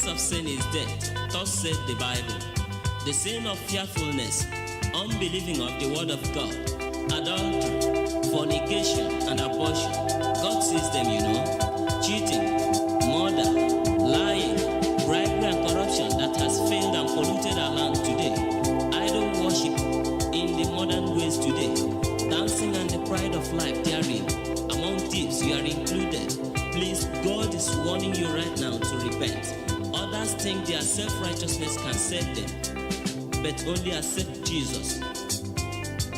Of sin is death, thus said the Bible. The sin of fearfulness, unbelieving of the word of God, adultery, fornication, and abortion. God sees them, you know. Cheating, murder, lying, bribery, and corruption that has failed and polluted our land today. Idol worship in the modern ways today. Dancing and the pride of life therein. Among thieves, you are included. Please, God is warning you right now to repent. Others think their self-righteousness can save them, but only accept Jesus.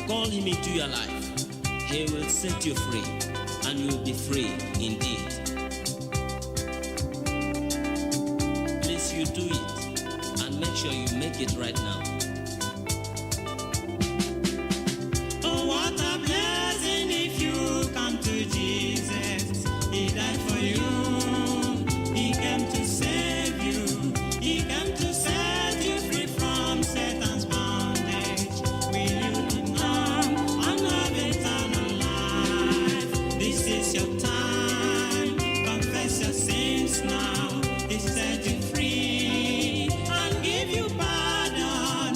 Call him into your life. He will set you free, and you will be free indeed. Please, you do it, and make sure you make it right now. Oh, what a blessing if you come to Jesus. He died for you. He came to save you. He came to set you free from Satan's bondage. Will you come and have eternal life? This is your time. Confess your sins now. He set you free and give you pardon.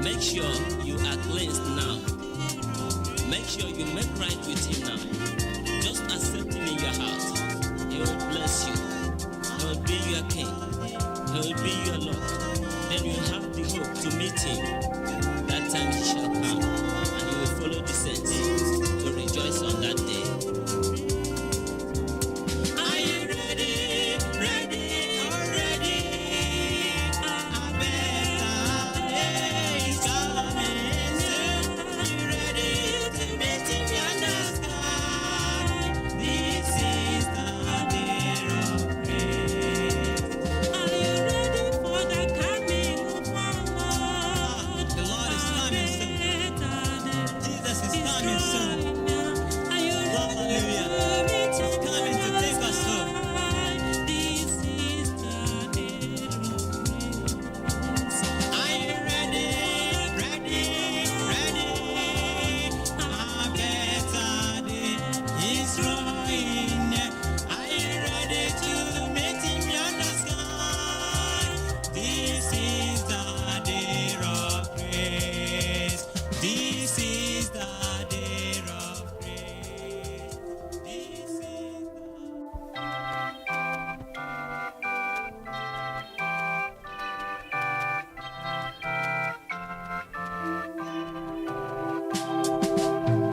Make sure you are cleansed now. Make sure you make right with him now. Just accept him in your heart. He will bless you. He will be your king. He will be your Lord. Then you have the hope to meet him. That time shall come, and you will follow the saints to rejoice on that day. Are you ready? Ready? Already? A better day is coming soon. Are you ready to meet him yonder sky? This is the day of praise. Are you ready for the coming of our Lord? The Lord is coming soon. Jesus is coming soon. Hallelujah. He's coming to take us home. This is the day of praise. Are you ready? Ready? Ready? A better day is drawing near. Are you ready to meet him yonder sky? This is the day of praise. This is the day of praise. This is the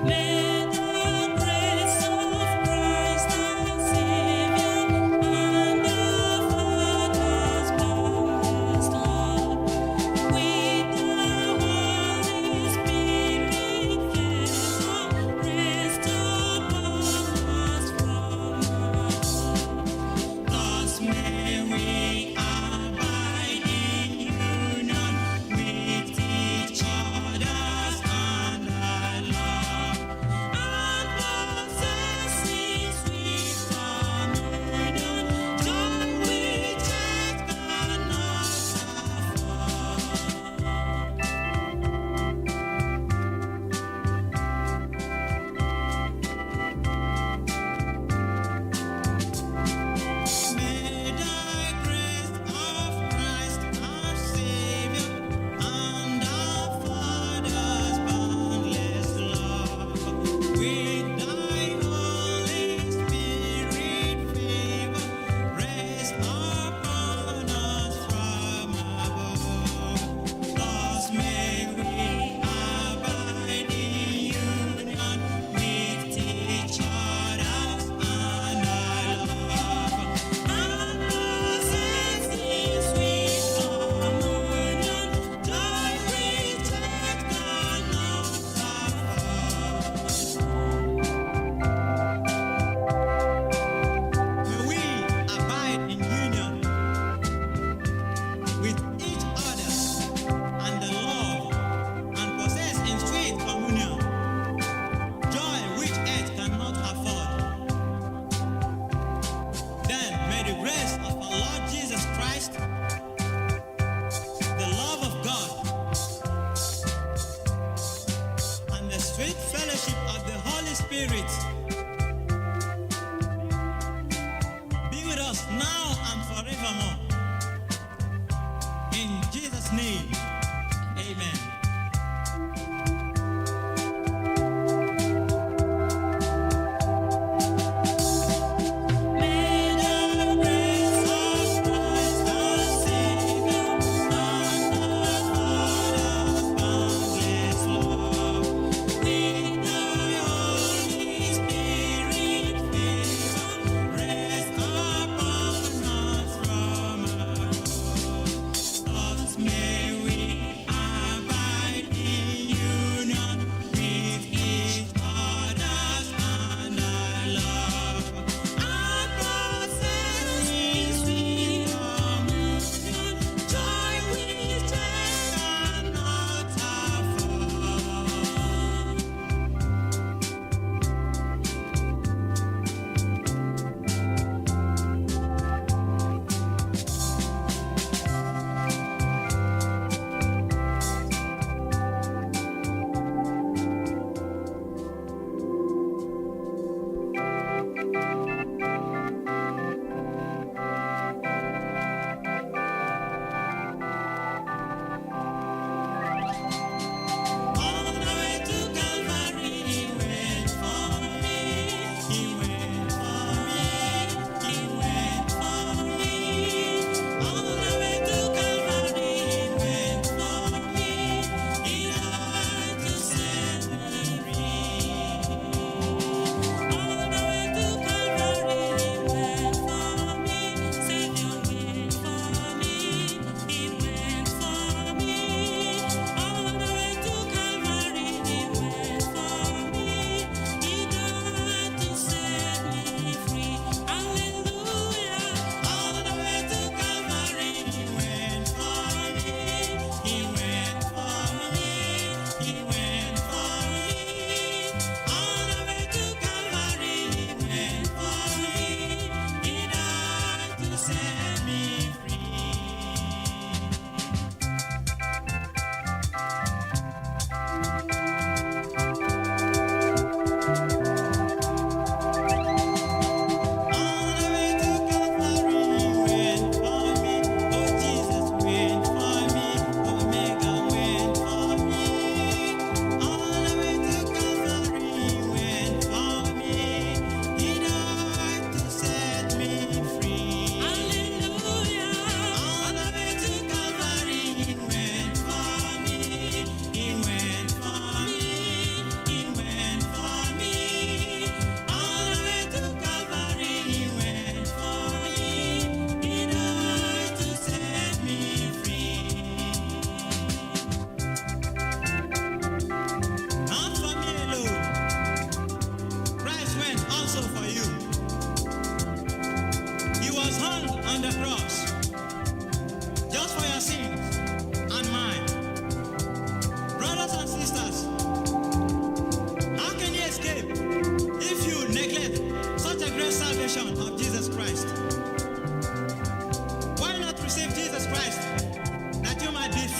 May the grace of Christ our Savior and our Father's boundless love, with the Holy Spirit favor, rest upon us from above. Thus may we abide in union with each other's and our love, and possess His sweet communion, joy which earth cannot May the grace of Christ our Savior and our Father's boundless love, with Thy Holy Spirit favor, rest upon us from above. Thus may we abide in union with each other and our love, and possess His sweet communion, joy which earth cannot afford. May we abide in union with each other and the love, and possess in sweet communion joy which earth cannot afford. Then may the grace of our Lord Jesus Christ, the love of God, and the sweet fellowship of the Holy Spirit be with us now and forevermore. In Jesus' name, amen. May the grace of Christ our Savior and our Father's boundless love, with Thy Holy Spirit favor, rest upon us from above. Thus may we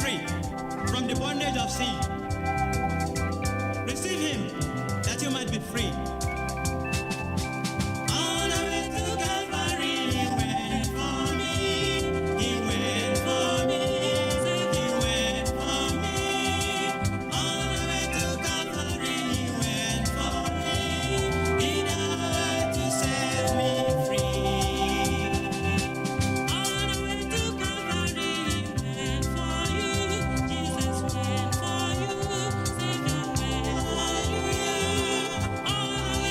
free from the bondage of sin. Receive him that you might be free. On the way to Calvary, he went for me. He went for me. He went for me. On the way to Calvary, he went for me. He died to set me free. On the way to Calvary, he went for you. Jesus went for you. Savior went for you. On the way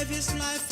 gave his life